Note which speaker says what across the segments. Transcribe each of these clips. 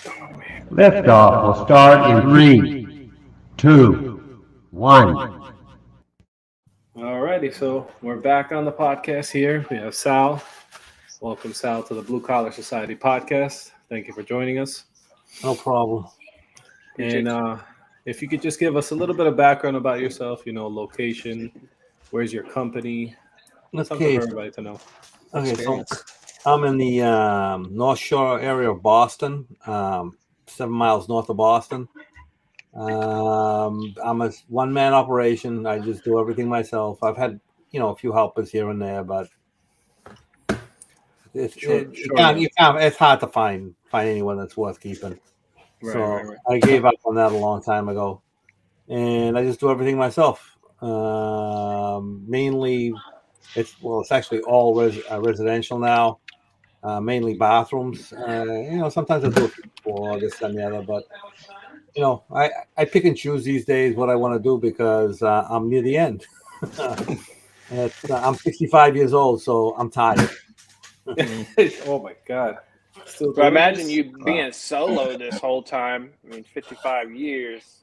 Speaker 1: Liftoff will start in 3, 2, 1.
Speaker 2: Alrighty, so we're back on the podcast here. We have Sal. Welcome, Sal, to the Blue Collar Society podcast. Thank you for joining us.
Speaker 3: No problem.
Speaker 2: And if you could just give us a little bit of background about yourself, location, where's your company, something for everybody to know.
Speaker 3: Okay, so I'm in the North Shore area of Boston, 7 miles north of Boston. I'm a one-man operation. I just do everything myself. I've had, a few helpers here and there, but it's hard to find anyone that's worth keeping. Right. I gave up on that a long time ago, and I just do everything myself. Mainly, it's actually all residential now. Mainly bathrooms. Sometimes I do it for this and the other, but I pick and choose these days what I want to do because I'm near the end. I'm 65 years old, so I'm tired.
Speaker 2: Oh my God.
Speaker 4: So I imagine you being solo this whole time. 55 years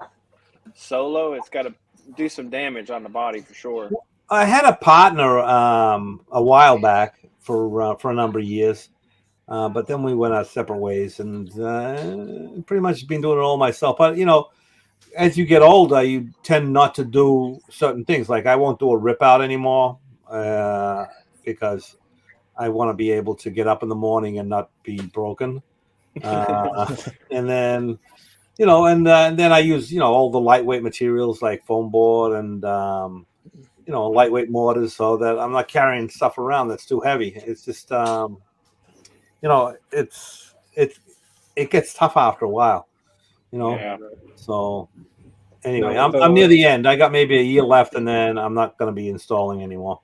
Speaker 4: solo, it's got to do some damage on the body for sure.
Speaker 3: I had a partner a while back for a number of years, but then we went our separate ways, and pretty much been doing it all myself. But as you get older, you tend not to do certain things. Like I won't do a rip out anymore because I want to be able to get up in the morning and not be broken. And then, then I use, all the lightweight materials like foam board and, lightweight mortars so that I'm not carrying stuff around that's too heavy. It's just, it gets tough after a while,
Speaker 2: Yeah.
Speaker 3: So anyway, I'm near the end. I got maybe a year left and then I'm not going to be installing anymore.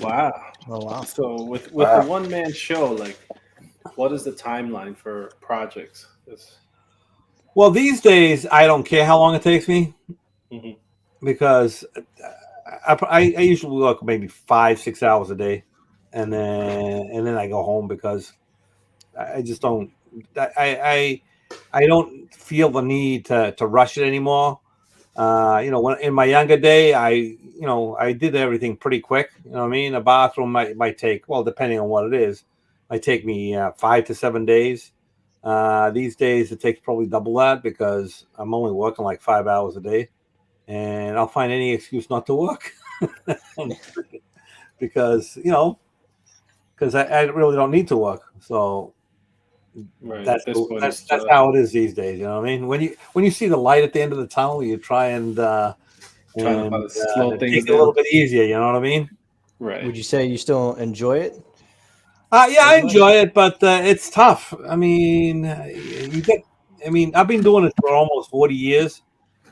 Speaker 2: Wow.
Speaker 5: Oh, wow.
Speaker 2: So with the one-man show, like, what is the timeline for projects?
Speaker 3: Well, these days, I don't care how long it takes me because I usually work maybe 5-6 hours a day, and then I go home because I just don't. I don't feel the need to rush it anymore. When in my younger day, I did everything pretty quick. You know what I mean? A bathroom might take, well, depending on what it is, might take me 5 to 7 days. These days, it takes probably double that because I'm only working like 5 hours a day, and I'll find any excuse not to work because I really don't need to work. So.
Speaker 2: Right.
Speaker 3: That's how it is these days. You know what I mean? When you see the light at the end of the tunnel, you try and
Speaker 2: slow things
Speaker 3: take it a little bit easier. You know what I mean?
Speaker 2: Right.
Speaker 5: Would you say you still enjoy it?
Speaker 3: Yeah, I enjoy it, but it's tough. I've been doing it for almost 40 years,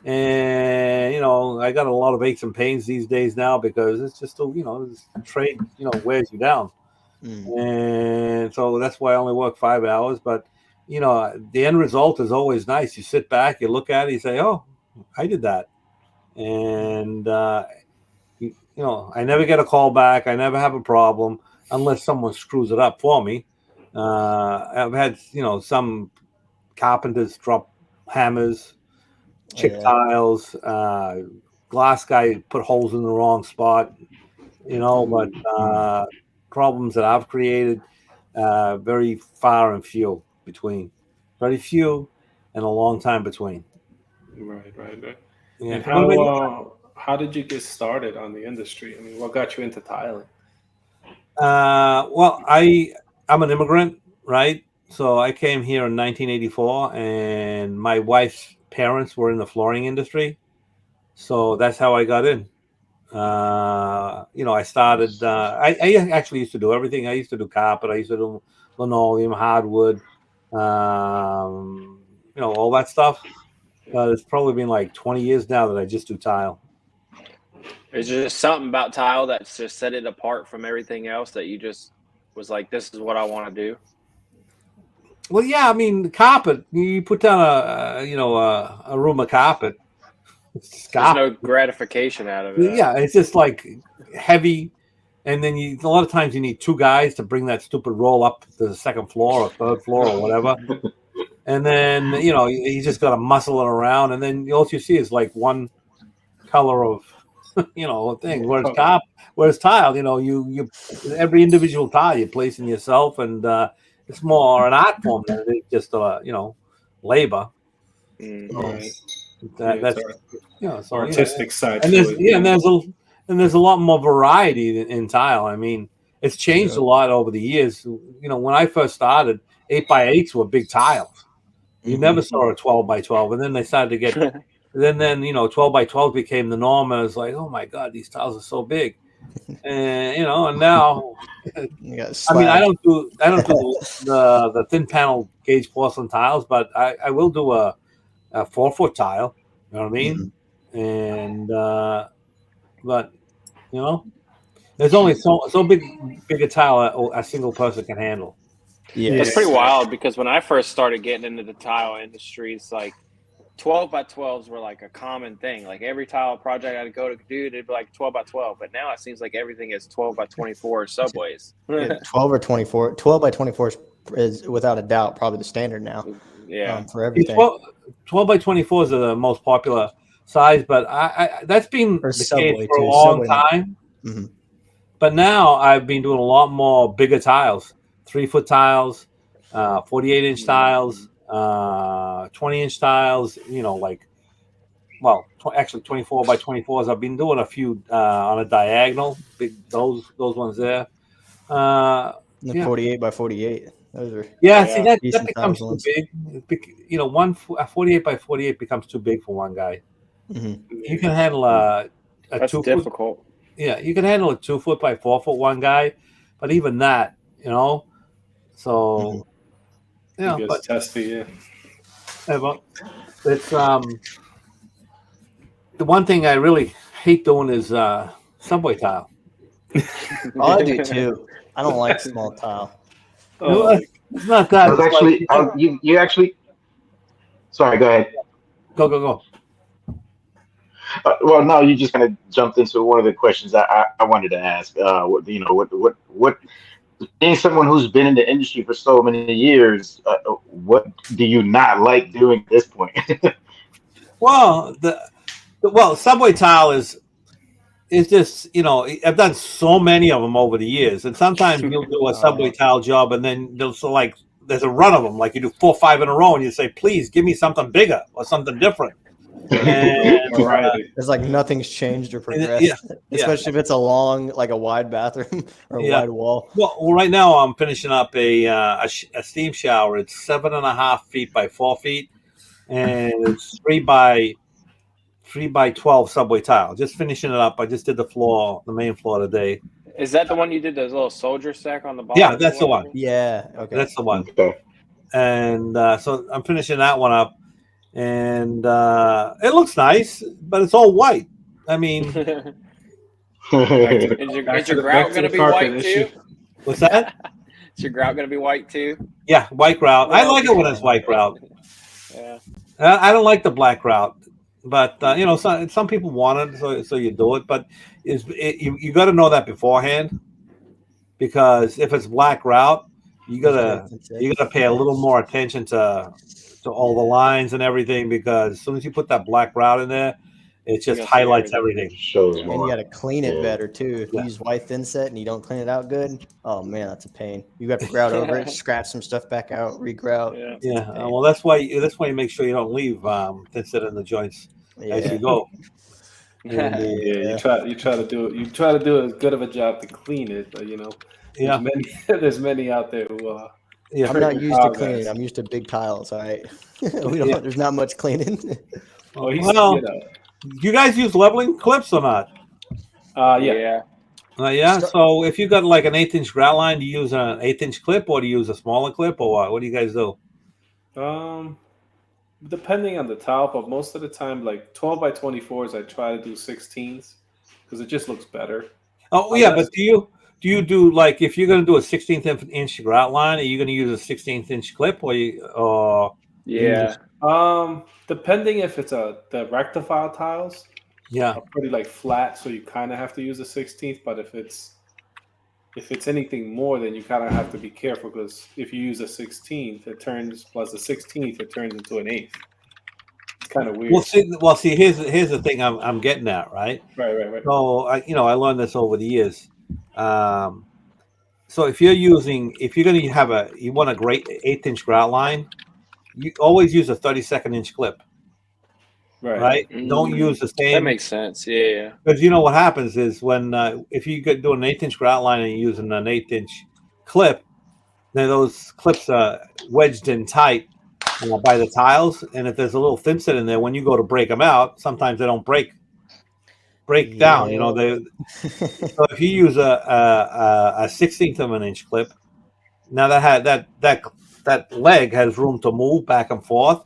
Speaker 3: and I got a lot of aches and pains these days now because it's just this trade wears you down. And so that's why I only work 5 hours. But, the end result is always nice. You sit back, you look at it, you say, oh, I did that. And, I never get a call back. I never have a problem unless someone screws it up for me. I've had, some carpenters drop hammers, chip tiles, glass guy put holes in the wrong spot, but problems that I've created, very far and few between. Very few and a long time between.
Speaker 2: Right.
Speaker 3: Yeah.
Speaker 2: And how did you get started on the industry? What got you into tiling?
Speaker 3: Well, I'm an immigrant, right? So I came here in 1984, and my wife's parents were in the flooring industry. So that's how I got in. I started. I actually used to do everything. I used to do carpet. I used to do linoleum, hardwood, all that stuff. But it's probably been like 20 years now that I just do tile.
Speaker 4: Is there just something about tile that's just set it apart from everything else that you just was like, this is what I want to do?
Speaker 3: Well, yeah, carpet. You put down a room of carpet.
Speaker 4: There's no gratification out of it.
Speaker 3: Yeah, it's just like heavy, and then a lot of times you need two guys to bring that stupid roll up to the second floor or third floor or whatever. and then you just got to muscle it around, and then all you see is like one color of thing. Whereas tile, you every individual tile you place in yourself, and it's more an art form than it is just labor.
Speaker 2: Right.
Speaker 3: That's so
Speaker 2: artistic side
Speaker 3: and
Speaker 2: to
Speaker 3: there's
Speaker 2: it.
Speaker 3: and there's a lot more variety in tile. I mean, it's changed a lot over the years. When I first started, 8x8s were big tiles. You never saw a 12x12, and then they started to get. Then 12x12 became the norm, and it's like, oh my god, these tiles are so big, and and now, I mean, I don't do the thin panel gauge porcelain tiles, but I will do a 4-foot tile. You know what I mean? And but there's only so big a tile a single person can handle.
Speaker 5: Yeah.
Speaker 4: It's pretty wild because when I first started getting into the tile industry, it's like 12x12s were like a common thing. Like every tile project I'd go to do, they'd be like 12x12. But now it seems like everything is 12x24 subways.
Speaker 5: 12 or 24. 12x24 is without a doubt probably the standard now.
Speaker 4: Yeah.
Speaker 5: For everything.
Speaker 3: 12x24s are the most popular size, but I that's been
Speaker 5: Or
Speaker 3: the
Speaker 5: subway
Speaker 3: case for a
Speaker 5: too.
Speaker 3: long
Speaker 5: Subway.
Speaker 3: time. But now I've been doing a lot more bigger tiles, 3-foot tiles, 48-inch tiles, 20-inch tiles. Actually 24x24s. I've been doing a few on a diagonal, big those ones there.
Speaker 5: The 48x48. Those are
Speaker 3: See that becomes too
Speaker 5: ones.
Speaker 3: big. A 48x48 becomes too big for one guy. You can handle a
Speaker 4: That's
Speaker 3: 2-foot.
Speaker 4: difficult.
Speaker 3: Yeah, you can handle a 2-foot by 4-foot one guy, but even that, so
Speaker 2: It gets testy,
Speaker 3: but it's the one thing I really hate doing is subway tile.
Speaker 5: I do too. I don't like small tile.
Speaker 3: It's not that.
Speaker 1: I was actually, you actually. Sorry, go ahead.
Speaker 3: Go.
Speaker 1: Well, no, you just kind of jumped into one of the questions I wanted to ask. What being someone who's been in the industry for so many years, what do you not like doing at this point?
Speaker 3: Well, subway tile is just I've done so many of them over the years, and sometimes you'll do a subway tile job, and then there's a run of them, like you do 4 or 5 in a row, and you say, please give me something bigger or something different. And
Speaker 5: it's like nothing's changed or progressed, especially if it's a long, like a wide bathroom or a wide wall.
Speaker 3: Well, right now I'm finishing up a steam shower. It's 7.5 feet by 4 feet, and it's 3 by 12 subway tile. Just finishing it up. I just did the main floor today.
Speaker 4: Is that the one you did, those little soldier stack on the bottom?
Speaker 3: Yeah, that's the one.
Speaker 5: Yeah, okay.
Speaker 3: That's the one.
Speaker 1: Okay.
Speaker 3: And so I'm finishing that one up, and it looks nice, but it's all white. I mean,
Speaker 4: is your grout going to be white too?
Speaker 3: What's that?
Speaker 4: Is your grout going to be white too?
Speaker 3: Yeah, white grout. I like it when it's white grout.
Speaker 4: Yeah.
Speaker 3: I don't like the black grout, but some people want it, so you do it. But you got to know that beforehand, because if it's black grout, you gotta pay a little more attention to all the lines and everything, because as soon as you put that black grout in there, it just highlights everything.
Speaker 1: Shows
Speaker 5: And
Speaker 1: more.
Speaker 5: you got to clean it better too. If you use white thin set and you don't clean it out good, oh man, that's a pain. You got to grout over it, scratch some stuff back out, re-grout.
Speaker 3: Yeah. Well, that's why you make sure you don't leave thin set in the joints as you go. And,
Speaker 2: you try to do it. You try to do as good of a job to clean it, but there's many out there who.
Speaker 5: I'm not used to cleaning. I'm used to big tiles. All right, there's not much cleaning.
Speaker 3: You guys use leveling clips or not?
Speaker 4: Yeah.
Speaker 3: So if you got like an 1/8-inch grout line, do you use an 1/8-inch clip, or do you use a smaller clip, or what? What do you guys do?
Speaker 2: Depending on the tile, but most of the time, like 12x24s, I try to do 16s because it just looks better.
Speaker 3: Oh yeah, but do you do like, if you're going to do a 16th inch grout line, are you going to use a 16th-inch clip, or
Speaker 2: depending if it's the rectified tiles,
Speaker 3: are
Speaker 2: pretty like flat, so you kind of have to use a 16th. But if it's if it's anything more, then you kind of have to be careful, because if you use a 16th, it turns plus a 16th, it turns into an eighth. It's kind of weird.
Speaker 3: Well, see, here's the thing I'm getting at, right?
Speaker 2: Right.
Speaker 3: So I learned this over the years. So if you're going to you want a great 1/8" grout line, you always use a 32nd-inch clip. Right? Don't use the same.
Speaker 4: That makes sense. Yeah.
Speaker 3: Because you know what happens is when if you do an 1/8" grout line and you're using an 1/8" clip, then those clips are wedged in tight by the tiles, and if there's a little thin set in there, when you go to break them out, sometimes they don't break down. You know, so if you use a 1/16 of an inch clip, now that leg has room to move back and forth,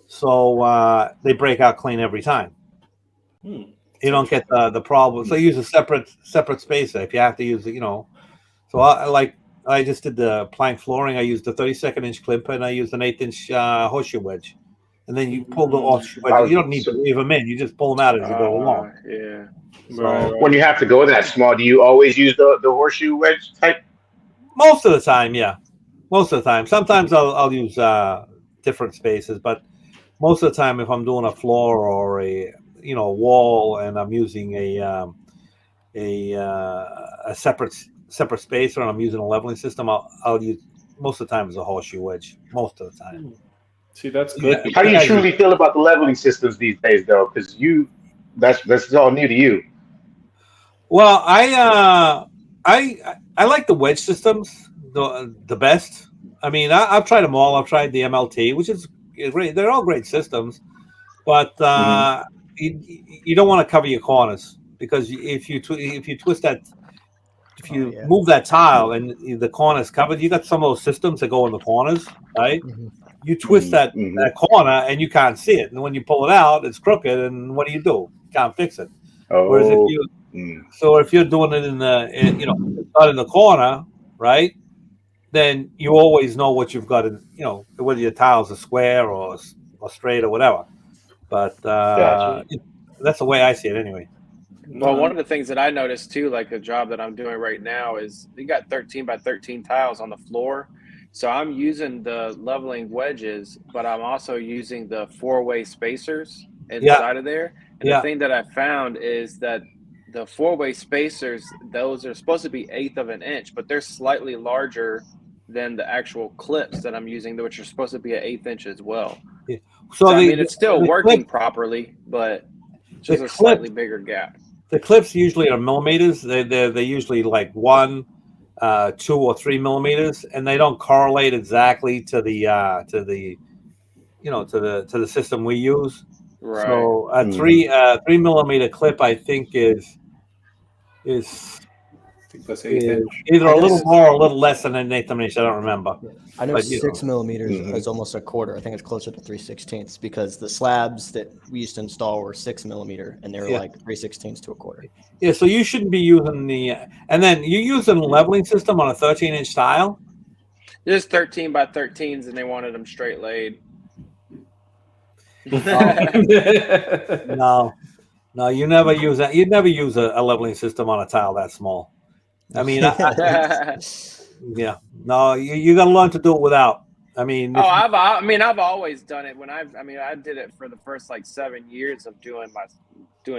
Speaker 3: so they break out clean every time. You don't get the problem. So use a separate spacer if you have to use it. So I just did the plank flooring. I used the 32nd-inch clip, and I used an 1/8" horseshoe wedge. And then you pull the horseshoe wedge. You don't need to leave them in. You just pull them out as you go along.
Speaker 4: Yeah.
Speaker 3: So,
Speaker 1: when you have to go that small, do you always use the horseshoe wedge type?
Speaker 3: Most of the time, yeah. Most of the time. Sometimes I'll use different spaces, but most of the time, if I'm doing a floor or a wall, and I'm using a separate spacer, and I'm using a leveling system, I'll use most of the time as a horseshoe wedge. Most of the time.
Speaker 2: See, that's good.
Speaker 1: How do you truly feel about the leveling systems these days, though? Because that's all new to you.
Speaker 3: Well, I like the wedge systems the best. I mean, I've tried them all. I've tried the MLT, which is great. They're all great systems, but you don't want to cover your corners, because if you twist that, if you move that tile and the corner's covered, you got some of those systems that go in the corners, right? You twist that corner and you can't see it, and when you pull it out, it's crooked. And what do? You can't fix it. Whereas if you're doing it not in the corner, right? Then you always know what you've got in, whether your tiles are square or straight or whatever. But that's the way I see it anyway.
Speaker 4: Well, one of the things that I noticed too, like the job that I'm doing right now, is you got 13 by 13 tiles on the floor. So I'm using the leveling wedges, but I'm also using the 4-way spacers inside of there. And the thing that I found is that the 4-way spacers, those are supposed to be 1/8 of an inch, but they're slightly larger than the actual clips that I'm using, which are supposed to be an 1/8 inch as well. Yeah. So I mean, it's still working properly, but just a slightly bigger gap.
Speaker 3: The clips usually are millimeters. They're usually like 1, 2 or 3 millimeters, and they don't correlate exactly to the system we use.
Speaker 4: Right.
Speaker 3: So a 3 millimeter clip, I think, is
Speaker 2: that's 1/8 inch.
Speaker 3: Either a little more or a little less than an 1/8 inch. I don't remember.
Speaker 5: I know 6 millimeters is almost a quarter. I think it's closer to 3/16 because the slabs that we used to install were 6 millimeter, and they were like 3/16 to a quarter.
Speaker 3: Yeah, so you shouldn't be using and then you use a leveling system on a 13-inch tile.
Speaker 4: Just 13 by 13s, and they wanted them straight laid.
Speaker 3: No, you never use that. You'd never use a leveling system on a tile that small. I mean, no, you got to learn to do it without. I mean,
Speaker 4: I've always done it. I did it for the first 7 years of doing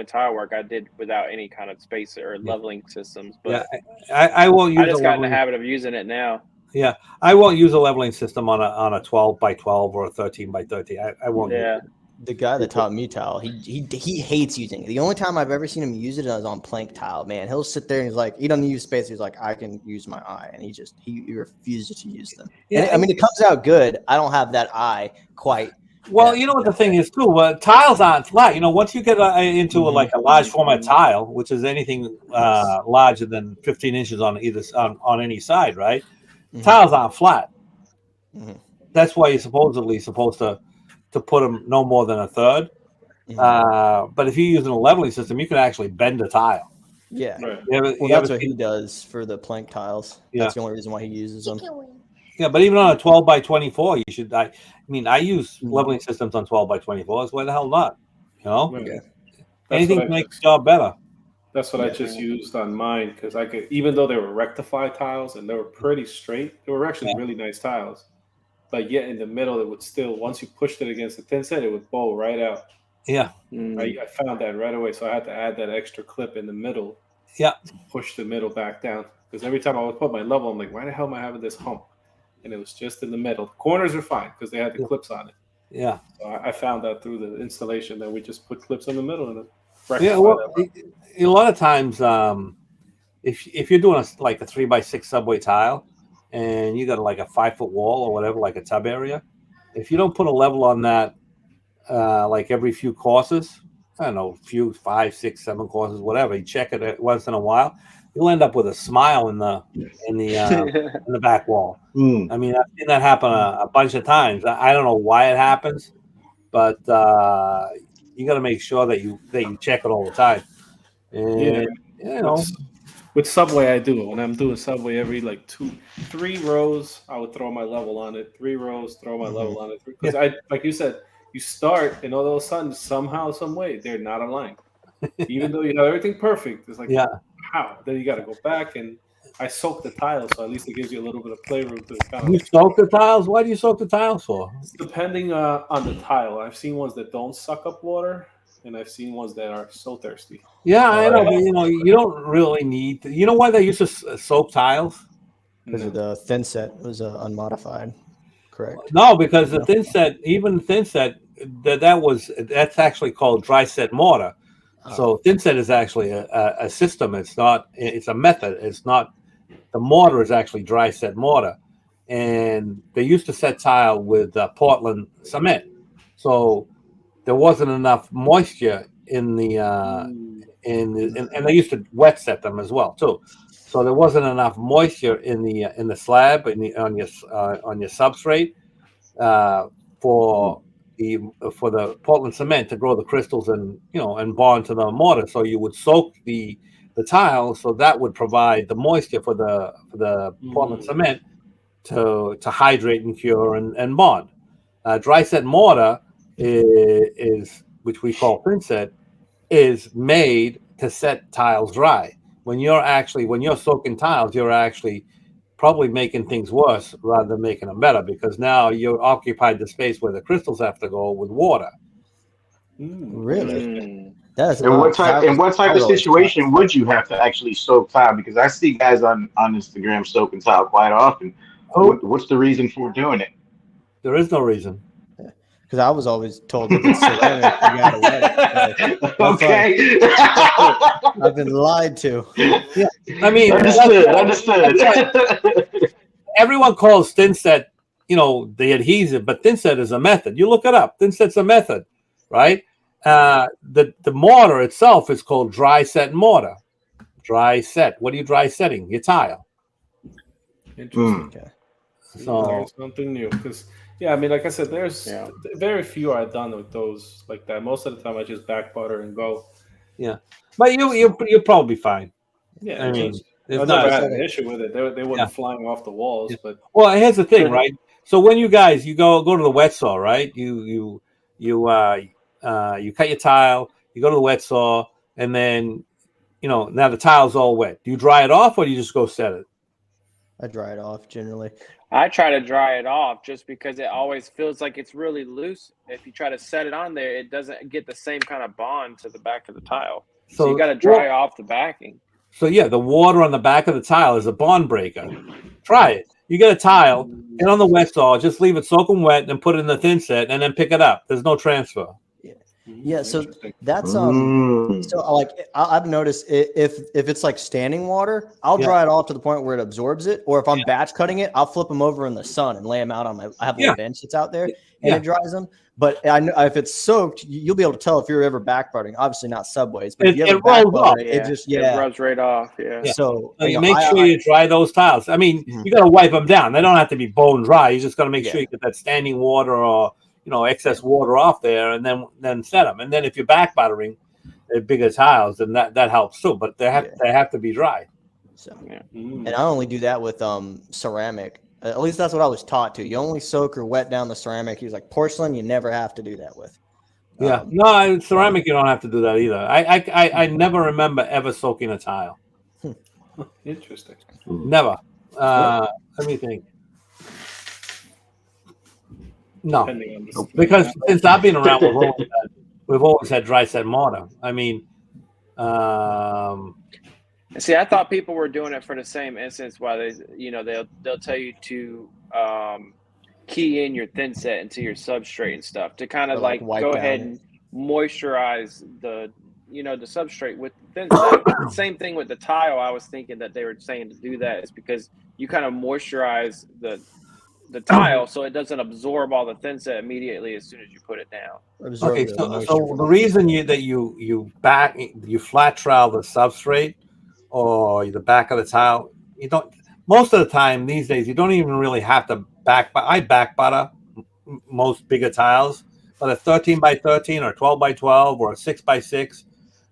Speaker 4: tile work. I did without any kind of spacer or leveling systems. But
Speaker 3: I won't use.
Speaker 4: I just got in the habit of using it now.
Speaker 3: Yeah, I won't use a leveling system on a 12 by 12 or a 13 by 13. I won't.
Speaker 4: Yeah.
Speaker 3: Use it.
Speaker 5: The guy that taught me tile, he hates using it. The only time I've ever seen him use it is on plank tile. Man, he'll sit there and he's like, he doesn't use space. He's like, I can use my eye, and he refuses to use them. Yeah, and, it comes out good. I don't have that eye quite.
Speaker 3: Well, you know what the thing is too. Tiles aren't flat. Once you get into a large format tile, which is anything larger than 15 inches on on any side, right? Tiles aren't flat. That's why you're supposedly supposed to put them no more than a third. But if you're using a leveling system, you can actually bend a tile.
Speaker 5: Yeah. Right. That's what he does for the plank tiles. Yeah. That's the only reason why he uses them.
Speaker 3: Yeah, but even on a 12 by 24, you should. I use leveling systems on 12 by 24s. Why the hell not?
Speaker 5: Yeah.
Speaker 3: Anything to make the job better.
Speaker 2: That's what I just used on mine because I could, even though they were rectified tiles and they were pretty straight, they were actually really nice tiles. But yet in the middle, it would still, once you pushed it against the thin set, it would bow right out.
Speaker 3: Yeah.
Speaker 2: I found that right away, so I had to add that extra clip in the middle.
Speaker 3: Yeah.
Speaker 2: To push the middle back down because every time I would put my level, I'm like, why the hell am I having this hump? And it was just in the middle. The corners are fine because they had the clips on it.
Speaker 3: Yeah.
Speaker 2: So I found out through the installation that we just put clips in the middle and it
Speaker 3: yeah. Well, a lot of times, if you're doing like a 3x6 subway tile, and you got like a 5-foot wall or whatever, like a tub area, if you don't put a level on that, like every few courses, I don't know, 5, 6, 7 courses, whatever, you check it once in a while, you'll end up with a smile in the in the back wall. I mean, I've seen that happen a bunch of times. I don't know why it happens, but you got to make sure that you check it all the time. And you know,
Speaker 2: with Subway, I do it when I'm doing Subway every like 3 rows. I would throw my level on it. 3 rows, throw my level on it because I, like you said, you start and all of a sudden, somehow, some way, they're not aligned. Even though you have everything perfect, it's like how? Then you got to go back and I soak the tiles, so at least it gives you a little bit of playroom to kind of.
Speaker 3: You soak the tiles? Why do you soak the tiles for?
Speaker 2: Depending on the tile, I've seen ones that don't suck up water. And I've seen ones that are so thirsty.
Speaker 3: Yeah, I know, but you don't really need to. You know why they used to soak tiles?
Speaker 5: Because of the thin set. It was unmodified. Correct.
Speaker 3: No, because the thin set, even thin set, that's actually called dry set mortar. So thin set is actually a system. It's not. It's a method. It's not. The mortar is actually dry set mortar, and they used to set tile with Portland cement. So there wasn't enough moisture in the and they used to wet set them as well too. So there wasn't enough moisture in the slab on your substrate for the Portland cement to grow the crystals and and bond to the mortar. So you would soak the tile, so that would provide the moisture for the Portland cement to hydrate and cure and bond. Dry set mortar is which we call thin set, is made to set tiles dry. When you're soaking tiles, you're actually probably making things worse rather than making them better, because now you've occupied the space where the crystals have to go with water.
Speaker 5: Really?
Speaker 1: And what type of situation would you have to actually soak tile? Because I see guys on Instagram soaking tile quite often. What's the reason for doing it?
Speaker 3: There is no reason.
Speaker 5: Because I was always told if it's ceramic, you gotta wet it.
Speaker 1: Okay.
Speaker 5: I've been lied to.
Speaker 3: Yeah, I mean,
Speaker 1: understood.
Speaker 3: Everyone calls thin set, the adhesive, but thin set is a method. You look it up. Thin set's a method, right? The mortar itself is called dry set mortar. Dry set. What are you dry setting? Your tile.
Speaker 2: Interesting.
Speaker 5: Okay.
Speaker 3: So
Speaker 2: there's something new because. Yeah, I mean, like I said, there's very few I've done with those like that. Most of the time, I just back butter and go.
Speaker 3: Yeah, but you'll probably be fine.
Speaker 2: Yeah,
Speaker 3: I mean,
Speaker 2: I've never had an issue with it. They weren't flying off the walls, but
Speaker 3: here's the thing, right? So when you guys go to the wet saw, right? You cut your tile, you go to the wet saw, and then now the tile's all wet. Do you dry it off or do you just go set it?
Speaker 5: I dry it off generally.
Speaker 4: I try to dry it off just because it always feels like it's really loose. If you try to set it on there, it doesn't get the same kind of bond to the back of the tile. So you got to dry off the backing.
Speaker 3: So yeah, the water on the back of the tile is a bond breaker. Try it. You get a tile, get on the wet saw, just leave it soaking wet, and put it in the thin set, and then pick it up. There's no transfer.
Speaker 5: Yeah, so that's so like I've noticed if it's like standing water, I'll dry it off to the point where it absorbs it, or if I'm batch cutting it, I'll flip them over in the sun and lay them out on I have a little bench that's out there and it dries them. But I know if it's soaked, you'll be able to tell if you're ever back buttering. Obviously not Subways, but if you ever back butter, it just
Speaker 4: it rubs right off. Yeah.
Speaker 5: So
Speaker 3: you make sure you dry those tiles. I mean, you got to wipe them down. They don't have to be bone dry. You just got to make sure you get that standing water or excess water off there, and then set them. And then if you're back buttering bigger tiles, then that helps too. But they have to be dry.
Speaker 5: So, and I only do that with ceramic. At least that's what I was taught to. You only soak or wet down the ceramic. He's like porcelain, you never have to do that with.
Speaker 3: Yeah, no, ceramic you don't have to do that either. I never remember ever soaking a tile.
Speaker 2: Interesting.
Speaker 3: Never. Let me think. No,
Speaker 2: Depending on the
Speaker 3: because since I've been around, we've always had dry set mortar. I mean,
Speaker 4: See, I thought people were doing it for the same instance. Why they'll tell you to key in your thin set into your substrate and stuff to kind of
Speaker 5: Or, like,
Speaker 4: like
Speaker 5: wipe
Speaker 4: go
Speaker 5: down.
Speaker 4: ahead and moisturize the substrate with the thin set. Same thing with the tile. I was thinking that they were saying to do that is because you kind of moisturize the tile so it doesn't absorb all the thin set immediately as soon as you put it down.
Speaker 3: okay, so the reason you flat trowel the substrate or the back of the tile, you don't. Most of the time these days, you don't even really have to I back butter most bigger tiles, but a 13 by 13 or 12 by 12 or a 6 by 6,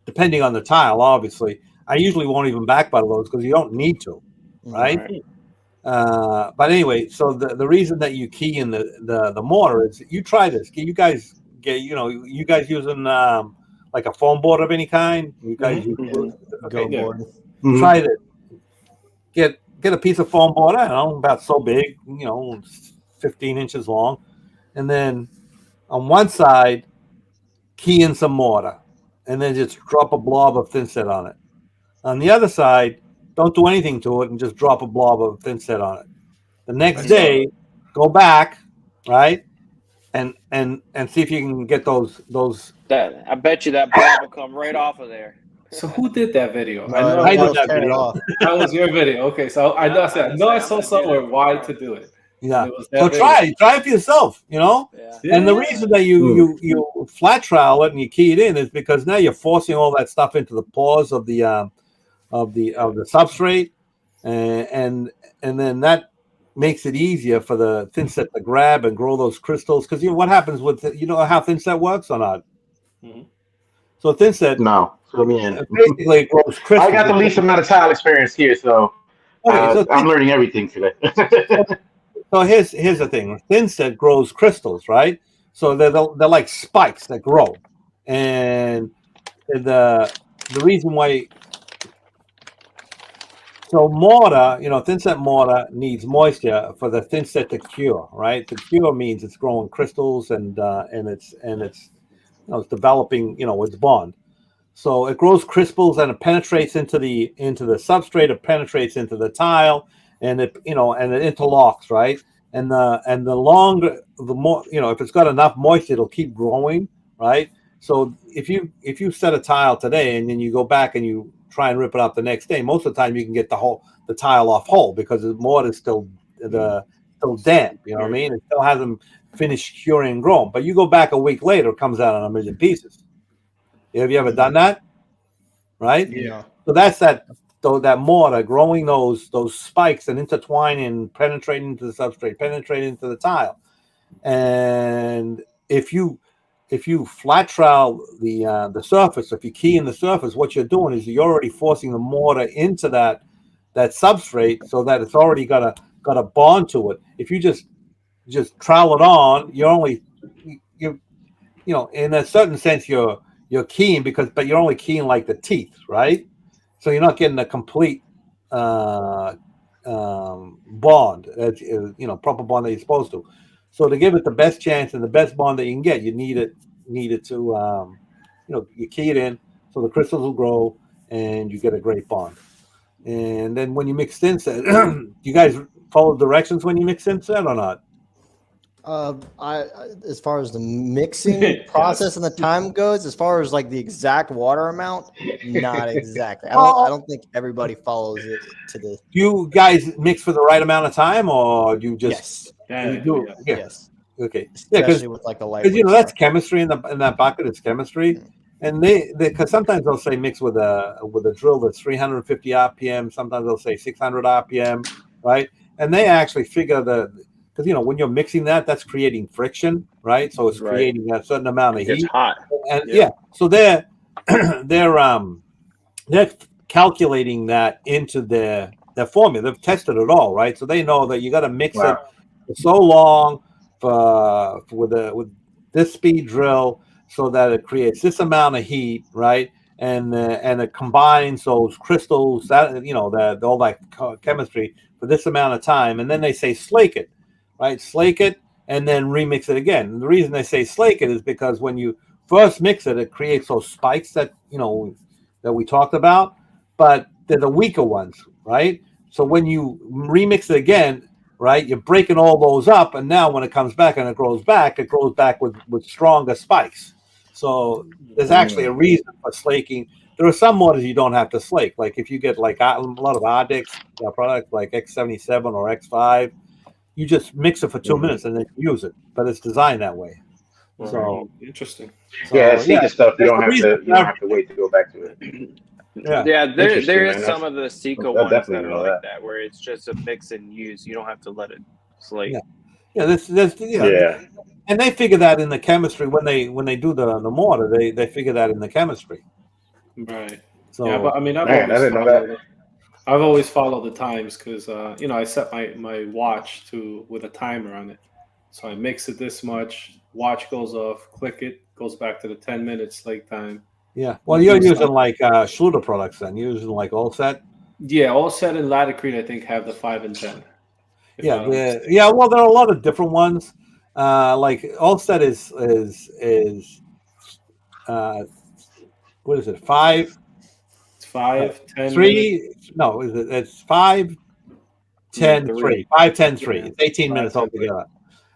Speaker 3: depending on the tile, obviously. I usually won't even back butter those because you don't need to, right? But anyway, so the reason that you key in the mortar is you try this. You guys using like a foam board of any kind? You guys
Speaker 5: Go board.
Speaker 3: Try it. Get a piece of foam board, I don't know, about so big, 15 inches long. And then on one side, key in some mortar. And then just drop a blob of thin set on it. On the other side, don't do anything to it and just drop a blob of thin set on it. The next day, go back, right? And see if you can get those.
Speaker 4: That I bet you that blob will come right off of there.
Speaker 2: So who did that video?
Speaker 3: I did that video.
Speaker 2: That was your video. Okay, so I saw somewhere why to do it.
Speaker 3: Yeah. So try it for yourself,
Speaker 4: Yeah.
Speaker 3: And the reason that you flat trowel it and you key it in is because now you're forcing all that stuff into the pores of the substrate, and then that makes it easier for the thin set to grab and grow those crystals. Because what happens with how thin set works or not?
Speaker 2: Mm-hmm.
Speaker 3: So thin set,
Speaker 1: no, fill me in.
Speaker 3: Basically, it grows crystals.
Speaker 1: I got the least amount of tile experience here, so I'm learning everything today.
Speaker 3: So here's the thing: thin set grows crystals, right? So they're like spikes that grow, and the reason why. So mortar, thin set mortar needs moisture for the thin set to cure, right? To cure means it's growing crystals and it's it's developing, its bond. So it grows crystals and it penetrates into the substrate. It penetrates into the tile, and it interlocks, right? And the longer, the more, if it's got enough moisture, it'll keep growing, right? So if you set a tile today and then you go back and you try and rip it up the next day, most of the time you can get the tile off whole because the mortar is still damp. You know what I mean? It still hasn't finished curing and growing. But you go back a week later, it comes out in a million pieces. Have you ever done that? Right?
Speaker 2: Yeah.
Speaker 3: So that's that mortar growing those spikes and intertwining, penetrating into the substrate, penetrating into the tile. And if you flat trowel the surface, if you key in the surface, what you're doing is you're already forcing the mortar into that substrate so that it's already got a bond to it. If you just trowel it on, you're only in a certain sense you're keying but you're only keying like the teeth, right? So you're not getting a complete bond, proper bond that you're supposed to. So to give it the best chance and the best bond that you can get, you need it to, you key it in so the crystals will grow and you get a great bond. And then when you mix thin set, do you guys follow directions when you mix thin set or not?
Speaker 5: As far as the mixing process and the time goes, as far as like the exact water amount, not exactly. I don't think everybody follows it to the.
Speaker 3: Do you guys mix for the right amount of time, or do you just?
Speaker 5: Yes.
Speaker 3: You do. Yeah.
Speaker 5: Yes.
Speaker 3: Okay.
Speaker 5: Especially with like the light.
Speaker 3: Because that's chemistry in that bucket. It's chemistry, and they because sometimes they'll say mix with a drill that's 350 RPM. Sometimes they'll say 600 RPM, right? And they actually figure because when you're mixing that's creating friction, right? So it's creating a certain amount of heat.
Speaker 4: It's hot.
Speaker 3: And so they're calculating that into their formula. They've tested it all, right? So they know that you got to mix it for so long with this speed drill, so that it creates this amount of heat, right? And it combines those crystals, that that all that chemistry for this amount of time, and then they say slake it, right? Slake it, and then remix it again. And the reason they say slake it is because when you first mix it, it creates those spikes that that we talked about, but they're the weaker ones, right? So when you remix it again, right, you're breaking all those up, and now when it comes back and it grows back with stronger spikes. So there's actually a reason for slaking. There are some mortars you don't have to slake. Like if you get like a lot of Ardix products like X77 or X5, you just mix it for 2 minutes and then use it. But it's designed that way. So
Speaker 2: interesting.
Speaker 1: Yeah, Seeker stuff you don't have to wait to go back to it.
Speaker 4: Yeah, there is
Speaker 1: man.
Speaker 4: some of the Seika
Speaker 1: I
Speaker 4: ones
Speaker 1: definitely
Speaker 4: that are
Speaker 1: know
Speaker 4: like
Speaker 1: that.
Speaker 4: that, where it's just a mix and use. You don't have to let it slate.
Speaker 3: Yeah, and they figure that in the chemistry when they do the mortar, they figure that in the chemistry.
Speaker 2: Right.
Speaker 3: So
Speaker 2: yeah, but I mean, I've always followed the times because I set my watch with a timer on it. So I mix it this much, watch goes off, click it, goes back to the 10 minutes slake time.
Speaker 3: Yeah. Well, you're using like Schluter products then. You're using like All Set.
Speaker 2: Yeah, All Set and Latticrete I think have the 5 and 10.
Speaker 3: Yeah. Well, there are a lot of different ones. Like All Set is what is it? 5.
Speaker 2: It's 5, 10,
Speaker 3: 3. No, is it? It's 5, 10, 3. 5, 10, 3. It's 18 minutes altogether.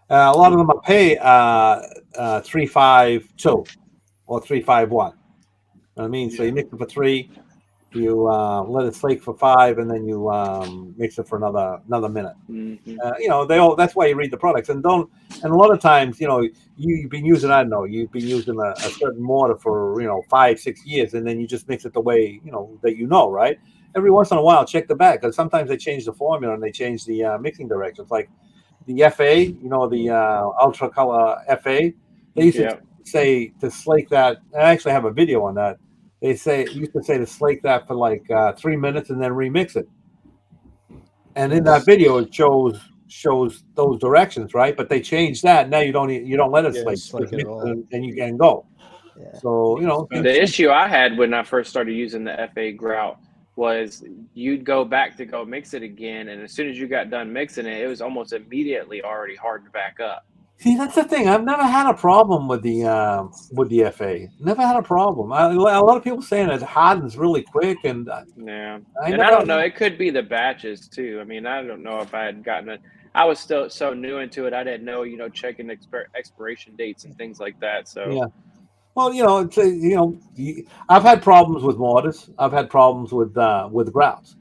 Speaker 3: A lot of them are pay 3, 5, 2 or 3, 5, 1. I mean, so you mix it for 3, you let it slake for 5, and then you mix it for another minute.
Speaker 4: Mm-hmm.
Speaker 3: That's why you read the products and a lot of times, you've been using, you've been using a certain mortar for 5, 6 years, and then you just mix it the way that right. Every once in a while, check the back, because sometimes they change the formula and they change the mixing directions. Like the FA, the Ultra Color FA, they used to say to slake that. I actually have a video on that. They used to say to slake that for like 3 minutes and then remix it. And in that video, it shows those directions, right? But they changed that. Now you don't let it slake it and you can go.
Speaker 5: Yeah.
Speaker 3: So
Speaker 4: the issue I had when I first started using the FA grout was you'd go back to go mix it again, and as soon as you got done mixing it, it was almost immediately already hardened back up.
Speaker 3: See, that's the thing. I've never had a problem with the FA. Never had a problem. A lot of people saying it hardens really quick, and
Speaker 4: I don't know. It could be the batches too. I mean, I don't know if I had gotten it. I was still so new into it. I didn't know, checking expiration dates and things like that. So
Speaker 3: yeah. Well, I've had problems with mortars. I've had problems with grouts.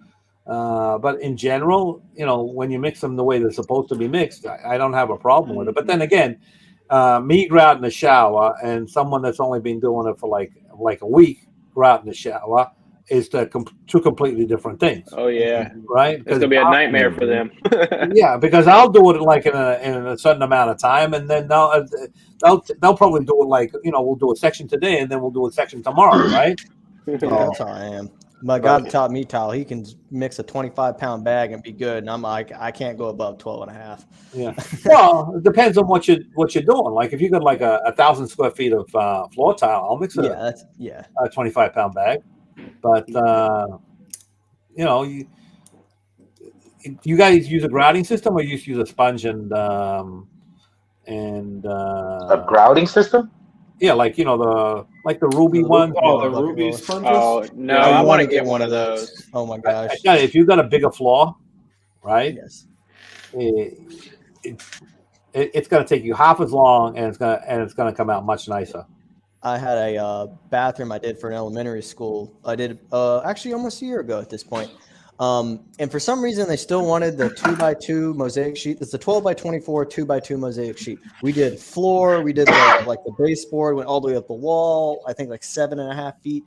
Speaker 3: But in general, when you mix them the way they're supposed to be mixed, I don't have a problem with it. But then again, me grout in the shower and someone that's only been doing it for like a week grout in the shower is two completely different things.
Speaker 4: Oh yeah,
Speaker 3: right.
Speaker 4: It's gonna be a nightmare for them.
Speaker 3: Yeah, because I'll do it like in a certain amount of time, and then they'll probably do it like we'll do a section today, and then we'll do a section tomorrow, right?
Speaker 5: Yeah, that's how I am. My guy taught me, Tal, he can mix a 25-pound bag and be good. And I'm like, I can't go above 12.5.
Speaker 3: Yeah. Well, it depends on what you're doing. Like if you got like 1,000 square feet of floor tile, I'll mix a 25-pound bag. But you guys use a grouting system, or you just use a sponge and
Speaker 1: a grouting system?
Speaker 3: Yeah, like the Ruby one.
Speaker 2: Oh, the Ruby sponges.
Speaker 4: Oh no, I want to get one of those.
Speaker 5: Oh my gosh!
Speaker 3: If you've got a bigger floor, right?
Speaker 5: Yes.
Speaker 3: It's going to take you half as long, and it's going to come out much nicer.
Speaker 5: I had a bathroom I did for an elementary school. I did actually almost a year ago at this point. And for some reason, they still wanted the 2x2 mosaic sheet. It's a 12x24 2x2 mosaic sheet. We did floor. We did the baseboard, went all the way up the wall. I think like 7.5 feet.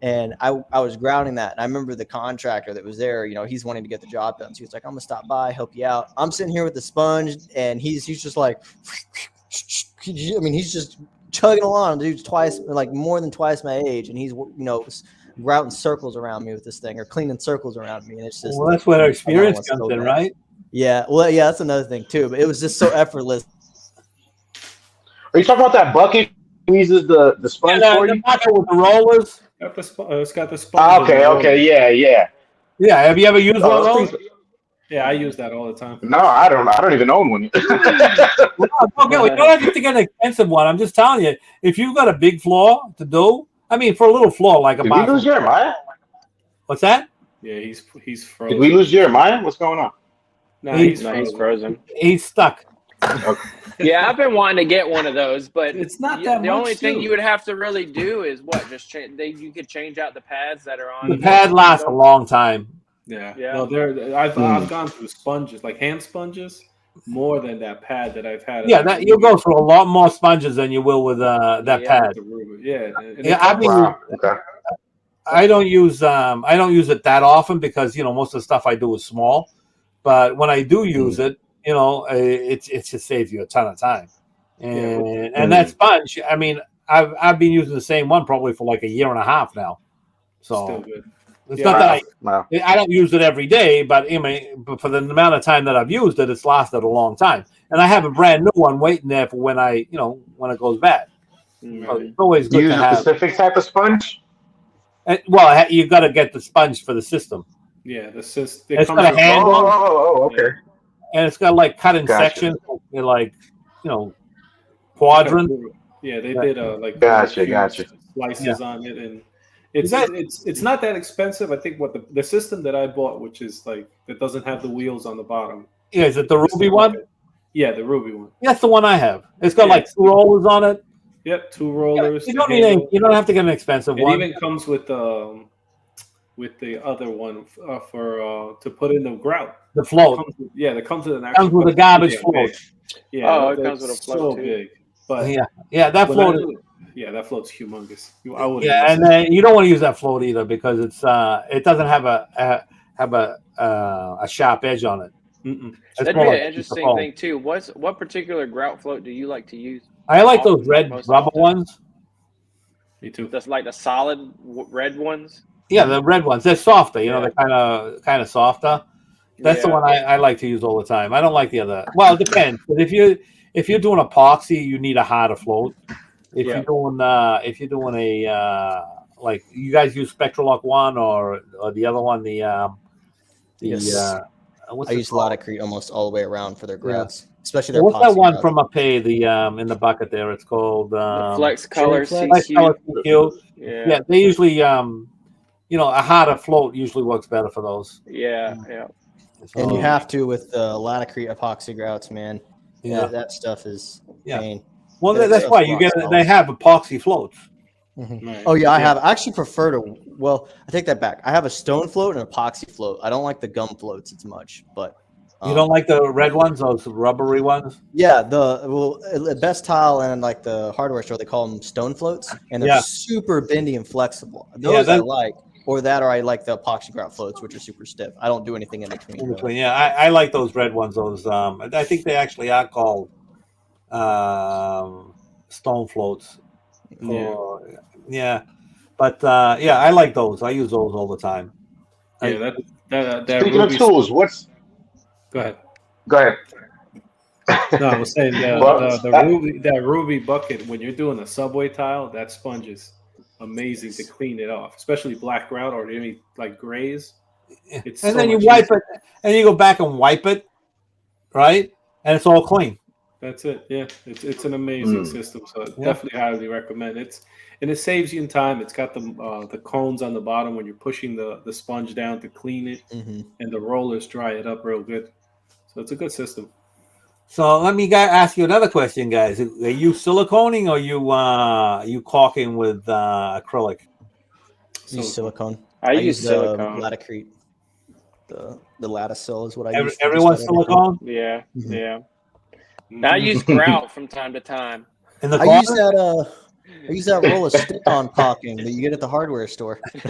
Speaker 5: And I was grouting that. And I remember the contractor that was there. He's wanting to get the job done. So he was like, "I'm gonna stop by, help you out." I'm sitting here with the sponge, and he's just like, he's just chugging along. Dude's more than twice my age, and he's routing circles around me with this thing, or cleaning circles around me, and it's just.
Speaker 3: Well, that's where our experience comes in, right?
Speaker 5: Yeah. Well, yeah, that's another thing too. But it was just so effortless.
Speaker 1: Are you talking about that bucket squeezes the sponge for
Speaker 3: the
Speaker 1: you?
Speaker 3: bucket with the rollers.
Speaker 2: It's got the sponge.
Speaker 1: Okay, okay, yeah.
Speaker 3: Yeah, have you ever used one
Speaker 1: Oh,
Speaker 3: of
Speaker 1: those
Speaker 3: those?
Speaker 1: things.
Speaker 2: Yeah, I use that all the time.
Speaker 1: No, I don't. I don't even own one.
Speaker 3: Okay, well, you don't have to get an expensive one. I'm just telling you, if you've got a big floor to do, I mean, for a little floor like a
Speaker 1: Did we lose
Speaker 3: bathroom.
Speaker 1: Jeremiah?
Speaker 3: What's that?
Speaker 2: Yeah, he's
Speaker 1: Did we
Speaker 2: frozen.
Speaker 1: lose Jeremiah? What's going on?
Speaker 2: Nah, he's
Speaker 4: He's
Speaker 2: frozen.
Speaker 4: frozen.
Speaker 3: He's stuck.
Speaker 1: Okay.
Speaker 4: Yeah, I've been wanting to get one of those, but
Speaker 2: It's not that
Speaker 4: the
Speaker 2: much,
Speaker 4: only thing
Speaker 2: too.
Speaker 4: you would have to really do is what? Just you could change out the pads that are on.
Speaker 3: The pad lasts a long time.
Speaker 2: Yeah.
Speaker 4: Yeah.
Speaker 2: No, I've gone through sponges, like hand sponges, more than that pad that I've had.
Speaker 3: Yeah, you'll go through a lot more sponges than you will with that pad.
Speaker 2: Yeah.
Speaker 3: Yeah, I mean,
Speaker 1: Wow. Okay.
Speaker 3: I don't use it that often because most of the stuff I do is small. But when I do use it, it just saves you a ton of time. And that sponge, I mean, I've been using the same one probably for like a year and a half now. So
Speaker 2: Still good.
Speaker 3: it's not that
Speaker 1: Wow.
Speaker 3: I don't use it every day, but but for the amount of time that I've used it, it's lasted a long time. And I have a brand new one waiting there for when when it goes bad. So it's always
Speaker 1: Do
Speaker 3: good
Speaker 1: you
Speaker 3: to
Speaker 1: use a
Speaker 3: have.
Speaker 1: specific type of sponge?
Speaker 3: Well, you got to get the sponge for the system.
Speaker 2: Yeah,
Speaker 3: It's got a handle,
Speaker 1: Okay.
Speaker 3: and it's got like cut in
Speaker 1: Gotcha.
Speaker 3: sections, like quadrant.
Speaker 2: Yeah, they did like
Speaker 1: Gotcha,
Speaker 2: huge
Speaker 1: gotcha.
Speaker 2: slices on it, and it's not that expensive. I think what the system that I bought, which is like that doesn't have the wheels on the bottom.
Speaker 3: Yeah, is it the Ruby one?
Speaker 2: Yeah, the Ruby one.
Speaker 3: That's the one I have. It's got
Speaker 2: Yeah,
Speaker 3: like 2 rollers on it.
Speaker 2: Yep, 2 rollers.
Speaker 3: You don't have to get an expensive
Speaker 2: It
Speaker 3: one.
Speaker 2: even comes with the other one to put in the grout.
Speaker 3: The float.
Speaker 2: That comes with an
Speaker 3: It comes with a garbage float.
Speaker 2: big. Yeah,
Speaker 4: it comes with a float
Speaker 2: so
Speaker 4: too.
Speaker 2: big. But
Speaker 3: Yeah, that float.
Speaker 2: that float's humongous. I wouldn't.
Speaker 3: Yeah, and then you don't want to use that float either because it doesn't have a sharp edge on it.
Speaker 4: That'd be an interesting thing too. What particular grout float do you like to use?
Speaker 3: I like those red rubber ones.
Speaker 2: Me too.
Speaker 4: That's like the solid red ones.
Speaker 3: Yeah, the red ones. They're softer. They're kind of softer. That's the one I like to use all the time. I don't like the other. Well, it depends. But if you're doing epoxy, you need a harder float. If you're doing a like you guys use Spectralock one or the other one,
Speaker 5: I use Latacrete almost all the way around for their grouts, especially their.
Speaker 3: What's that one from up here? In the bucket there, it's called
Speaker 4: the Flex Color
Speaker 3: CQ.
Speaker 4: Yeah,
Speaker 3: they usually a harder float usually works better for those.
Speaker 4: Yeah.
Speaker 3: So,
Speaker 5: and you have to with the Latacrete epoxy grouts, man.
Speaker 3: Yeah,
Speaker 5: that stuff is pain.
Speaker 3: Well, that's why they have epoxy floats.
Speaker 5: Right. Oh yeah, I have. I actually prefer to. Well, I take that back. I have a stone float and an epoxy float. I don't like the gum floats as much, but
Speaker 3: you don't like the red ones, those rubbery ones.
Speaker 5: Yeah, the Best Tile and like the hardware store, they call them stone floats, and they're super bendy and flexible. Those I like, or I like the epoxy grout floats, which are super stiff. I don't do anything in between.
Speaker 3: Yeah, I like those red ones. Those I think they actually are called stone floats. But I like those. I use those all the time.
Speaker 1: Speaking of tools,
Speaker 2: Go ahead.
Speaker 1: No,
Speaker 2: I was saying that Ruby bucket, when you're doing a subway tile, that sponge is amazing to clean it off, especially black grout or any like grays.
Speaker 3: Then you wipe it, and you go back and wipe it, right? And it's all clean.
Speaker 2: That's it. Yeah, it's an amazing system. So definitely highly recommend it. And it saves you in time. It's got the cones on the bottom when you're pushing the sponge down to clean it, and the rollers dry it up real good. So it's a good system.
Speaker 3: So let me ask you another question, guys. Are you siliconing or you caulking with acrylic?
Speaker 5: Use silicone.
Speaker 4: I use silicone.
Speaker 5: Latacrete. The Latacil is what I use.
Speaker 3: Everyone's silicone?
Speaker 4: Yeah. I use grout from time to time.
Speaker 5: I use that roll of stick-on caulking that you get at the hardware store. It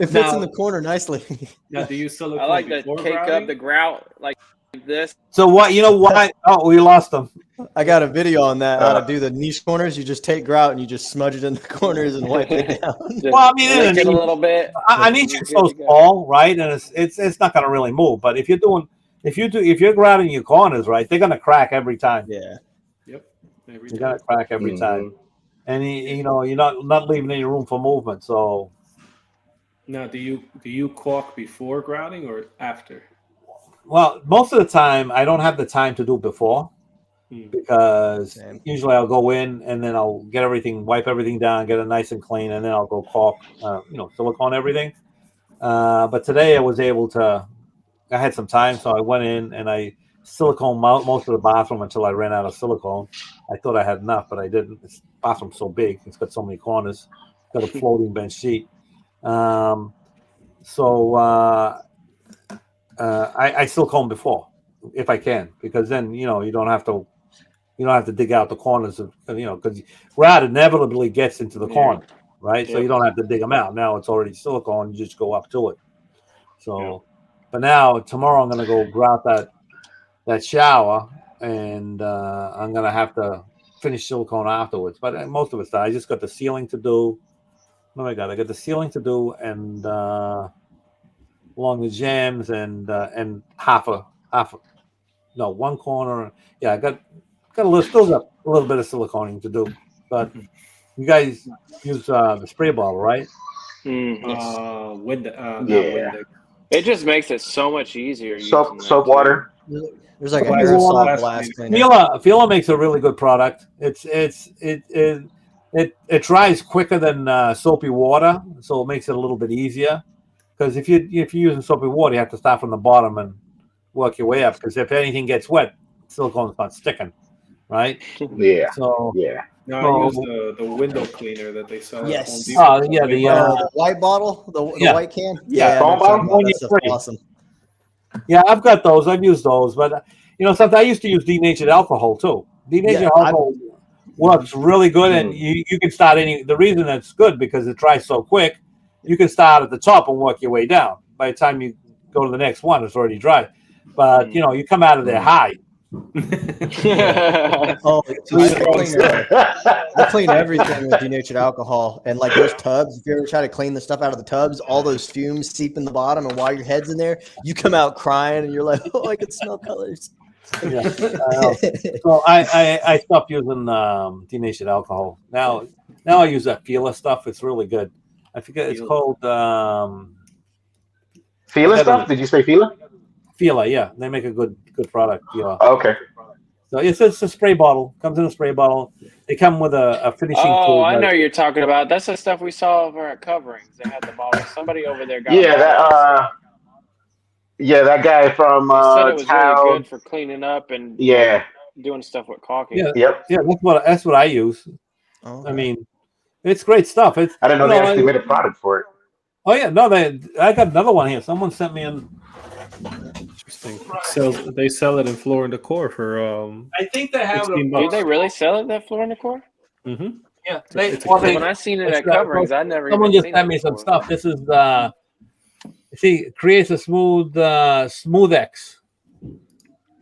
Speaker 5: fits in the corner nicely.
Speaker 2: Now, do you silicone?
Speaker 4: I like to cake up the grout like this.
Speaker 3: So what? You know why? Oh, we lost them.
Speaker 5: I got a video on that. How to do the niche corners. You just take grout and you just smudge it in the corners and wipe it down.
Speaker 3: Well, I mean,
Speaker 4: a little bit.
Speaker 3: I need you so small, right? And it's not going to really move. But if you're grouting your corners right, they're going to crack every time.
Speaker 5: Yeah.
Speaker 3: You got to crack every time, and you're not leaving any room for movement. So
Speaker 2: now, do you caulk before grouting or after?
Speaker 3: well, most of the time I don't have the time to do before because usually I'll go in and then I'll wipe everything down, get it nice and clean, and then I'll go caulk, silicone everything. But today I was able to. I had some time, so I went in and I silicone most of the bathroom until I ran out of silicone. I thought I had enough, but I didn't. The bathroom's so big; it's got so many corners. It's got a floating bench sheet. I silicone before, if I can, because then you don't have to dig out the corners of because grout inevitably gets into the corner, right? So you don't have to dig them out. Now it's already silicone; you just go up to it. So. But now tomorrow I'm gonna go grout that shower, and I'm gonna have to finish silicone afterwards. But most of it's done. I just got the ceiling to do. Oh my god, I got the ceiling to do, and along the jambs, and one corner. Yeah, I got still got a little bit of siliconing to do. But you guys use the spray bottle, right?
Speaker 4: Yes.
Speaker 2: Windex.
Speaker 4: It just makes it so much easier.
Speaker 1: Soap water.
Speaker 5: There's like an aerosol glass cleaner.
Speaker 3: Fila makes a really good product. It dries quicker than soapy water, so it makes it a little bit easier. Because if you're using soapy water, you have to start from the bottom and work your way up. Because if anything gets wet, silicone's not sticking, right?
Speaker 1: Yeah.
Speaker 3: So
Speaker 1: yeah.
Speaker 2: No, I use the window cleaner that they sell.
Speaker 5: Yes.
Speaker 3: The
Speaker 5: white bottle, the white can.
Speaker 1: Yeah,
Speaker 5: that stuff's awesome.
Speaker 3: Yeah, I've got those. I've used those, but sometimes I used to use denatured alcohol too. Denatured alcohol works really good, and you can start the reason that's good because it dries so quick. You can start at the top and work your way down. By the time you go to the next one, it's already dry. But you come out of there high.
Speaker 5: I clean everything with denatured alcohol, and like those tubs. If you ever try to clean the stuff out of the tubs, all those fumes seep in the bottom, and while your head's in there, you come out crying, and you're like, "Oh, I can smell colors."
Speaker 3: Yeah. So I stopped using denatured alcohol. Now I use that Fila stuff. It's really good. I forget it's called
Speaker 1: Fila stuff. Did you say Fila?
Speaker 3: Fila, yeah, they make a good product. Fila.
Speaker 1: Okay.
Speaker 3: So it's a spray bottle. Comes in a spray bottle. They come with a finishing tool.
Speaker 4: Oh, I know you're talking about. That's the stuff we saw over at Coverings. They had the bottle. Somebody over there got.
Speaker 1: That guy from
Speaker 4: said it was really good for cleaning up and doing stuff with caulking.
Speaker 3: Yeah, that's what I use.
Speaker 5: Oh,
Speaker 3: I mean, it's great stuff. I
Speaker 1: didn't know they actually made a product for it.
Speaker 3: Oh yeah, no, I got another one here. Someone sent me in.
Speaker 2: Interesting. They sell it in Floor and Decor for
Speaker 3: I think they have
Speaker 2: $16.
Speaker 4: Did they really sell it at Floor and Decor?
Speaker 2: Mm-hmm.
Speaker 3: Yeah.
Speaker 4: When I seen it at Coverings, I never.
Speaker 3: Someone just sent me some stuff. This is it creates a smooth X.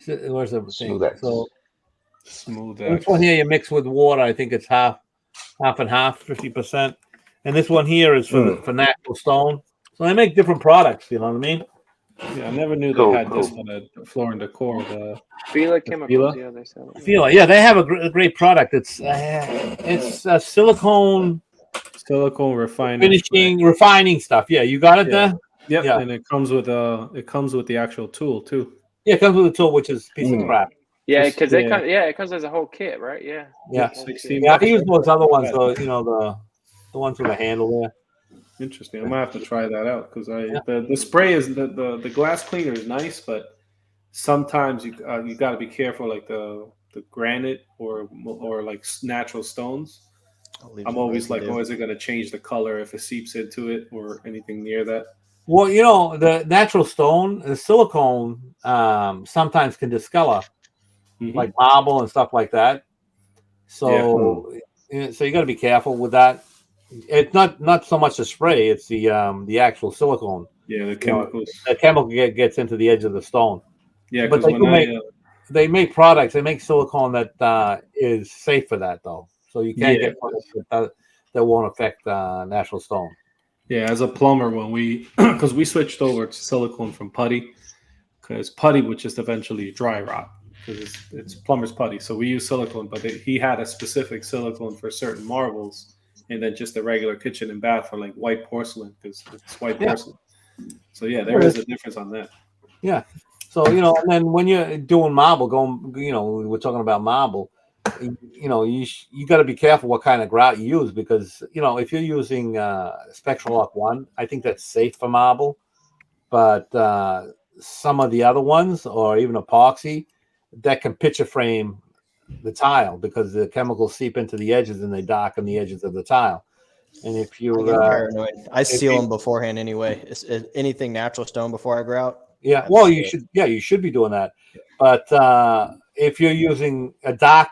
Speaker 3: Where's the thing?
Speaker 1: Smooth X.
Speaker 3: So
Speaker 2: Smooth X.
Speaker 3: this one here you mix with water. I think it's half and half, 50%. And this one here is for natural stone. So they make different products. You know what I mean?
Speaker 2: Yeah, I never knew they had this one at Floor and Decor. The
Speaker 4: Fila chemicals. Yeah, they sell it.
Speaker 3: Fila, yeah, they have a great product. It's silicone refining stuff. Yeah, you got it there.
Speaker 2: Yep. Yeah, and it comes with the actual tool too.
Speaker 3: Yeah, it comes with a tool, which is a piece of crap.
Speaker 4: Yeah, because it comes as a whole kit, right? Yeah.
Speaker 3: Yeah. I use those other ones, though. The ones with a handle there.
Speaker 2: Interesting. I'm gonna have to try that out because the spray is the glass cleaner is nice, but sometimes you got to be careful, like the granite or like natural stones. I'm always like, is it gonna change the color if it seeps into it or anything near that?
Speaker 3: Well, the natural stone, the silicone, sometimes can discolor, like marble and stuff like that. So, so you got to be careful with that. It's not so much the spray; it's the actual silicone.
Speaker 2: Yeah, the chemicals.
Speaker 3: The chemical gets into the edge of the stone.
Speaker 2: Yeah,
Speaker 3: but they make products. They make silicone that is safe for that, though. So you can't get products that won't affect natural stone.
Speaker 2: Yeah, as a plumber, because we switched over to silicone from putty, because putty would just eventually dry rot. because it's plumber's putty. So we use silicone, but he had a specific silicone for certain marbles, and then just a regular kitchen and bath for like white porcelain because it's white porcelain. So yeah, there is a difference on that.
Speaker 3: Yeah. So, and then when you're doing marble, we're talking about marble, you got to be careful what kind of grout you use because, if you're using Spectral Lock 1, I think that's safe for marble. But some of the other ones, or even epoxy, that can picture frame the tile because the chemicals seep into the edges and they darken the edges of the tile. And if you
Speaker 5: I get paranoid. I seal them beforehand anyway. It's anything natural stone before I grout.
Speaker 3: Yeah, well, you should. Yeah, you should be doing that. But if you're using a dark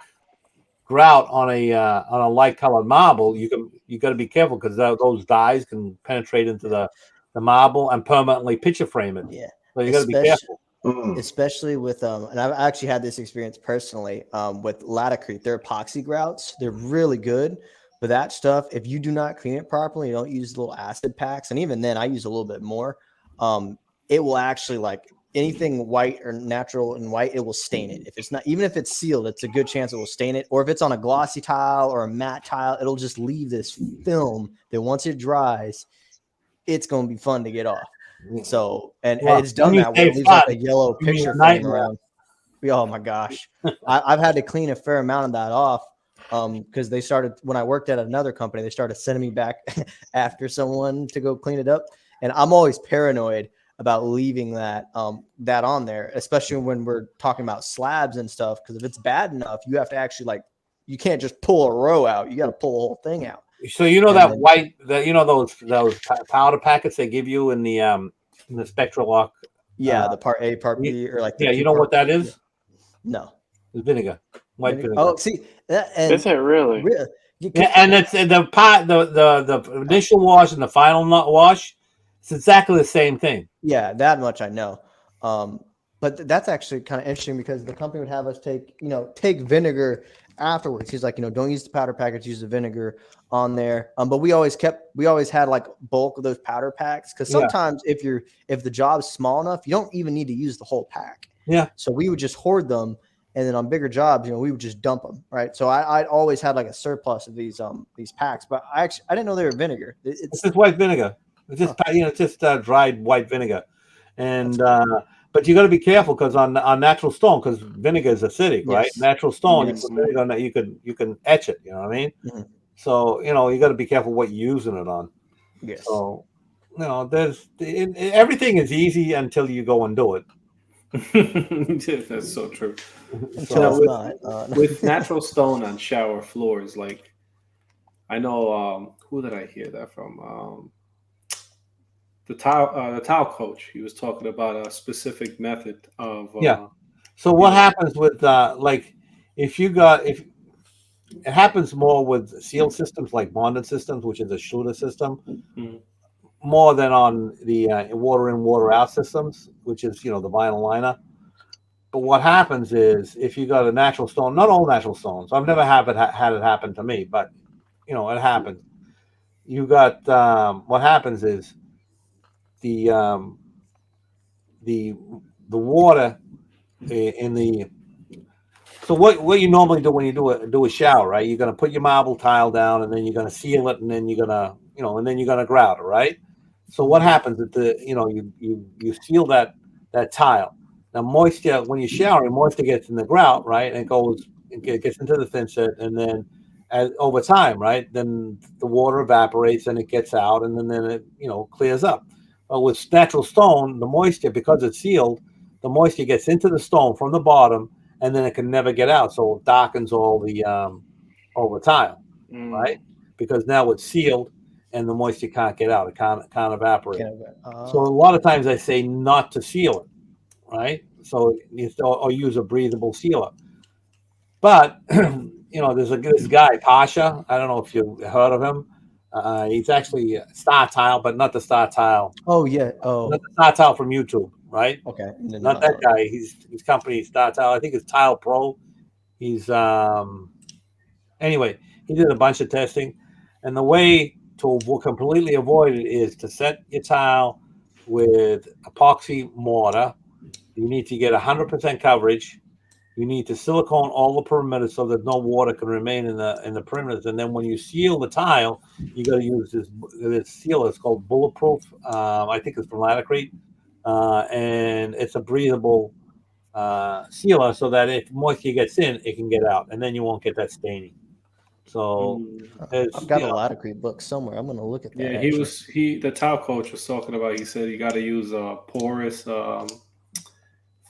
Speaker 3: grout on a light colored marble, you got to be careful because those dyes can penetrate into the marble and permanently picture frame it.
Speaker 5: Yeah,
Speaker 3: so you got to be careful.
Speaker 5: Especially with and I've actually had this experience personally with Latacrete. Their epoxy grouts, they're really good. But that stuff, if you do not clean it properly, you don't use little acid packs, and even then I use a little bit more, it will actually, like anything white or natural and white, it will stain it. If it's not, even if it's sealed, it's a good chance it will stain it. Or if it's on a glossy tile or a matte tile, it'll just leave this film that once it dries, it's going to be fun to get off. So, and it's done that where it leaves like a yellow picture frame around. Oh my gosh. I've had to clean a fair amount of that off. Because they started, when I worked at another company, they started sending me back after someone to go clean it up. And I'm always paranoid about leaving that on there, especially when we're talking about slabs and stuff. Because if it's bad enough, you have to actually you can't just pull a row out. You got to pull the whole thing out.
Speaker 3: So those powder packets they give you in the Spectral Lock.
Speaker 5: Yeah, the part A, part B, or like
Speaker 3: you know what that is?
Speaker 5: No,
Speaker 3: it's vinegar. White vinegar.
Speaker 5: Oh, see,
Speaker 4: is it really?
Speaker 3: And it's the initial wash and the final wash. It's exactly the same thing.
Speaker 5: Yeah, that much I know. But that's actually kind of interesting because the company would have us take vinegar afterwards. He's like, don't use the powder packets, use the vinegar on there. But we always had like bulk of those powder packs because sometimes if the job's small enough, you don't even need to use the whole pack.
Speaker 3: Yeah.
Speaker 5: So we would just hoard them. And then on bigger jobs, we would just dump them, right? So I always had like a surplus of these packs, but I didn't know they were vinegar.
Speaker 3: It's just white vinegar. It's just it's just dried white vinegar, and but you got to be careful because on natural stone, because vinegar is acidic, right? Natural stone, you put vinegar on that, you can etch it. You know what I mean? Mm-hmm. So you got to be careful what you're using it on.
Speaker 5: Yes.
Speaker 3: So everything is easy until you go and do it.
Speaker 2: That's so true. So with natural stone on shower floors, like I know who did I hear that from? The tile coach. He was talking about a specific method of
Speaker 3: So what happens with if it happens more with sealed systems like bonded systems, which is a Schluter system. Mm-hmm. More than on the water in, water out systems, which is the vinyl liner. But what happens is if you got a natural stone, not all natural stones. I've never had it happen to me, but it happens. You got what happens is the water in the. So what you normally do when you do a shower, right? You're gonna put your marble tile down, and then you're gonna seal it, and then you're gonna grout it, right? So what happens at you seal that tile. Now moisture, when you shower, moisture gets in the grout, right? And it gets into the thinset, and then over time, right? Then the water evaporates and it gets out, and then it clears up. But with natural stone, the moisture, because it's sealed, the moisture gets into the stone from the bottom, and then it can never get out. So it darkens all the tile, right? Because now it's sealed. And the moisture can't get out; it can't evaporate. So a lot of times I say not to seal it, right? So or use a breathable sealer. But there's this guy Pasha. I don't know if you've heard of him. He's actually Star Tile, but not the Star Tile.
Speaker 5: Oh yeah. Oh,
Speaker 3: not the Star Tile from YouTube, right?
Speaker 5: Okay.
Speaker 3: Not that guy. His company Star Tile. I think it's Tile Pro. He's anyway. He did a bunch of testing, and the way to completely avoid it is to set your tile with epoxy mortar. You need to get 100% coverage, You need to silicone all the perimeters so that no water can remain in the perimeters. And then when you seal the tile, you got to use this sealer. It's called Bulletproof. I think it's from Laticrete, and it's a breathable sealer so that if moisture gets in, it can get out, and then you won't get that staining. So
Speaker 5: I've got a Laticrete book somewhere. I'm gonna look at that.
Speaker 2: Yeah, the tile coach was talking about. He said you got to use a porous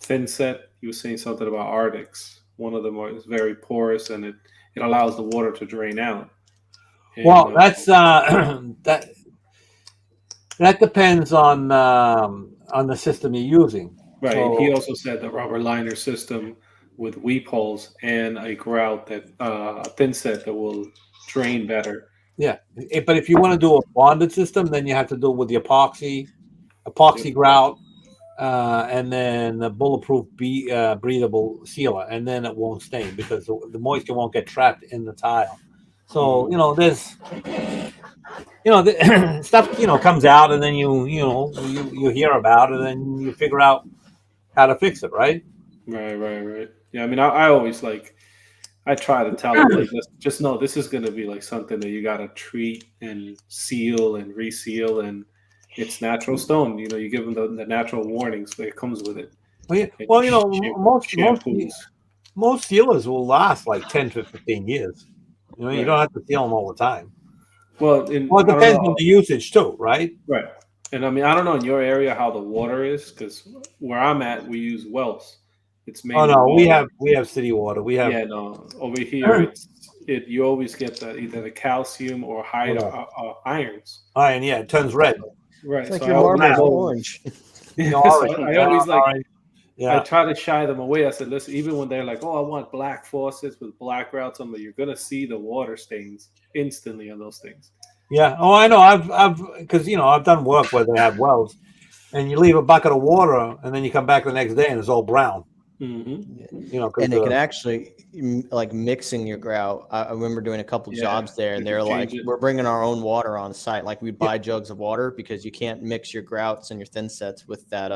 Speaker 2: thin set. He was saying something about Arctics. One of them is very porous, and it allows the water to drain out. And,
Speaker 3: well, that's that depends on the system you're using.
Speaker 2: Right.
Speaker 3: So,
Speaker 2: and he also said the rubber liner system with weep holes and a grout that a thin set that will drain better.
Speaker 3: Yeah, but if you want to do a bonded system, then you have to do it with the epoxy grout, and then the bulletproof breathable sealer, and then it won't stain because the moisture won't get trapped in the tile. So there's stuff comes out, and then you hear about it, and you figure out how to fix it, right?
Speaker 2: Right. Yeah, I mean, I always I try to tell them just know this is going to be like something that you got to treat and seal and reseal, and it's natural stone. You give them the natural warnings that comes with it.
Speaker 3: Most sealers will last like 10 to 15 years. You don't have to seal them all the time.
Speaker 2: Well, it
Speaker 3: depends on the usage too, right?
Speaker 2: Right. And I mean, I don't know in your area how the water is, because where I'm at, we use wells. It's mainly
Speaker 3: water. we have city water. We have
Speaker 2: over here you always get either the calcium or high irons.
Speaker 3: Iron, it turns red.
Speaker 2: Right.
Speaker 5: It's like your marble orange.
Speaker 2: I always I try to shy them away. I said, listen, even when they're like, oh, I want black faucets with black grouts, I'm like, you're gonna see the water stains instantly on those things.
Speaker 3: Yeah. Oh, I know. Because I've done work where they have wells, and you leave a bucket of water, and then you come back the next day, and it's all brown.
Speaker 2: Mm-hmm.
Speaker 5: And it can actually mixing your grout. I remember doing a couple jobs there, and they're like, we're bringing our own water on site. Like we'd buy jugs of water because you can't mix your grouts and your thin sets with that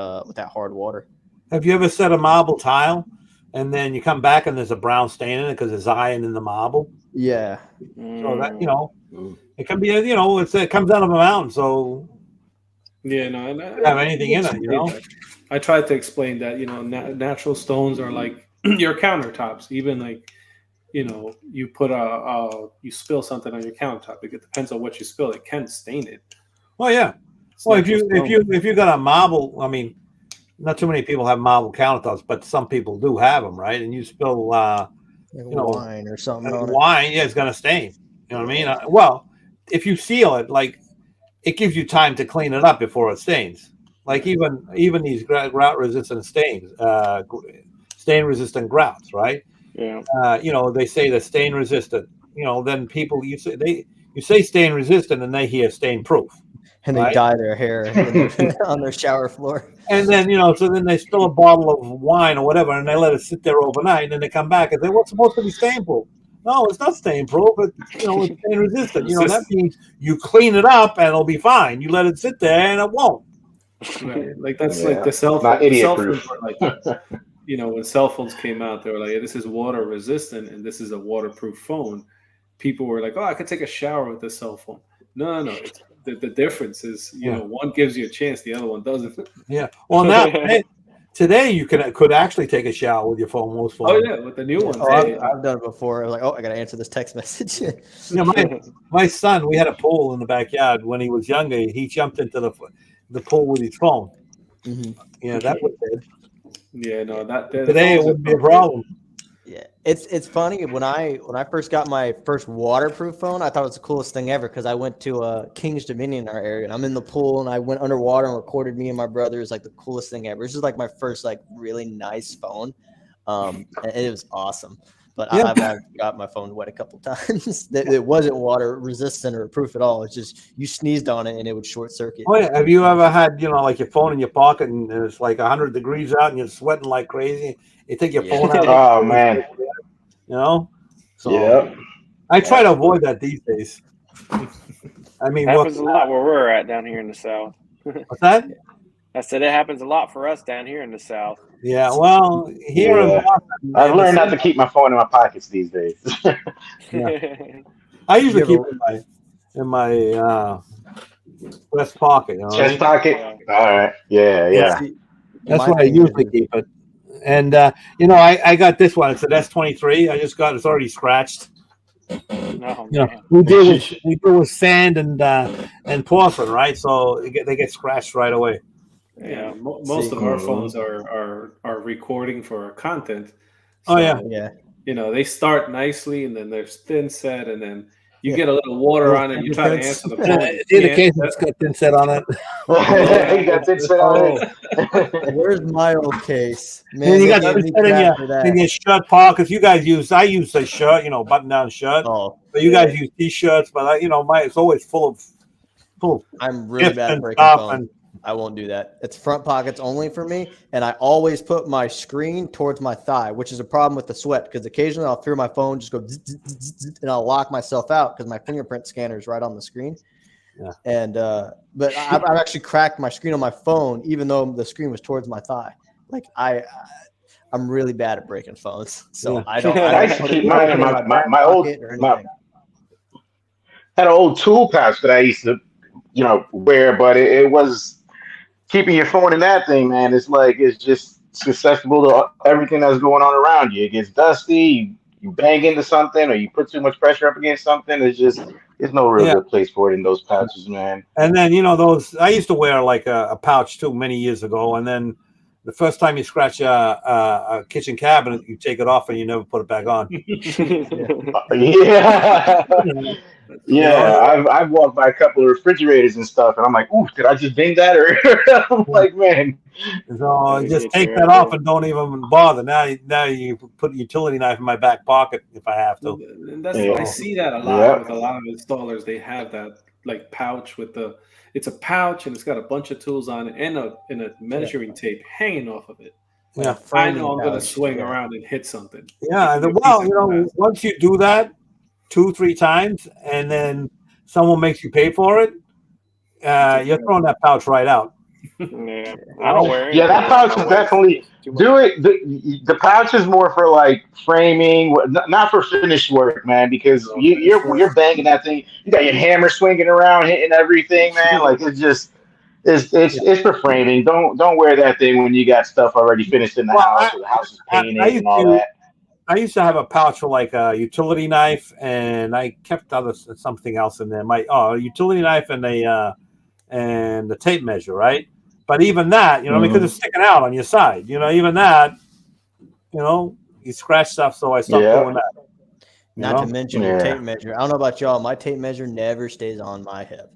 Speaker 5: hard water.
Speaker 3: Have you ever set a marble tile, and then you come back and there's a brown stain in it because there's iron in the marble?
Speaker 5: Yeah.
Speaker 3: So that it can be it comes out of a mountain. So have anything in it,
Speaker 2: I tried to explain that natural stones are like your countertops. Even you put you spill something on your countertop. It depends on what you spill. It can stain it.
Speaker 3: Well, yeah. Well, if you got a marble, I mean, not too many people have marble countertops, but some people do have them, right? And you spill
Speaker 5: wine or something on
Speaker 3: wine, it's gonna stain. You know what I mean? Well, if you seal it, it gives you time to clean it up before it stains. Like even these grout resistant stains, stain resistant grouts, right?
Speaker 4: Yeah.
Speaker 3: They say they're stain resistant. Then people you say stain resistant, and they hear stain proof.
Speaker 5: And they dye their hair on their shower floor. And
Speaker 3: then, so then they spill a bottle of wine or whatever, and they let it sit there overnight, and then they come back and say, what's supposed to be stain proof? No, it's not stain proof. It's stain resistant. That means you clean it up and it'll be fine. You let it sit there and it won't.
Speaker 2: Right. Like that's like the cell phone. When cell phones came out, they were like, this is water resistant and this is a waterproof phone. People were like, oh, I could take a shower with this cell phone. No. It's, the difference is, one gives you a chance, the other one doesn't.
Speaker 3: Yeah. Well, now today you could actually take a shower with your phone. Most phones.
Speaker 2: Oh yeah, with the new ones.
Speaker 5: I've done it before. I was like, I got to answer this text message.
Speaker 3: My son, we had a pool in the backyard when he was younger. He jumped into the pool with his phone.
Speaker 5: Mm-hmm.
Speaker 3: Yeah, that was it.
Speaker 2: Yeah, no,
Speaker 3: today it wouldn't be a problem.
Speaker 5: Yeah, it's funny when I first got my first waterproof phone, I thought it was the coolest thing ever because I went to King's Dominion in our area and I'm in the pool and I went underwater and recorded me and my brother. It was like the coolest thing ever. This is like my first really nice phone, and it was awesome. But I've got my phone wet a couple times. It wasn't water resistant or proof at all. It's just you sneezed on it and it would short circuit.
Speaker 3: Oh yeah, have you ever had like your phone in your pocket and it's like 100 degrees out and you're sweating like crazy? You take your phone out.
Speaker 1: Oh man.
Speaker 3: So I try to avoid that these days. I mean,
Speaker 4: happens a lot where we're at down here in the South.
Speaker 3: What's that?
Speaker 4: I said it happens a lot for us down here in the South.
Speaker 3: Yeah, well, here in
Speaker 1: Yeah.
Speaker 3: Boston,
Speaker 1: I've
Speaker 3: in the
Speaker 1: learned not
Speaker 3: city-
Speaker 1: to keep my phone in my pockets these days.
Speaker 3: I usually
Speaker 5: You
Speaker 3: keep
Speaker 5: ever-
Speaker 3: it in my breast pocket. You know what I
Speaker 1: Chest
Speaker 3: mean?
Speaker 1: pocket.
Speaker 4: Yeah.
Speaker 1: All right. Yeah, yeah.
Speaker 5: See,
Speaker 3: That's
Speaker 5: my
Speaker 3: where I
Speaker 5: thing
Speaker 3: usually
Speaker 5: is,
Speaker 3: keep it. And I got this one. It's an S23. I just got it's already scratched.
Speaker 4: Oh
Speaker 3: You know,
Speaker 4: man.
Speaker 3: we deal with sand and porcelain, right? So they get scratched right away.
Speaker 2: Yeah,
Speaker 4: Yeah.
Speaker 2: most
Speaker 5: See.
Speaker 2: of our phones are recording for content.
Speaker 3: Oh, yeah.
Speaker 5: yeah.
Speaker 2: They start nicely and then there's thin set and then you get a little water
Speaker 5: Little
Speaker 2: on it. You try to
Speaker 5: fingerprints.
Speaker 2: answer the phone.
Speaker 3: See the
Speaker 2: Yeah,
Speaker 3: case that's got thin set on it.
Speaker 1: You got this fit on it.
Speaker 5: Where's my old case?
Speaker 3: And
Speaker 5: Man,
Speaker 3: you
Speaker 5: they
Speaker 3: got
Speaker 5: gave
Speaker 3: thin
Speaker 5: me
Speaker 3: set
Speaker 5: crap for that.
Speaker 3: in your shirt pockets. You guys I use a shirt, button down shirt.
Speaker 5: Oh,
Speaker 3: But you guys use t-shirts, but it's always full of
Speaker 5: I'm really
Speaker 3: gifts
Speaker 5: bad at
Speaker 3: and
Speaker 5: breaking
Speaker 3: stuff.
Speaker 5: phones.
Speaker 3: And
Speaker 5: I won't do that. It's front pockets only for me, and I always put my screen towards my thigh, which is a problem with the sweat because occasionally I'll feel my phone just go zzz, zzz, zzz, zzz, and I'll lock myself out because my fingerprint scanner is right on the screen.
Speaker 3: Yeah.
Speaker 5: And but I've actually cracked my screen on my phone, even though the screen was towards my thigh. Like I'm really bad at breaking phones, so
Speaker 3: Yeah.
Speaker 5: I don't.
Speaker 1: I used to
Speaker 5: put
Speaker 1: keep
Speaker 5: it
Speaker 1: mine in
Speaker 5: in
Speaker 1: my
Speaker 5: back
Speaker 1: old
Speaker 5: pocket or
Speaker 1: my
Speaker 5: anything.
Speaker 1: had an old tool pouch that I used to wear, but it was keeping your phone in that thing, man. It's just susceptible to everything that's going on around you. It gets dusty. You bang into something, or you put too much pressure up against something. There's no real good place for it in those pouches, man.
Speaker 3: And then those I used to wear like a pouch too many years ago, and then the first time you scratch a kitchen cabinet, you take it off and you never put it back on.
Speaker 1: Yeah. Yeah, I've walked by a couple of refrigerators and stuff, and I'm like, "Ooh, did I just ding that?" Or I'm like, "Man,
Speaker 3: So
Speaker 4: Yeah,
Speaker 3: just
Speaker 4: get
Speaker 3: take
Speaker 4: your
Speaker 3: that
Speaker 4: ass
Speaker 3: off
Speaker 4: in.
Speaker 3: and don't even bother. Now you put a utility knife in my back pocket if I have to.
Speaker 2: And I
Speaker 1: Yeah.
Speaker 2: see that a lot
Speaker 1: Yeah.
Speaker 2: with a lot of installers. They have that like pouch it's a pouch and it's got a bunch of tools on it and a measuring tape hanging off of it.
Speaker 5: Like
Speaker 3: Yeah.
Speaker 5: a
Speaker 2: I
Speaker 5: framing
Speaker 2: know I'm gonna
Speaker 5: pouch.
Speaker 2: swing
Speaker 5: Yeah.
Speaker 2: around and hit something.
Speaker 3: Yeah,
Speaker 2: It could be a piece of glass.
Speaker 3: once you do that 2-3 times, and then someone makes you pay for it, you're throwing that pouch right out.
Speaker 4: Yeah. I don't wear
Speaker 1: Yeah,
Speaker 4: anything
Speaker 1: that pouch is
Speaker 4: nowadays.
Speaker 1: definitely
Speaker 4: It's too much.
Speaker 1: do it. The pouch is more for like framing, not for finished work, man. Because you're banging that thing. You got your hammer swinging around, hitting everything, man. Like it's for framing. Don't wear that thing when you got stuff already finished in the
Speaker 3: Well,
Speaker 1: house or the house is painted
Speaker 3: I used
Speaker 1: and all
Speaker 3: to
Speaker 1: that.
Speaker 3: I used to have a pouch for like a utility knife, and I kept something else in there. A utility knife and the tape measure, right? But even that, because it's sticking out on your side, even that, you scratch stuff. So I stopped
Speaker 1: Yeah.
Speaker 3: doing that.
Speaker 5: Not to mention your
Speaker 1: Yeah.
Speaker 5: tape measure. I don't know about y'all. My tape measure never stays on my hip.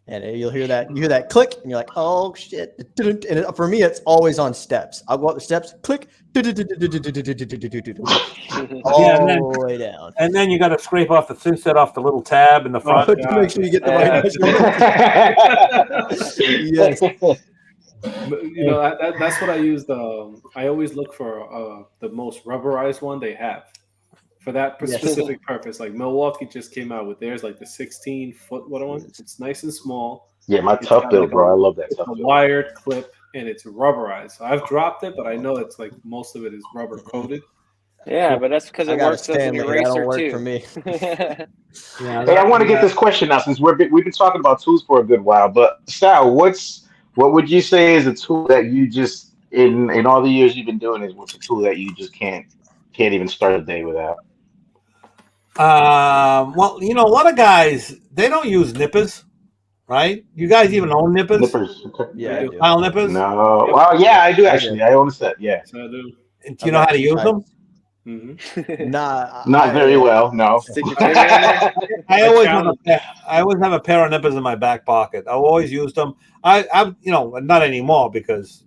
Speaker 5: And you'll hear that click, and you're like, oh shit. And for me, it's always on steps. I'll go up the steps, click, all the way down.
Speaker 3: And then you got to scrape off the thin set off the little tab in the front.
Speaker 5: To make sure you get the right measurement. Yes.
Speaker 2: That's what I use. I always look for the most rubberized one they have for that
Speaker 5: Yes.
Speaker 2: specific purpose. Like Milwaukee just came out with theirs, like the 16-foot one. It's nice and small.
Speaker 1: Yeah, my
Speaker 2: It's
Speaker 1: tough
Speaker 2: got
Speaker 1: build,
Speaker 2: like
Speaker 1: bro. I love that
Speaker 2: it's
Speaker 1: tough
Speaker 2: a
Speaker 1: build.
Speaker 2: wired clip and it's rubberized. So I've dropped it, but I know it's like most of it is rubber coated.
Speaker 4: Yeah, but that's because
Speaker 5: I
Speaker 4: it
Speaker 5: got a
Speaker 4: works as an
Speaker 5: Stanley. That
Speaker 4: eraser
Speaker 5: don't work
Speaker 4: too.
Speaker 5: for me.
Speaker 3: Yeah,
Speaker 1: Hey, I want to get this question now since we've been talking about tools for a good while. But Sal, what would you say is a tool that you just in all the years you've been doing is what's a tool that you just can't even start a day without?
Speaker 3: Well, a lot of guys, they don't use nippers, right? You guys even own nippers?
Speaker 1: Nippers. Okay.
Speaker 5: Yeah, I do.
Speaker 3: File nippers?
Speaker 1: No. Well, yeah, I do actually. I own a set. Yeah.
Speaker 2: So I do.
Speaker 3: Do you know how to use them?
Speaker 2: Mm-hmm.
Speaker 5: Nah,
Speaker 1: Not very well. No.
Speaker 4: Stick your finger in there.
Speaker 3: I always have a pair of nippers in my back pocket. I always use them. I not anymore because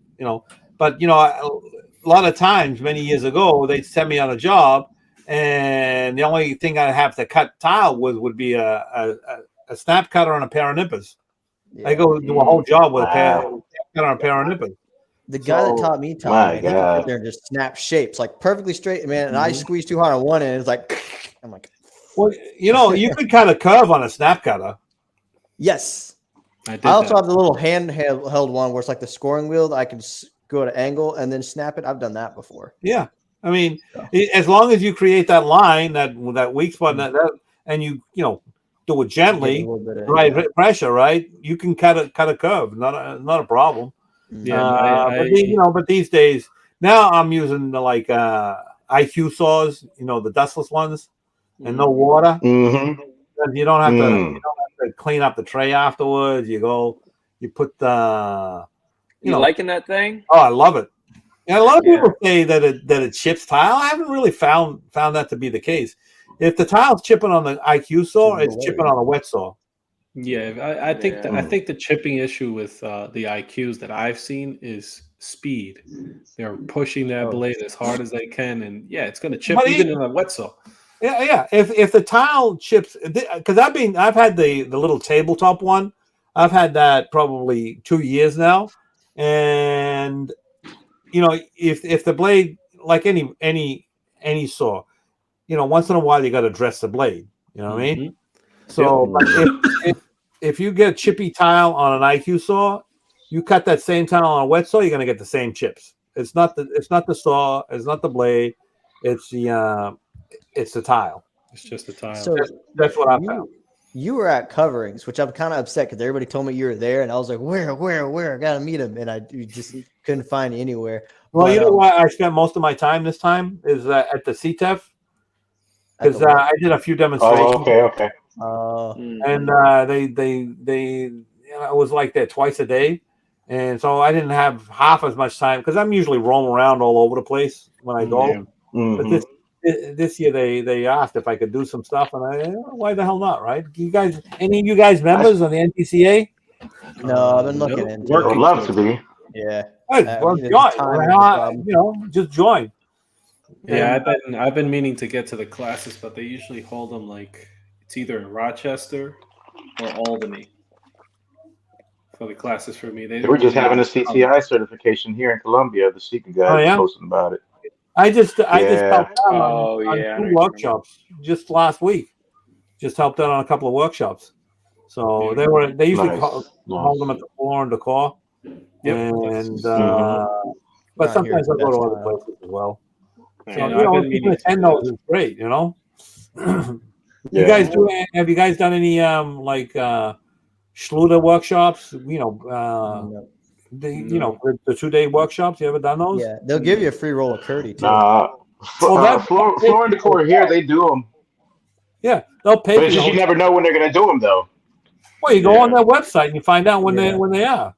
Speaker 3: but a lot of times many years ago they'd send me on a job, and the only thing I have to cut tile with would be a snap cutter and a pair of nippers.
Speaker 5: Yeah.
Speaker 3: I go do a whole job with a
Speaker 1: Wow.
Speaker 3: cutter and a pair of nippers.
Speaker 5: The guy that taught me,
Speaker 1: My
Speaker 5: man, he could
Speaker 1: God.
Speaker 5: sit there and just snap shapes like perfectly straight, man. And I squeeze too hard on one end, it's like, I'm like,
Speaker 3: Well, you could kind of curve on a snap cutter.
Speaker 5: yes,
Speaker 2: I
Speaker 5: also have the little handheld one where it's like the scoring wheel that I can go to angle and then snap it. I've done that before.
Speaker 3: Yeah, I mean, as long as you create that line, that weak spot, and you do it gently, pressure, right? You can cut a curve, not a problem.
Speaker 2: Yeah,
Speaker 3: but these days now I'm using the IQ saws, the dustless ones, and no water.
Speaker 1: Mm-hmm.
Speaker 3: You don't have to clean up the tray afterwards. You put the.
Speaker 4: You liking that thing?
Speaker 3: Oh, I love it. Yeah, a lot of people say that it chips tile. I haven't really found that to be the case. If the tile's chipping on the IQ saw, it's chipping on a wet saw.
Speaker 2: Yeah, I think I think the chipping issue with the IQs that I've seen is speed. They're pushing that blade as hard as they can, and it's going to chip even in a wet saw.
Speaker 3: Yeah. If the tile chips, because I've had the little tabletop one. I've had that probably 2 years now, and if the blade, like any saw, once in a while you got to dress the blade. You know what I mean? So, but if you get chippy tile on an IQ saw, you cut that same tile on a wet saw, you're going to get the same chips. It's not the saw, it's not the blade, it's the tile.
Speaker 2: It's just the tile.
Speaker 5: So
Speaker 3: that's what I found.
Speaker 5: You were at Coverings, which I'm kind of upset because everybody told me you were there, and I was like, where? I gotta meet him, and you just couldn't find you anywhere.
Speaker 3: Well, you know why I spent most of my time this time is at the CTEF, because I did a few demonstrations.
Speaker 1: Oh, okay.
Speaker 3: And they I was like that twice a day, and so I didn't have half as much time because I'm usually roaming around all over the place when I go. But this year they asked if I could do some stuff, and why the hell not, right? You guys, any of you guys members on the NTCA?
Speaker 5: No, I've been looking into
Speaker 1: it. Would love to be.
Speaker 5: Yeah.
Speaker 3: Well, join. Just join.
Speaker 2: Yeah, I've been meaning to get to the classes, but they usually hold them it's either in Rochester or Albany for the classes for me.
Speaker 1: They were just having a CTI certification here in Columbia. The Seeker guys were posting about it.
Speaker 3: I just helped out on 2 workshops just last week. Just helped out on a couple of workshops. So they usually hold them at the floor and the core. And but sometimes I go to other places as well. So you can attend those is great, You guys have you guys done any Schluter workshops? The 2-day workshops. You ever done those?
Speaker 5: Yeah, they'll give you a free roll of Curdy too.
Speaker 1: Floor and Decor here, they do them.
Speaker 3: Yeah, they'll pay.
Speaker 1: But it's just you never know when they're going to do them, though.
Speaker 3: Well, you go on their website and you find out when they are.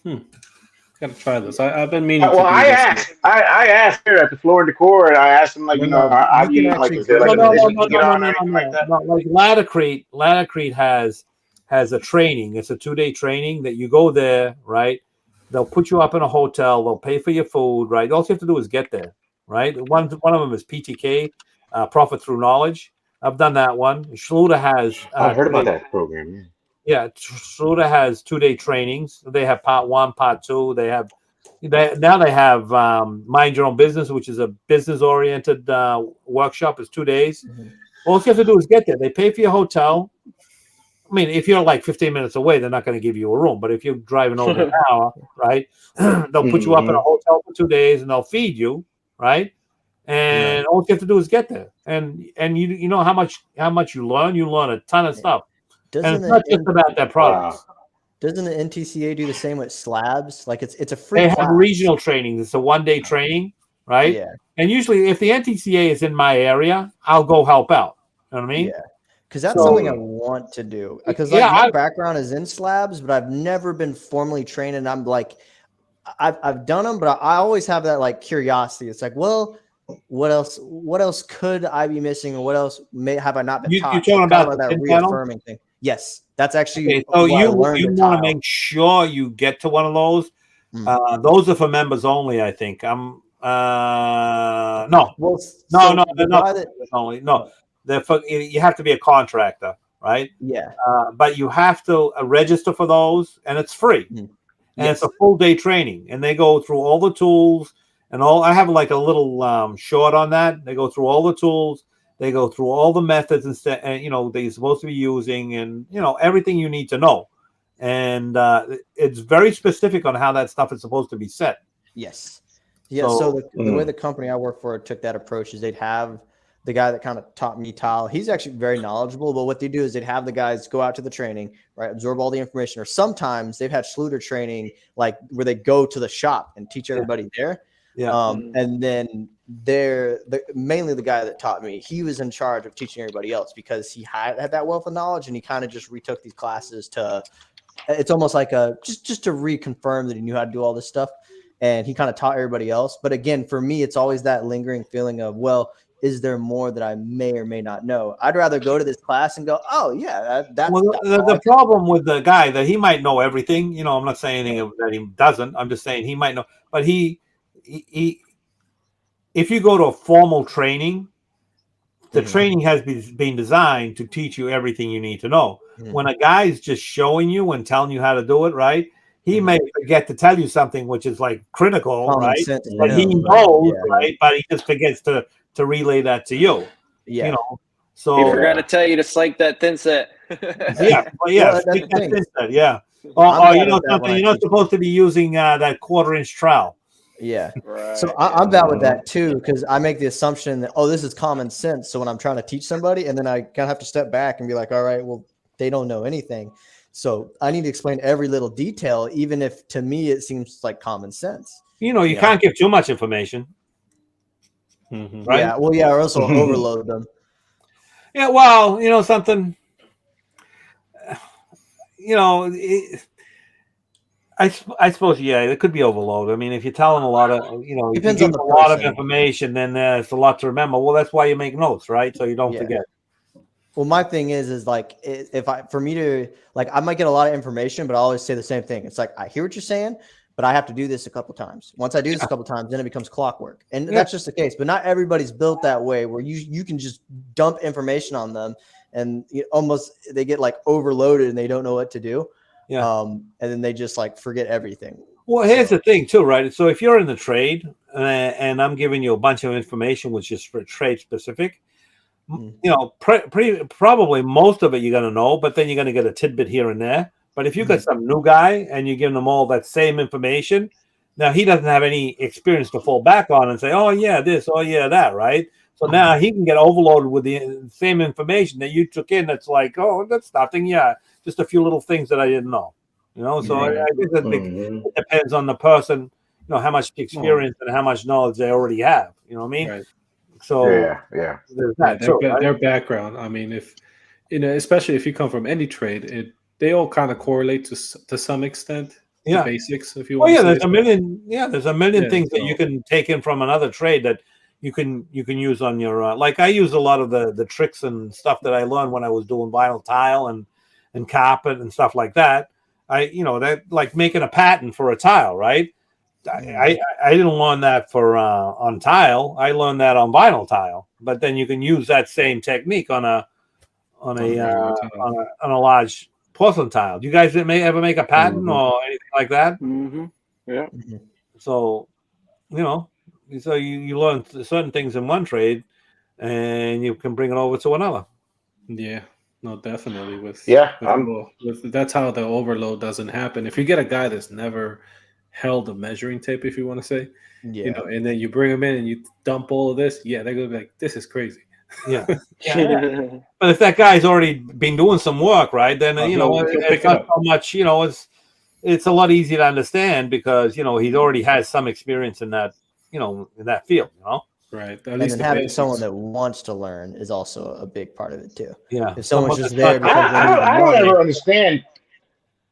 Speaker 2: Gotta try this. I've been meaning.
Speaker 1: Well, I asked here at the Floor and Decor, and I asked them is there like an addition to get on or anything like that?
Speaker 3: Like Latticrete has a training. It's a 2-day training that you go there, right? They'll put you up in a hotel. They'll pay for your food, right? All you have to do is get there, right? One of them is PTK, Profit Through Knowledge. I've done that one. Schluter has.
Speaker 1: I heard about that program.
Speaker 3: Yeah, Schluter has 2-day trainings. They have part 1, part 2. They have Mind Your Own Business, which is a business-oriented workshop. It's 2 days. All you have to do is get there. They pay for your hotel. I mean, if you're like 15 minutes away, they're not going to give you a room. But if you're driving over an hour, right, they'll put you up in a hotel for 2 days and they'll feed you, right? And all you have to do is get there. And you know how much you learn. You learn a ton of stuff. And it's not just about that product.
Speaker 5: Doesn't the NTCA do the same with slabs? Like it's a free.
Speaker 3: They have regional trainings. It's a 1-day training, right?
Speaker 5: Yeah.
Speaker 3: And usually, if the NTCA is in my area, I'll go help out. You know what I mean?
Speaker 5: Yeah. Because that's something I want to do. Because my background is in slabs, but I've never been formally trained. And I'm like, I've done them, but I always have that curiosity. It's like, well, what else could I be missing, or what else have I not been taught?
Speaker 3: You're talking about
Speaker 5: that reaffirming thing. Yes, that's actually.
Speaker 3: Okay, so you want to make sure you get to one of those. Those are for members only, I think. No. They're not only. No, they're for, you have to be a contractor, right?
Speaker 5: Yeah.
Speaker 3: But you have to register for those, and it's free. And it's a full day training, and they go through all the tools and all. I have like a little short on that. They go through all the tools. They go through all the methods and they're supposed to be using, and everything you need to know. and it's very specific on how that stuff is supposed to be set.
Speaker 5: Yes. Yeah. So the way the company I work for took that approach is they'd have the guy that kind of taught me tile. He's actually very knowledgeable, but what they do is they'd have the guys go out to the training, right, absorb all the information. Or sometimes they've had Schluter training, like where they go to the shop and teach everybody there.
Speaker 3: Yeah.
Speaker 5: And then mainly the guy that taught me, he was in charge of teaching everybody else because he had that wealth of knowledge, and he kind of just retook these classes to. It's almost like just to reconfirm that he knew how to do all this stuff, and he kind of taught everybody else. But again, for me, it's always that lingering feeling of, well, is there more that I may or may not know? I'd rather go to this class and go, oh yeah, that's.
Speaker 3: Well, the problem with the guy that he might know everything. You know, I'm not saying anything that he doesn't. I'm just saying he might know, but he if you go to a formal training, the training has been designed to teach you everything you need to know. When a guy's just showing you and telling you how to do it, right? He may forget to tell you something which is like critical,
Speaker 5: Common
Speaker 3: right?
Speaker 5: sense,
Speaker 3: But he knows, right? But he just forgets to relay that to you.
Speaker 5: Yeah.
Speaker 3: You know, so
Speaker 4: He forgot to tell you to slike that thin set.
Speaker 3: yeah, well, yeah,
Speaker 5: Well, that's the thing.
Speaker 3: yeah.
Speaker 5: I'm
Speaker 3: Oh, you
Speaker 5: bad
Speaker 3: know
Speaker 5: at that
Speaker 3: something?
Speaker 5: when I
Speaker 3: You're not
Speaker 5: teach.
Speaker 3: supposed to be using that 1/4-inch trowel.
Speaker 5: Yeah.
Speaker 4: Right.
Speaker 5: So I'm bad with that too, because I make the assumption that, oh, this is common sense. So when I'm trying to teach somebody, and then I kind of have to step back and be like, all right, well, they don't know anything. So I need to explain every little detail, even if to me it seems like common sense.
Speaker 3: You know, you can't give too much information. Right?
Speaker 5: Yeah. Well, yeah, or else I'll overload them.
Speaker 3: Yeah, well, you know something. You know, I suppose, yeah, it could be overload. I mean, if you're telling a lot of, you know,
Speaker 5: Depends
Speaker 3: you
Speaker 5: on
Speaker 3: give
Speaker 5: the
Speaker 3: a lot of
Speaker 5: person.
Speaker 3: information, then there's a lot to remember. Well, that's why you make notes, right? So you don't forget.
Speaker 5: Well, my thing is like, for me to, like, I might get a lot of information, but I always say the same thing. It's like, I hear what you're saying, but I have to do this a couple times. Once I do this a couple times, then it becomes clockwork. And that's just the case. But not everybody's built that way, where you can just dump information on them and they get like overloaded and they don't know what to do.
Speaker 3: Yeah.
Speaker 5: And then they just like forget everything.
Speaker 3: Well, here's the thing too, right? So if you're in the trade and I'm giving you a bunch of information which is for trade specific, you know, probably most of it you're going to know, but then you're going to get a tidbit here and there. But if you got some new guy and you give them all that same information, now he doesn't have any experience to fall back on and say, oh yeah, this, oh yeah, that, right? So now he can get overloaded with the same information that you took in. That's like, oh, that's nothing. Yeah, just a few little things that I didn't know. You know, so I think it depends on the person, you know, how much experience and how much knowledge they already have. You know what I mean?
Speaker 2: Right.
Speaker 3: So
Speaker 1: yeah.
Speaker 2: Their background. I mean, if especially if you come from any trade, they all kind of correlate to some extent.
Speaker 3: Yeah,
Speaker 2: the basics. If you want.
Speaker 3: There's a million. Yeah, there's a million things that you can take in from another trade that you can use on your. Like I use a lot of the tricks and stuff that I learned when I was doing vinyl tile and carpet and stuff like that. That like making a pattern for a tile, right? I didn't learn that for on tile. I learned that on vinyl tile. But then you can use that same technique on a large porcelain tile. Do you guys ever make a pattern or anything like that?
Speaker 4: Yeah.
Speaker 3: So, so you learn certain things in one trade, and you can bring it over to another.
Speaker 2: Yeah. No, definitely. That's how the overload doesn't happen. If you get a guy that's never held a measuring tape, if you want to say, and then you bring him in and you dump all of this, they're gonna be like, "This is crazy."
Speaker 3: Yeah. But if that guy's already been doing some work, right, then it's not so much. It's a lot easier to understand because he already has some experience in that in that field.
Speaker 2: Right.
Speaker 5: And then having someone that wants to learn is also a big part of it too.
Speaker 3: Yeah.
Speaker 5: If someone's just there,
Speaker 1: I don't ever understand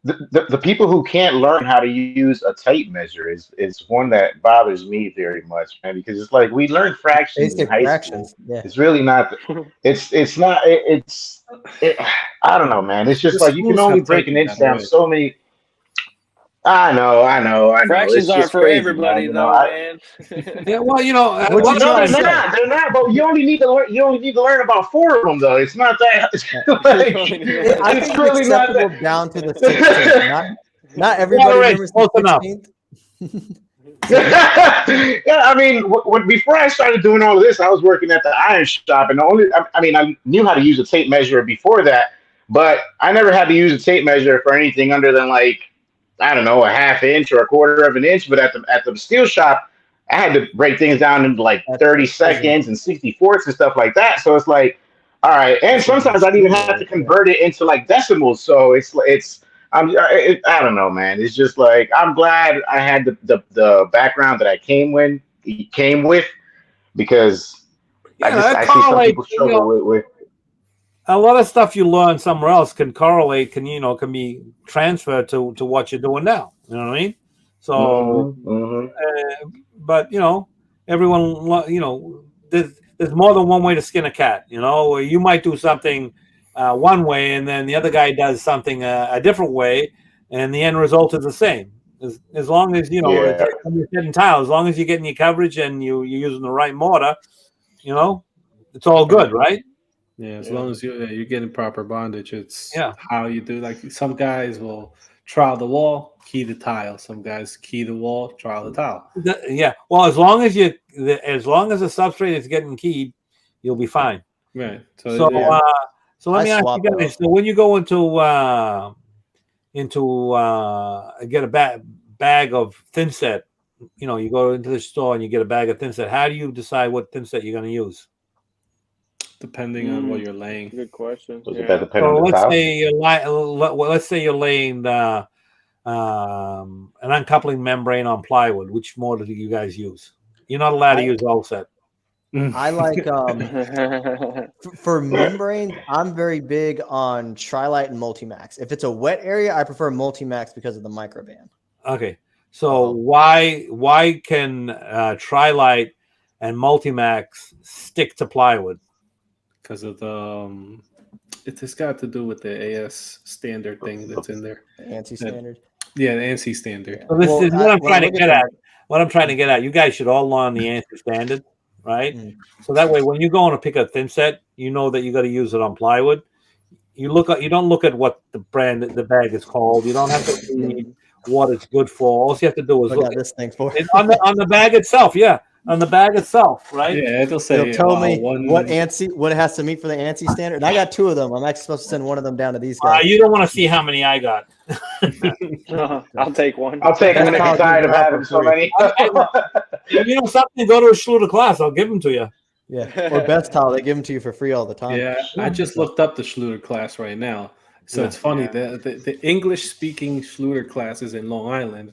Speaker 1: the people who can't learn how to use a tape measure is one that bothers me very much, man, because it's like we learn fractions in high school. Yeah. It's really not. It's not. I don't know, man. It's just like you can only break an inch down so many. I know.
Speaker 4: Fractions aren't for everybody, man.
Speaker 1: Yeah, well, they're not. But you only need to learn. You only need to learn about 4 of them, though. It's not that.
Speaker 5: I think it's really acceptable down to the 16th. Not everybody remembers the 16th.
Speaker 1: Yeah, I mean, before I started doing all of this, I was working at the iron shop, and I knew how to use a tape measure before that. but I never had to use a tape measure for anything under than like, I don't know, a half inch or a quarter of an inch. But at the steel shop, I had to break things down into like
Speaker 5: That's
Speaker 1: 30
Speaker 5: crazy.
Speaker 1: seconds and 64ths and stuff like that. So it's like, all right. And sometimes I'd even have to convert it into like decimals. So I don't know, man. It's just like, I'm glad I had the background that I came with, because
Speaker 3: Yeah,
Speaker 1: I see some people struggle with.
Speaker 3: A lot of stuff you learn somewhere else can correlate, can be transferred to what you're doing now. You know what I mean? So, but everyone, there's more than one way to skin a cat. Or you might do something one way, and then the other guy does something a different way, and the end result is the same. As long as
Speaker 1: Yeah.
Speaker 3: when you're hitting tile, as long as you're getting your coverage and you're using the right mortar, it's all good, right?
Speaker 2: Yeah, as long as you're getting proper bondage, it's
Speaker 3: Yeah.
Speaker 2: how you do. Like some guys will trowel the wall, key the tile. Some guys key the wall, trowel the tile.
Speaker 3: Yeah. Well, as long as the substrate is getting keyed, you'll be fine.
Speaker 2: Right.
Speaker 3: So let me ask you guys.
Speaker 5: those.
Speaker 3: So when you go into get a bag of thin set, you go into the store and you get a bag of thin set. How do you decide what thin set you're going to use?
Speaker 2: Depending on what you're laying.
Speaker 4: Good question.
Speaker 1: Does that depend on the tile?
Speaker 3: Let's say you're laying an uncoupling membrane on plywood. Which mortar do you guys use? You're not allowed to use all set.
Speaker 5: I like for membranes, I'm very big on Trilite and Multimax. If it's a wet area, I prefer Multimax because of the microband.
Speaker 3: Okay. So why can Trilite and Multimax stick to plywood?
Speaker 2: Because of the it's got to do with the AS standard thing that's in there.
Speaker 5: The ANSI standard.
Speaker 2: Yeah, the ANSI standard.
Speaker 3: So this is what I'm trying to get at. What I'm trying to get at, you guys should all learn the ANSI standard, right? So that way, when you go on to pick a thin set, you know that you got to use it on plywood. You don't look at what the bag is called. You don't have to read what it's good for. All you have to do is look at
Speaker 5: this thing for
Speaker 3: on the bag itself. Yeah, on the bag itself, right?
Speaker 2: Yeah, it'll say.
Speaker 5: It'll tell me what it has to meet for the ANSI standard. And I got 2 of them. I'm actually supposed to send one of them down to these guys.
Speaker 3: You don't want to see how many I got.
Speaker 4: I'll take one.
Speaker 1: I'll take one if you're tired of having so many.
Speaker 3: Something. Go to a Schluter class. I'll give them to you.
Speaker 5: Yeah, or Best Tile, they give them to you for free all the time.
Speaker 2: Yeah, I just looked up the Schluter class right now. So it's funny, the English-speaking Schluter class is in Long Island,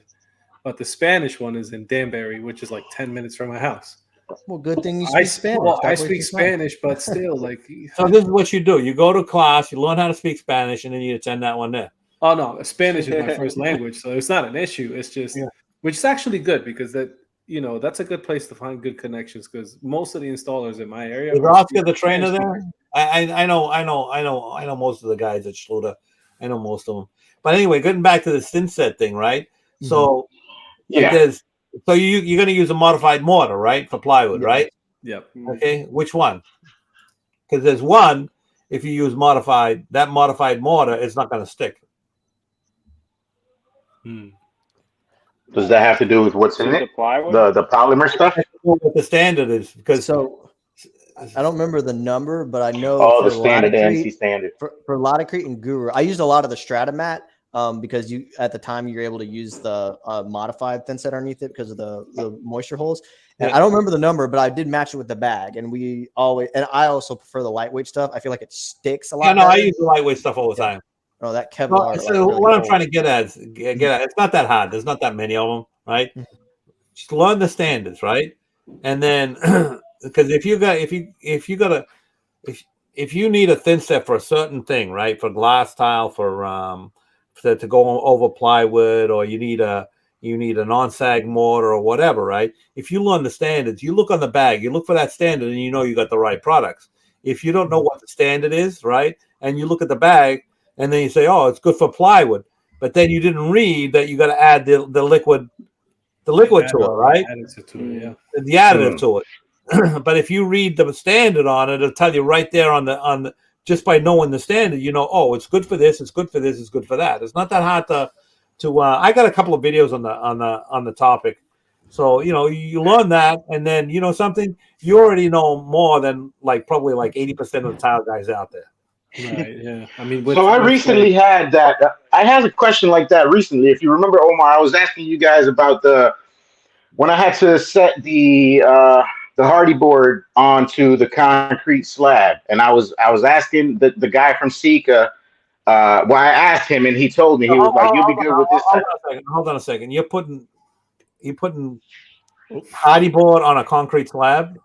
Speaker 2: but the Spanish one is in Danbury, which is like 10 minutes from my house.
Speaker 5: Well, good thing you speak Spanish.
Speaker 2: Well, I speak Spanish, but still, like...
Speaker 3: So this is what you do. You go to class, you learn how to speak Spanish, and then you attend that one there.
Speaker 2: Oh, no, Spanish is my first language, so it's not an issue. It's just... Which is actually good, because that's a good place to find good connections, because most of the installers in my area...
Speaker 3: Is Oscar the trainer there? I know most of the guys at Schluter. I know most of them. But anyway, getting back to the thin set thing, right? So you're going to use a modified mortar, right, for plywood, right?
Speaker 2: Yep.
Speaker 3: Okay, which one? Because there's one, if you use that modified mortar, it's not going to stick.
Speaker 1: Does that have to do with what's in it? The polymer stuff?
Speaker 3: What the standard is, because
Speaker 5: I don't remember the number, but I know
Speaker 1: the standard ANSI standard
Speaker 5: for Laticrete and Guru. I used a lot of the Stratamat because at the time you're able to use the modified thin set underneath it because of the moisture holes. And I don't remember the number, but I did match it with the bag. And I also prefer the lightweight stuff. I feel like it sticks a lot.
Speaker 3: No, I use the lightweight stuff all the time.
Speaker 5: Oh, that Kevlar.
Speaker 3: So what I'm trying to get at is, it's not that hard. There's not that many of them, right? Just learn the standards, right? And then, because if you need a thin set for a certain thing, right? For glass tile, to go over plywood, or you need a non-sag mortar or whatever, right? If you learn the standards, you look on the bag, you look for that standard, and you know you got the right products. If you don't know what the standard is, right, and you look at the bag, and then you say, "Oh, it's good for plywood," but then you didn't read that you got to add the liquid to it, right? The additive to it. But if you read the standard on it, it'll tell you right there on the just by knowing the standard, oh, it's good for this, it's good for this, it's good for that. It's not that hard to. I got a couple of videos on the topic, so you learn that, and then something, you already know more than probably 80% of the tile guys out there.
Speaker 2: Right. Yeah. I mean,
Speaker 1: So I recently had that. I had a question like that recently. If you remember, Omar, I was asking you guys about the when I had to set the hardy board onto the concrete slab, and I was asking the guy from Sika. Well, I asked him, and he told me he was like, "You'll be good with this."
Speaker 3: Hold on a second. You're putting hardy board on a concrete slab.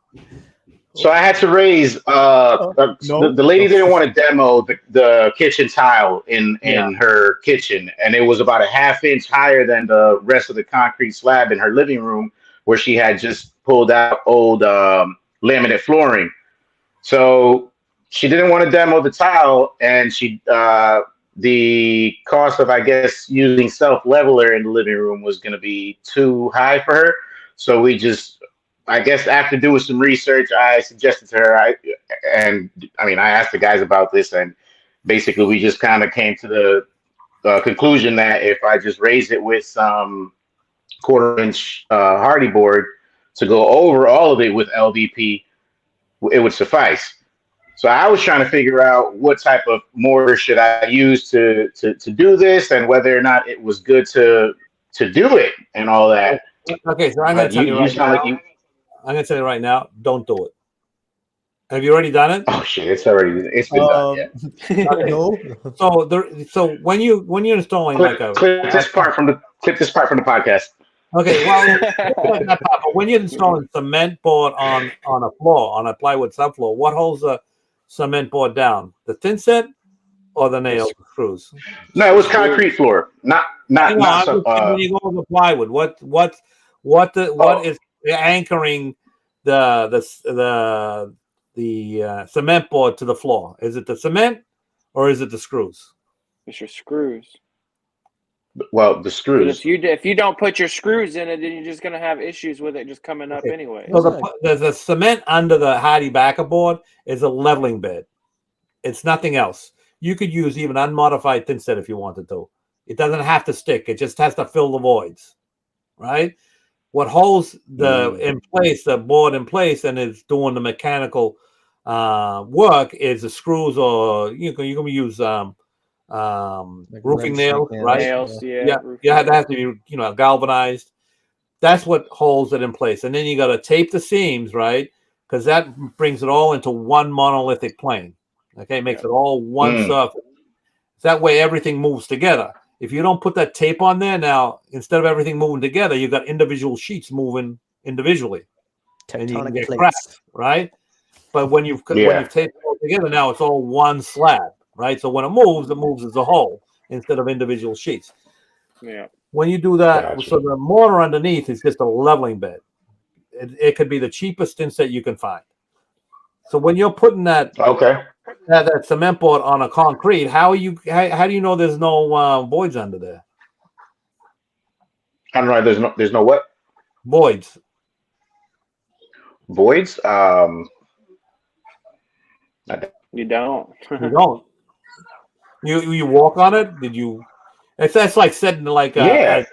Speaker 1: So I had to raise.
Speaker 5: No.
Speaker 1: The lady didn't want to demo the kitchen tile in her kitchen, and it was about a half inch higher than the rest of the concrete slab in her living room, where she had just pulled out old laminate flooring. So she didn't want to demo the tile, and the cost of, I guess, using self leveler in the living room was going to be too high for her. So we just, I guess, after doing some research, I suggested to her, I asked the guys about this, and basically we just kind of came to the conclusion that if I just raise it with some quarter-inch hardy board to go over all of it with LVP, it would suffice. So I was trying to figure out what type of mortar should I use to do this, and whether or not it was good to do it and all that.
Speaker 3: Okay, so I'm going to tell you right now. I'm going to tell you right now. Don't do it. Have you already done it?
Speaker 1: Oh shit! It's been done. Yeah.
Speaker 5: No.
Speaker 3: So when you're installing
Speaker 1: clip this part from the podcast.
Speaker 3: Okay, well, when you're installing cement board on a floor, on a plywood subfloor, what holds the cement board down? The thin set or the nail screws?
Speaker 1: No, it was concrete floor, not.
Speaker 3: When you go with plywood, what is anchoring the cement board to the floor? Is it the cement or is it the screws?
Speaker 4: It's your screws.
Speaker 1: Well, the screws.
Speaker 4: If you don't put your screws in it, then you're just gonna have issues with it just coming up anyway.
Speaker 3: So the cement under the hardy backer board is a leveling bed. It's nothing else. You could use even unmodified thin set if you wanted to. It doesn't have to stick. It just has to fill the voids, right? What holds the board in place and is doing the mechanical work is the screws, or you can use roofing nails, right?
Speaker 4: Nails,
Speaker 3: yeah. That has to be galvanized. That's what holds it in place. And then you got to tape the seams, right? Because that brings it all into one monolithic plane. Okay, makes it all one surface. That way everything moves together. If you don't put that tape on there, now instead of everything moving together, you've got individual sheets moving individually, and you can get cracks, right? But when you've taped it all together, now it's all one slab, right? So when it moves as a whole instead of individual sheets.
Speaker 4: Yeah.
Speaker 3: When you do that, so the mortar underneath is just a leveling bed. It could be the cheapest thin set you can find. So when you're putting that cement board on a concrete, how do you know there's no voids under there?
Speaker 1: I don't know. There's no what?
Speaker 3: Voids.
Speaker 1: Voids?
Speaker 4: You don't.
Speaker 3: You don't. You walk on it? Did you? That's like setting okay,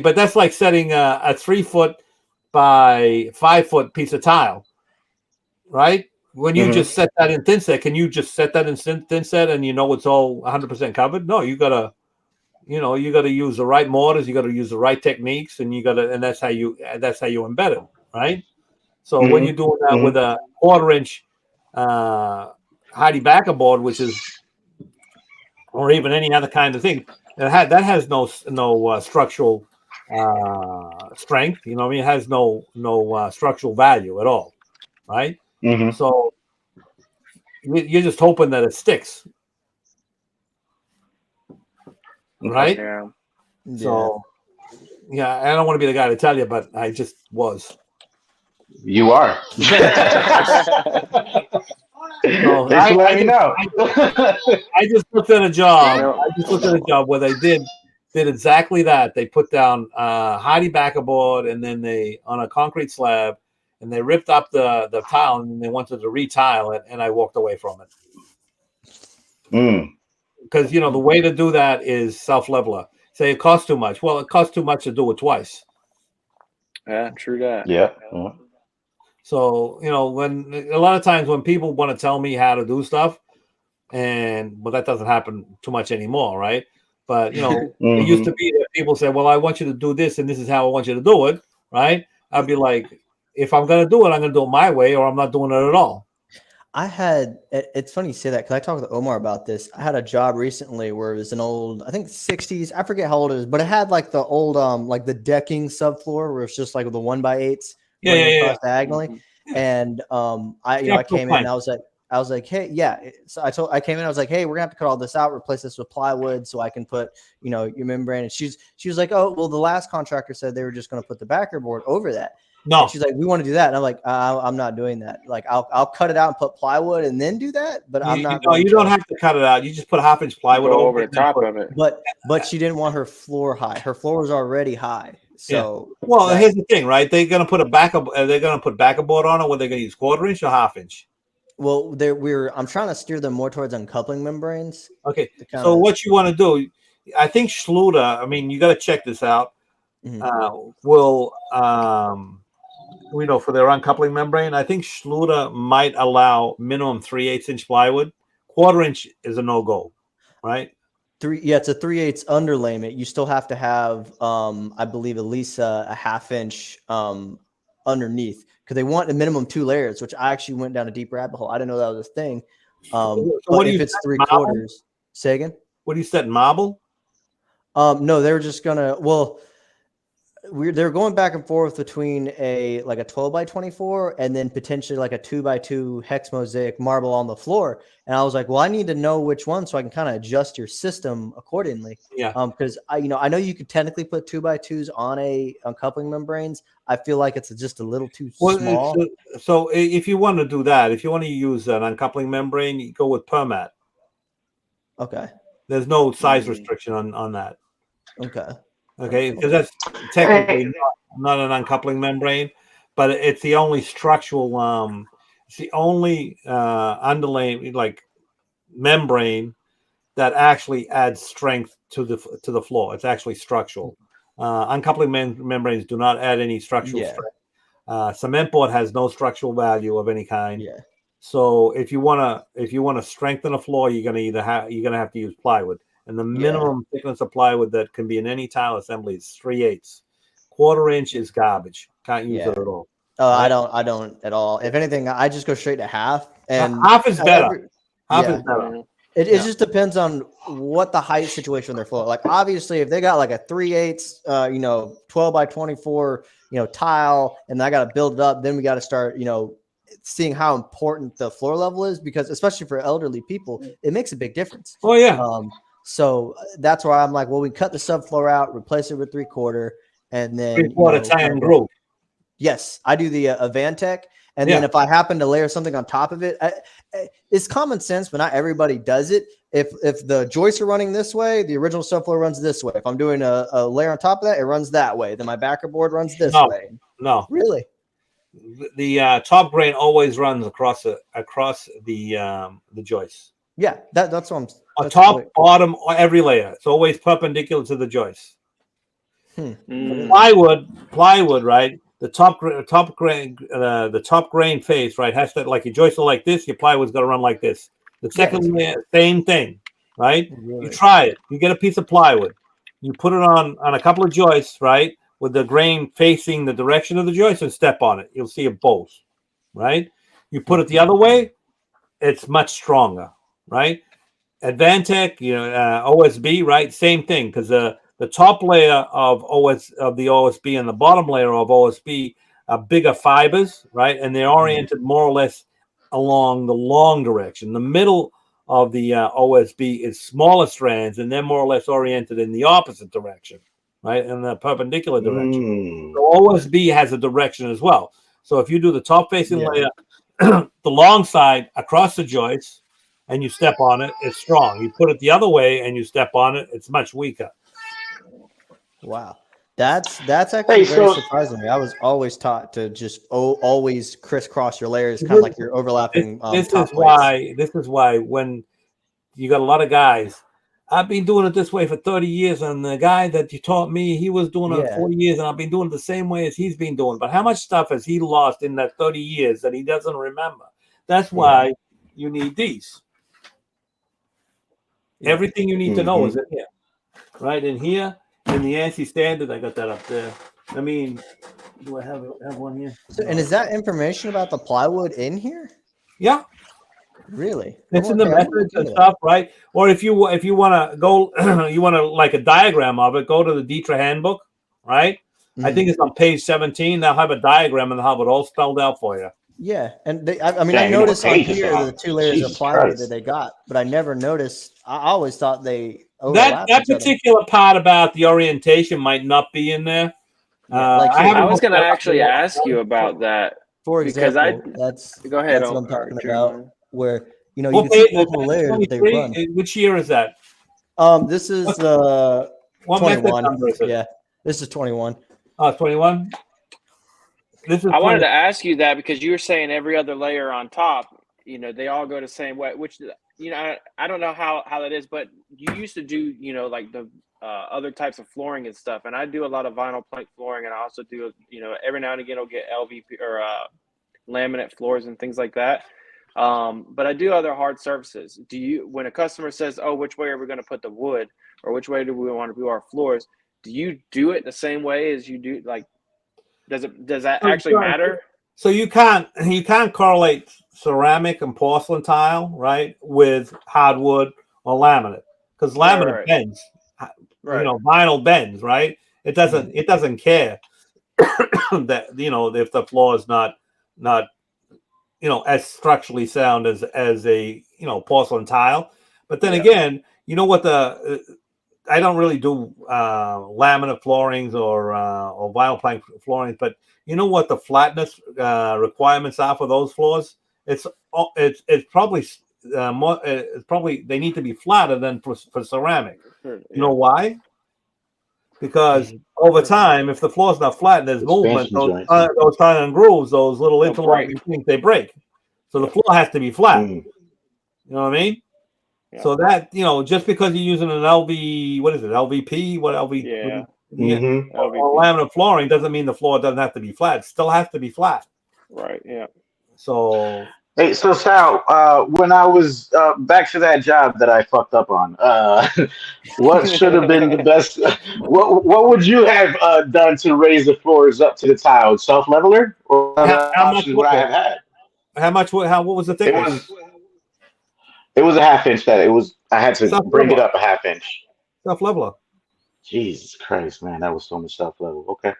Speaker 3: but that's like setting a 3 foot by 5 foot piece of tile, right? When you just set that in thin set, can you just set that in thin set and it's all 100% covered? No, you gotta use the right mortars, you gotta use the right techniques, and that's how you embed it, right? So when you're doing that with a quarter-inch hardy backer board, which is, or even any other kind of thing, that has no structural strength. It has no structural value at all, right? So you're just hoping that it sticks, right?
Speaker 4: Yeah.
Speaker 3: So I don't want to be the guy to tell you, but I just was.
Speaker 1: You are.
Speaker 3: So
Speaker 1: Thanks for letting me know.
Speaker 3: I just looked at a job where they did exactly that. They put down hardy backer board, and then they on a concrete slab, and they ripped up the tile, and they wanted to retile it, and I walked away from it. Because the way to do that is self-leveler. Say it costs too much. Well, it costs too much to do it twice.
Speaker 4: Yeah, true that.
Speaker 1: Yeah.
Speaker 3: So when a lot of times when people want to tell me how to do stuff, but that doesn't happen too much anymore, right? But
Speaker 1: Mm-hmm.
Speaker 3: it used to be that people say, "Well, I want you to do this, and this is how I want you to do it," right? I'd be like, "If I'm going to do it, I'm going to do it my way, or I'm not doing it at all."
Speaker 5: It's funny you say that because I talked with Omar about this. I had a job recently where it was an old, I think 60s, I forget how old it is, but it had like the old, like the decking subfloor where it's just like the 1x8s running across diagonally.
Speaker 3: Yeah.
Speaker 5: And I came in and I was like, hey, yeah. So I came in, I was like, hey, we're gonna have to cut all this out, replace this with plywood so I can put, your membrane. And she was like, oh, well, the last contractor said they were just gonna put the backer board over that.
Speaker 3: No,
Speaker 5: and she's like, we want to do that. And I'm like, I'm not doing that. Like, I'll cut it out and put plywood and then do that. But I'm not.
Speaker 3: You don't have to cut it out. You just put a 1/2-inch plywood
Speaker 4: over the top of it.
Speaker 5: But she didn't want her floor high. Her floor was already high. So
Speaker 3: well, here's the thing, right? They're gonna put they're gonna put backer board on it. What they're gonna use, 1/4-inch or 1/2-inch?
Speaker 5: Well, I'm trying to steer them more towards uncoupling membranes.
Speaker 3: Okay. So what you want to do, I think Schluter. I mean, you got to check this out. Will for their uncoupling membrane, I think Schluter might allow minimum 3/8-inch plywood. 1/4-inch is a no-go, right?
Speaker 5: It's a 3/8 underlayment. You still have to have, I believe, at least a 1/2-inch underneath because they want a minimum 2 layers, which I actually went down a deep rabbit hole. I didn't know that was a thing. But if it's 3/4, say again.
Speaker 3: What do you set, marble?
Speaker 5: No, they were just gonna. Well, they're going back and forth between a 12x24 and then potentially like a 2x2 hex mosaic marble on the floor. And I was like, well, I need to know which one so I can kind of adjust your system accordingly.
Speaker 3: Yeah.
Speaker 5: Because I know you could technically put 2x2s on a uncoupling membranes. I feel like it's just a little too small.
Speaker 3: So if you want to do that, if you want to use an uncoupling membrane, you go with Permat.
Speaker 5: Okay.
Speaker 3: There's no size restriction on that.
Speaker 5: Okay,
Speaker 3: because that's technically not an uncoupling membrane, but it's the only structural, it's the only underlaying like membrane that actually adds strength to the floor. It's actually structural. Uncoupling membranes do not add any structural strength. Cement board has no structural value of any kind.
Speaker 5: Yeah.
Speaker 3: So if you wanna strengthen a floor, you're gonna have to use plywood. And the minimum thickness of plywood that can be in any tile assembly is 3/8. 1/4-inch is garbage. Can't use it at all.
Speaker 5: Oh, right? I don't at all. If anything, I just go straight to half. And
Speaker 3: half is better. Half is better.
Speaker 5: It just depends on what the height situation on their floor. Like obviously, if they got like a 3/8, 12x24, tile, and I got to build it up, then we got to start, seeing how important the floor level is because especially for elderly people, it makes a big difference.
Speaker 3: Oh yeah.
Speaker 5: So that's why I'm like, well, we cut the subfloor out, replace it with 3/4, and then
Speaker 3: 3/4 tie and groove.
Speaker 5: Yes, I do the Avantech, and then if I happen to layer something on top of it, it's common sense, but not everybody does it. If the joists are running this way, the original subfloor runs this way. If I'm doing a layer on top of that, it runs that way. Then my backer board runs this way.
Speaker 3: No,
Speaker 5: really.
Speaker 3: The top grain always runs across the joist.
Speaker 5: Yeah, that's what I'm.
Speaker 3: Top, bottom, every layer. It's always perpendicular to the joist. Plywood, right? The top grain face, right? Has to like your joists are like this. Your plywood's got to run like this. The second layer, same thing, right? You try it. You get a piece of plywood. You put it on a couple of joists, right? With the grain facing the direction of the joist and step on it. You'll see it both, right? You put it the other way, it's much stronger, right? Advantech, OSB, right? Same thing, because the top layer of the OSB and the bottom layer of OSB are bigger fibers, right? And they're oriented more or less along the long direction. The middle of the OSB is smaller strands, and they're more or less oriented in the opposite direction, right? In the perpendicular direction. So OSB has a direction as well. So if you do the top facing layer, the long side across the joist, and you step on it, it's strong. You put it the other way and you step on it, it's much weaker.
Speaker 5: Wow. That's actually very surprising to me. I was always taught to just always crisscross your layers, kind of like you're overlapping.
Speaker 3: This is why when you got a lot of guys, I've been doing it this way for 30 years, and the guy that you taught me, he was doing it 40 years, and I've been doing it the same way as he's been doing. But how much stuff has he lost in that 30 years that he doesn't remember? That's why you need these. Everything you need to know is in here, right? In here, in the ANSI standard, I got that up there. I mean, do I have one here?
Speaker 5: So, and is that information about the plywood in here?
Speaker 3: Yeah.
Speaker 5: Really?
Speaker 3: It's in the methods and stuff, right? Or if you want to go, you want to like a diagram of it, go to the Dietra handbook, right? I think it's on page 17. They'll have a diagram and they'll have it all spelled out for you.
Speaker 5: Yeah, and I mean, I noticed on here the 2 layers of plywood that they got, but I never noticed. I always thought they
Speaker 3: that particular part about the orientation might not be in there.
Speaker 4: I was going to actually ask you about that.
Speaker 5: For example,
Speaker 4: go ahead.
Speaker 5: That's what I'm talking about. Where you can see multiple layers that they run.
Speaker 3: Which year is that?
Speaker 5: This is 21. Yeah, this is 21.
Speaker 3: 21.
Speaker 4: I wanted to ask you that because you were saying every other layer on top, they all go the same way, which, I don't know how that is, but you used to do, like the other types of flooring and stuff. And I do a lot of vinyl plank flooring, and I also do, every now and again I'll get LVP or laminate floors and things like that. But I do other hard surfaces. When a customer says, oh, which way are we going to put the wood, or which way do we want to do our floors? Do you do it the same way as you do? Like, does that actually matter?
Speaker 3: So you can't correlate ceramic and porcelain tile, right, with hardwood or laminate, because laminate bends, vinyl bends, right? It doesn't care that if the floor is not as structurally sound as a porcelain tile. But then again, I don't really do laminate floorings or vinyl plank floorings, but you know what the flatness requirements are for those floors? It's probably more. It's probably they need to be flatter than for ceramic. You know why? Because over time, if the floor's not flat, there's movement. Those kind of grooves, those little interlocking things, they break. So the floor has to be flat. You know what I mean? Yeah. So that just because you're using an LV, what is it? LVP? What LV?
Speaker 4: Yeah.
Speaker 3: Or laminate flooring doesn't mean the floor doesn't have to be flat. It still has to be flat.
Speaker 4: Right. Yeah.
Speaker 3: So.
Speaker 1: Hey, so Sal, when I was back to that job that I fucked up on, what should have been the best? What would you have done to raise the floors up to the tile? Self leveler, or
Speaker 3: how much
Speaker 1: would I have had?
Speaker 3: How much? What was the thickness?
Speaker 1: It was a half-inch. I had to bring it up a half-inch.
Speaker 3: Self leveler.
Speaker 1: Jesus Christ, man, that was so much self level. Okay.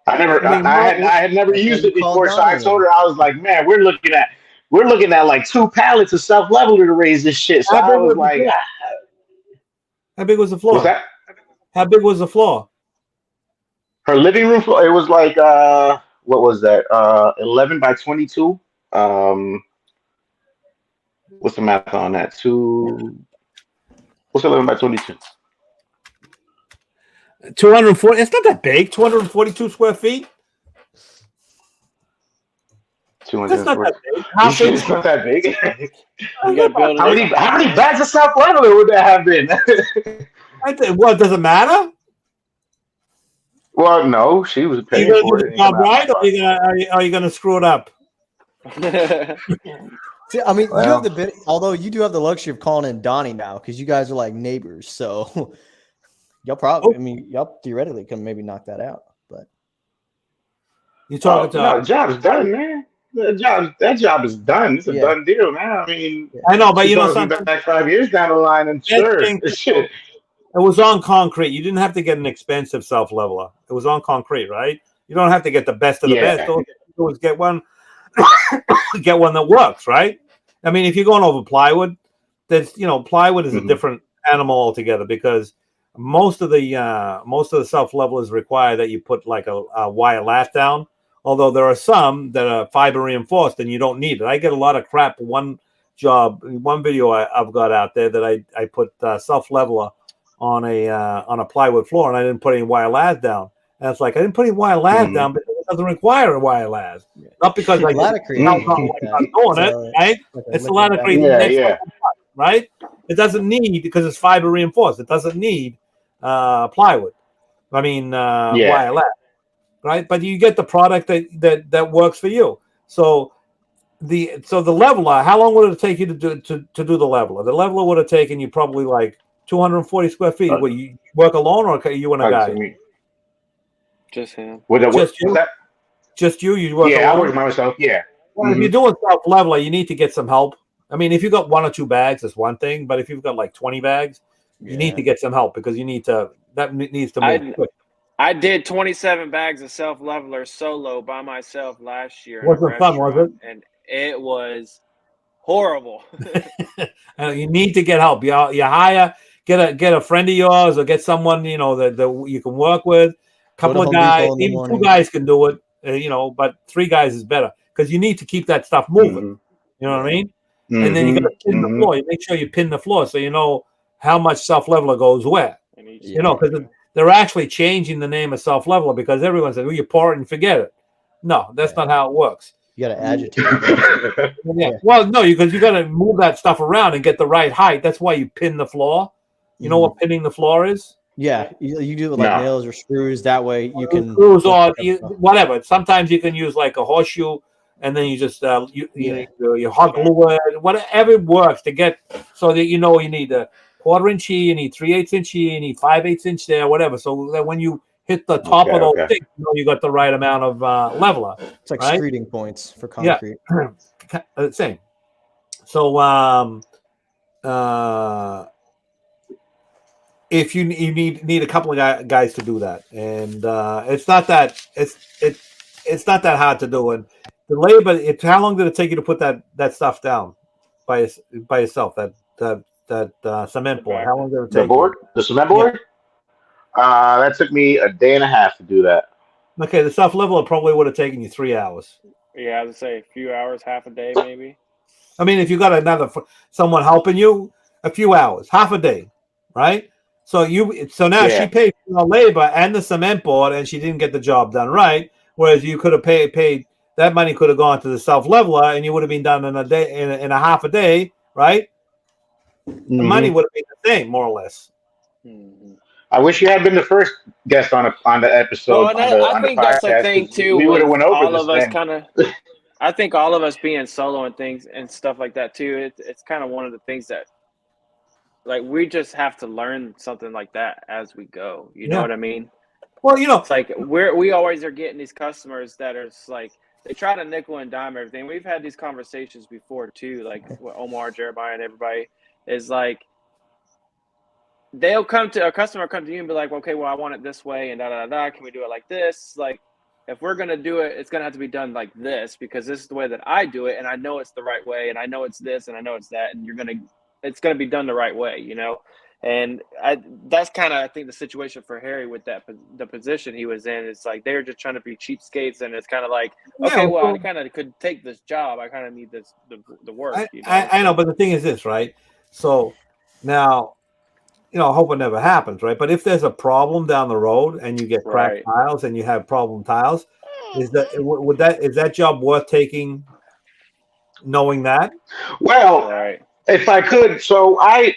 Speaker 1: I had never used it before, so I told her, I was like, man, we're looking at like 2 pallets of self leveler to raise this shit. So I was like,
Speaker 3: how big was the floor?
Speaker 1: What's that?
Speaker 3: How big was the floor?
Speaker 1: Her living room floor. It was like what was that? 11 by 22. What's the math on that? What's 11 by 22?
Speaker 3: 240. It's not that big. 242 square feet.
Speaker 1: 240.
Speaker 3: That's not that big.
Speaker 1: It's not that big.
Speaker 4: You gotta build
Speaker 1: how many bags of self leveler would that have been?
Speaker 3: What, does it matter?
Speaker 1: Well, no, she was paying for it.
Speaker 3: Right? Or are you gonna screw it up?
Speaker 5: See, I mean, you have although you do have the luxury of calling in Donnie now because you guys are like neighbors, so y'all theoretically can maybe knock that out. But
Speaker 3: you talking to
Speaker 1: the job's done, man. That job is done. It's a done deal now. I mean,
Speaker 3: I know, but something
Speaker 1: back 5 years down the line, and sure,
Speaker 3: it was on concrete. You didn't have to get an expensive self leveler. It was on concrete, right? You don't have to get the best of the best. All you do is get one that works, right? I mean, if you're going over plywood, plywood is a different animal altogether because most of the self levelers require that you put like a wire lath down. Although there are some that are fiber reinforced and you don't need it. I get a lot of crap. One video I've got out there that I put self leveler on a plywood floor and I didn't put any wire lath down. And it's like I didn't put any wire lath down because it doesn't require a wire lath. Not because I doing it, right? It's a lot of crazy. Right? It doesn't need because it's fiber reinforced. It doesn't need plywood. I mean wire lath. Right, but you get the product that works for you. So the leveler, how long would it take you to do the leveler? The leveler would have taken you probably like 240 square feet. What, you work alone, or you and a guy?
Speaker 4: Just him.
Speaker 3: Just you?
Speaker 1: That?
Speaker 3: Just you? You work
Speaker 1: alone?
Speaker 3: I
Speaker 1: work by myself. Yeah.
Speaker 3: Well, if you're doing self leveler, you need to get some help. I mean, if you've got 1 or 2 bags, that's one thing. But if you've got like 20 bags, you need to get some help because you need to. That needs to move quick.
Speaker 4: I did 27 bags of self leveler solo by myself last year.
Speaker 3: Wasn't fun, was it?
Speaker 4: And it was horrible.
Speaker 3: And you need to get help. You hire, get a friend of yours, or get someone that you can work with. A couple of guys, even 2 guys can do it. But 3 guys is better because you need to keep that stuff moving. You know what I mean? And then you got to pin the floor. You make sure you pin the floor so you know how much self leveler goes where. Because they're actually changing the name of self leveler because everyone says, "Well, you pour it and forget it." No, that's not how it works.
Speaker 5: You got to agitate it.
Speaker 3: Yeah. Well, no, because you got to move that stuff around and get the right height. That's why you pin the floor. You know what pinning the floor is?
Speaker 5: Yeah, you do it with like nails or screws. That way you can
Speaker 3: screws or whatever. Sometimes you can use like a horseshoe, and then you just you hot glue it. Whatever works to get so that you need a 1/4 inch here, you need 3/8 inch here, you need 5/8 inch there, whatever. So that when you hit the top of those things, you got the right amount of leveler.
Speaker 5: It's like screeding points for concrete.
Speaker 3: Yeah, same. So if you need a couple of guys to do that, and it's not that hard to do. And the labor, how long did it take you to put that stuff down by yourself? That cement board. How long did it take?
Speaker 1: The cement board. That took me a day and a half to do that.
Speaker 3: Okay, the self leveler probably would have taken you 3 hours.
Speaker 4: Yeah, I would say a few hours, half a day, maybe.
Speaker 3: I mean, if you got someone helping you, a few hours, half a day, right? So now she paid for the labor and the cement board, and she didn't get the job done right. Whereas you could have paid that money could have gone to the self leveler, and you would have been done in a day, in a half a day, right? The money would have been the same, more or less.
Speaker 1: I wish you had been the first guest on the episode.
Speaker 4: Well, I think that's the thing too.
Speaker 1: We would have went over
Speaker 4: all of us
Speaker 1: kind
Speaker 4: of. I think all of us being solo and things and stuff like that too. It's kind of one of the things that, like, we just have to learn something like that as we go. You know what I mean?
Speaker 3: Well,
Speaker 4: it's like we always are getting these customers that are like, they try to nickel and dime everything. We've had these conversations before too, like with Omar, Jeremiah, and everybody is like, a customer come to you and be like, okay, well, I want it this way and da. Can we do it like this? Like, if we're going to do it, it's going to have to be done like this because this is the way that I do it. And I know it's the right way. And I know it's this and I know it's that. And it's going to be done the right way, And that's kind of, I think, the situation for Harry with the position he was in. It's like they're just trying to be cheapskates, and it's kind of like, okay, well, I kind of could take this job. I kind of need the work.
Speaker 3: I know, but the thing is this, right? So now, I hope it never happens, right? But if there's a problem down the road and you get cracked tiles and you have problem tiles, is that job worth taking? Knowing that,
Speaker 1: well, if I could, so I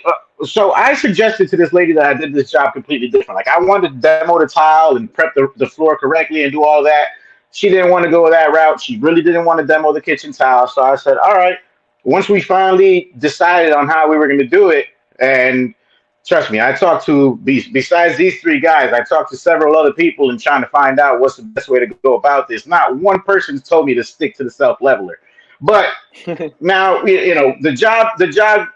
Speaker 1: suggested to this lady that I did this job completely different. Like, I wanted to demo the tile and prep the floor correctly and do all that. She didn't want to go that route. She really didn't want to demo the kitchen tile. So I said, all right, once we finally decided on how we were going to do it, and trust me, I talked to, besides these 3 guys, I talked to several other people and trying to find out what's the best way to go about this. Not one person told me to stick to the self-leveler. But now, the job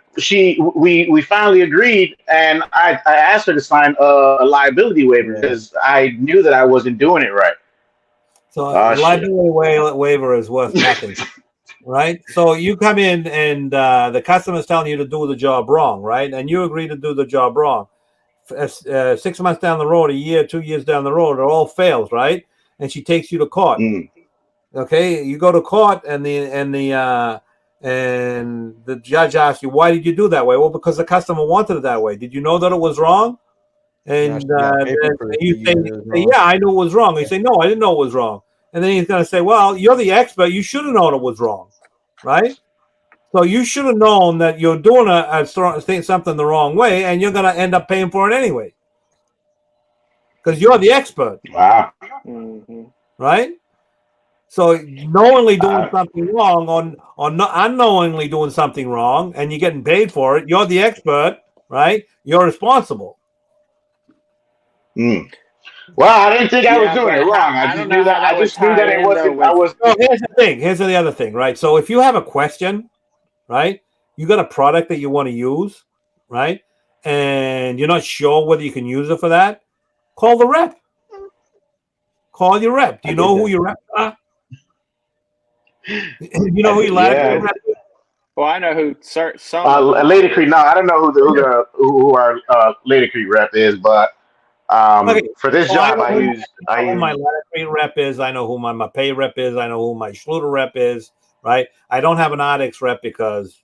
Speaker 1: we finally agreed, and I asked her to sign a liability waiver because I knew that I wasn't doing it right.
Speaker 3: So a liability waiver is worth nothing, right? So you come in and the customer's telling you to do the job wrong, right? And you agree to do the job wrong. 6 months down the road, a year, 2 years down the road, it all fails, right? And she takes you to court. Okay, you go to court, and the judge asks you, why did you do that way? Well, because the customer wanted it that way. Did you know that it was wrong? And you say, yeah, I knew it was wrong. You say, no, I didn't know it was wrong. And then he's going to say, well, you're the expert. You should have known it was wrong, right? So you should have known that you're doing something the wrong way, and you're going to end up paying for it anyway. Because you're the expert.
Speaker 1: Wow.
Speaker 3: Right? So knowingly doing something wrong or not unknowingly doing something wrong, and you're getting paid for it, you're the expert, right? You're responsible.
Speaker 1: Mm. Well, I didn't think I was
Speaker 4: Yeah,
Speaker 1: doing it
Speaker 4: but
Speaker 1: wrong. I
Speaker 4: I
Speaker 1: just
Speaker 4: don't
Speaker 1: knew
Speaker 4: know how
Speaker 1: that.
Speaker 4: that
Speaker 1: I
Speaker 4: would
Speaker 1: just knew
Speaker 4: tie
Speaker 1: that it
Speaker 4: in though
Speaker 1: wasn't. I
Speaker 4: with.
Speaker 1: was.
Speaker 3: So here's the thing. Here's the other thing, right? So if you have a question, right, you got a product that you want to use, right, and you're not sure whether you can use it for that, call the rep. Call your rep. Do
Speaker 1: I
Speaker 3: you
Speaker 1: get
Speaker 3: know who
Speaker 1: that.
Speaker 3: your rep are? You know
Speaker 1: I
Speaker 3: who
Speaker 1: did,
Speaker 3: your last
Speaker 1: yeah.
Speaker 3: rep is?
Speaker 4: Well, I know who some of them
Speaker 1: Lady
Speaker 4: are.
Speaker 1: Creek. No, I don't know who our Lady Creek rep is, but
Speaker 3: Okay.
Speaker 1: for this
Speaker 3: So I
Speaker 1: job,
Speaker 3: know
Speaker 1: I
Speaker 3: who my
Speaker 1: use.
Speaker 3: Latitude rep is. I know who my pay rep is. I know who my Schluter rep is. Right. I don't have an Onyx rep because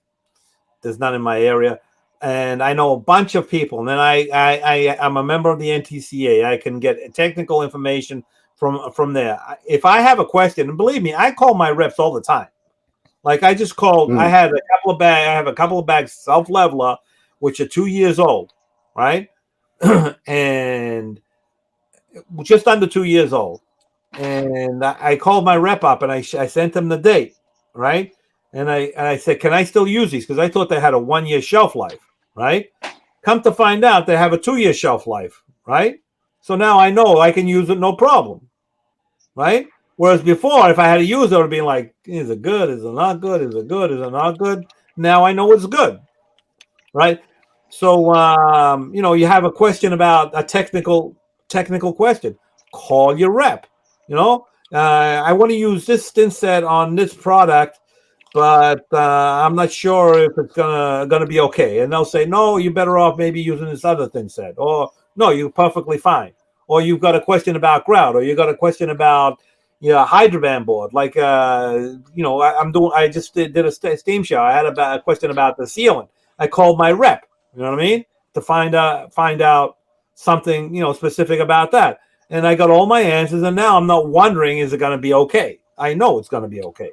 Speaker 3: there's none in my area, and I know a bunch of people. And then I'm a member of the NTCA. I can get technical information from there. If I have a question, and believe me, I call my reps all the time. Like I just called. I
Speaker 1: Mm,
Speaker 3: had a couple of bags. I have a couple of bags self leveler, which are 2 years old, right? And just under 2 years old. And I called my rep up and I sent him the date, right? And I said, can I still use these? Because I thought they had a 1 year shelf life, right? Come to find out, they have a 2 year shelf life, right? So now I know I can use it no problem, right? Whereas before, if I had to use it, it would be like, is it good? Is it not good? Is it good? Is it not good? Now I know it's good, right? So you have a question about a technical question, call your rep. I want to use this stin set on this product, but I'm not sure if it's gonna be okay. And they'll say, no, you're better off maybe using this other thin set, or no, you're perfectly fine. Or you've got a question about grout, or you got a question about hydroban board. Like I just did a steam shower. I had a question about the sealant. I called my rep. You know what I mean? To find out something specific about that. And I got all my answers, and now I'm not wondering, is it going to be okay? I know it's going to be okay.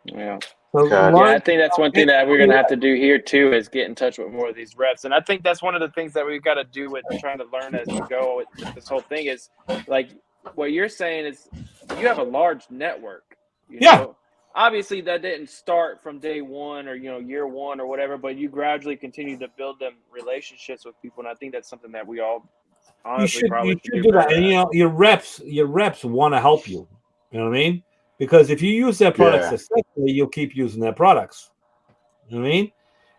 Speaker 4: Yeah.
Speaker 1: God.
Speaker 4: Yeah, I think that's one thing that we're going to have to do here too is get in touch with more of these reps. And I think that's one of the things that we've got to do with trying to learn as we go with this whole thing is like what you're saying is you have a large network,
Speaker 3: Yeah.
Speaker 4: Obviously that didn't start from day one or, year one or whatever, but you gradually continue to build them relationships with people. And I think that's something that we all honestly probably should do
Speaker 3: do that.
Speaker 4: better
Speaker 3: And
Speaker 4: at.
Speaker 3: your reps want to help you. You know what I mean? Because if you use their products
Speaker 1: Yeah.
Speaker 3: successfully, you'll keep using their products. You know what I mean?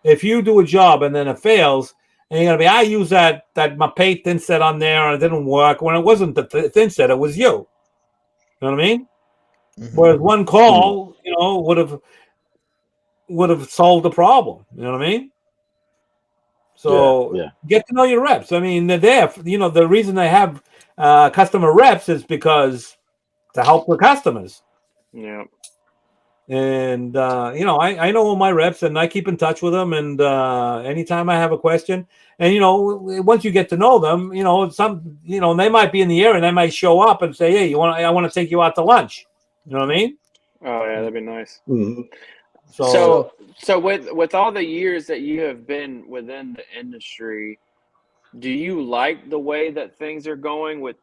Speaker 3: If you do a job and then it fails, and you're gonna be, I use that my pay thin set on there and it didn't work. When it wasn't the thin set, it was you. You know what I mean?
Speaker 5: Mm-hmm.
Speaker 3: Whereas one call, would have solved the problem. You know what I mean? So
Speaker 1: Yeah.
Speaker 3: get to know your reps. I mean, they're there. The reason they have customer reps is because to help the customers.
Speaker 4: Yeah.
Speaker 3: And I know all my reps, and I keep in touch with them. And anytime I have a question, and once you get to know them, they might be in the area, and they might show up and say, "Hey, I want to take you out to lunch." You know what I mean?
Speaker 4: Oh yeah, that'd be nice.
Speaker 1: Mm-hmm.
Speaker 4: So with all the years that you have been within the industry, do you like the way that things are going with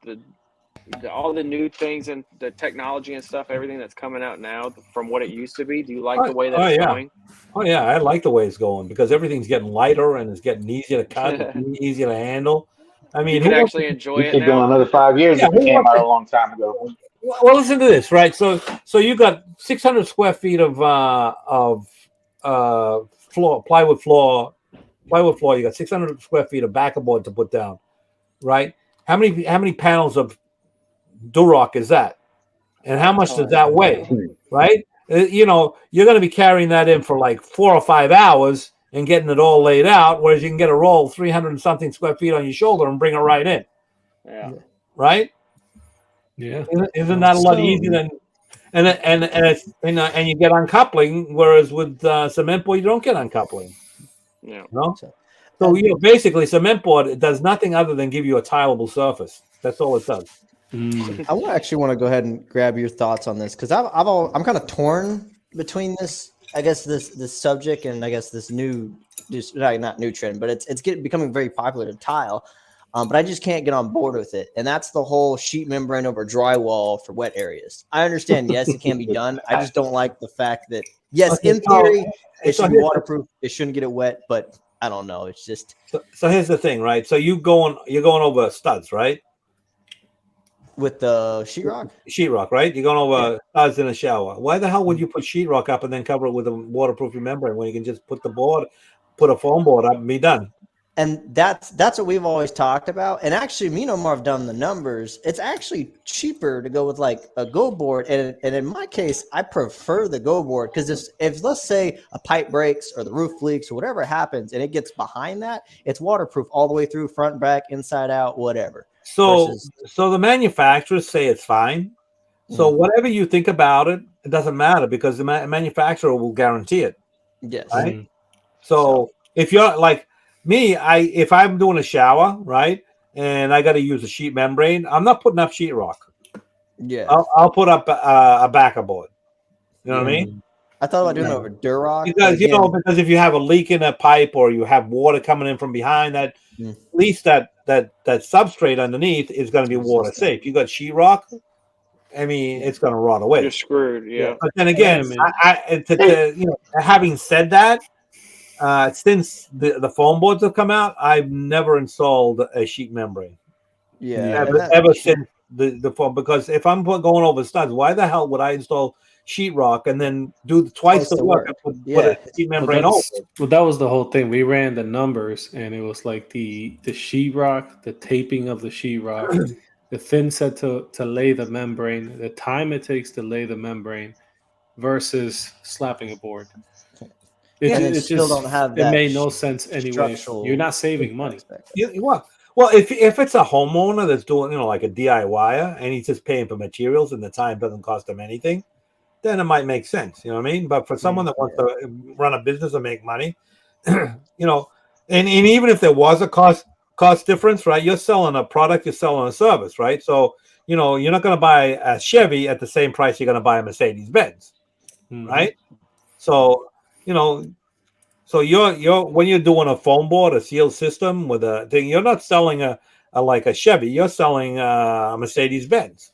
Speaker 4: all the new things and the technology and stuff, everything that's coming out now from what it used to be? Do you like the way that it's going?
Speaker 3: Oh yeah, I like the way it's going because everything's getting lighter and it's getting easier to cut, easier to handle. I mean,
Speaker 4: you can actually enjoy
Speaker 1: You
Speaker 4: it
Speaker 1: could go
Speaker 4: now.
Speaker 1: another 5 years if it came out a long time ago.
Speaker 3: Well, listen to this, right? So you got 600 square feet of plywood floor. You got 600 square feet of backer board to put down, right? How many panels of Durock is that? And how much does that weigh, right? You're going to be carrying that in for like 4 or 5 hours and getting it all laid out, whereas you can get a roll 300 and something square feet on your shoulder and bring it right in.
Speaker 4: Yeah.
Speaker 3: Right?
Speaker 2: Yeah.
Speaker 3: Isn't that a lot easier than and you get uncoupling, whereas with cement board you don't get uncoupling.
Speaker 4: Yeah.
Speaker 3: So basically cement board, it does nothing other than give you a tileable surface. That's all it does.
Speaker 5: I actually want to go ahead and grab your thoughts on this because I'm kind of torn between this. I guess this subject and I guess this not new trend, but it's becoming very popular to tile. But I just can't get on board with it. And that's the whole sheet membrane over drywall for wet areas. I understand, yes, it can be done. I just don't like the fact that, yes,
Speaker 3: Okay,
Speaker 5: in theory, it
Speaker 3: so
Speaker 5: should be
Speaker 3: here's
Speaker 5: waterproof. It shouldn't get it wet, but I don't know. It's just
Speaker 3: so here's the thing, right? So you're going over studs, right?
Speaker 5: with the sheetrock.
Speaker 3: Sheetrock, right? You're going over studs in a shower. Why the hell would you put sheetrock up and then cover it with a waterproofing membrane when you can just put a foam board up and be done?
Speaker 5: And that's what we've always talked about. And actually, me and Omar have done the numbers. It's actually cheaper to go with like a go board. And in my case, I prefer the go board because if let's say a pipe breaks or the roof leaks or whatever happens and it gets behind that, it's waterproof all the way through, front, back, inside out, whatever.
Speaker 3: So the manufacturers say it's fine. So whatever you think about it, it doesn't matter because the manufacturer will guarantee it.
Speaker 5: Yes.
Speaker 3: Right. So if you're like me, if I'm doing a shower, right, and I got to use a sheet membrane, I'm not putting up sheetrock.
Speaker 5: Yeah.
Speaker 3: I'll put up a backer board. You know what I mean?
Speaker 5: I thought about doing it over Durock.
Speaker 3: Because because if you have a leak in a pipe or you have water coming in from behind, that at least that substrate underneath is going to be water safe. You got sheetrock, I mean, it's going to rot away.
Speaker 4: You're screwed. Yeah.
Speaker 3: But then again, having said that, since the foam boards have come out, I've never installed a sheet membrane.
Speaker 5: Yeah.
Speaker 3: Ever since the foam, because if I'm going over studs, why the hell would I install sheetrock and then do twice the work and put a sheet membrane over?
Speaker 2: Well, that was the whole thing. We ran the numbers, and it was like the sheetrock, the taping of the sheetrock, the thin set to lay the membrane, the time it takes to lay the membrane, versus slapping a board. It
Speaker 5: still don't have that.
Speaker 2: It made no sense anyway. You're not saving money.
Speaker 3: Well, if it's a homeowner that's doing, like a DIYer, and he's just paying for materials and the time doesn't cost him anything, then it might make sense. You know what I mean? But for someone that wants to run a business and make money, and even if there was a cost difference, right? You're selling a product, you're selling a service, right? So, you're not going to buy a Chevy at the same price you're going to buy a Mercedes-Benz, right? So, so you're when you're doing a foam board, a sealed system with a thing, you're not selling a like a Chevy, you're selling a Mercedes-Benz.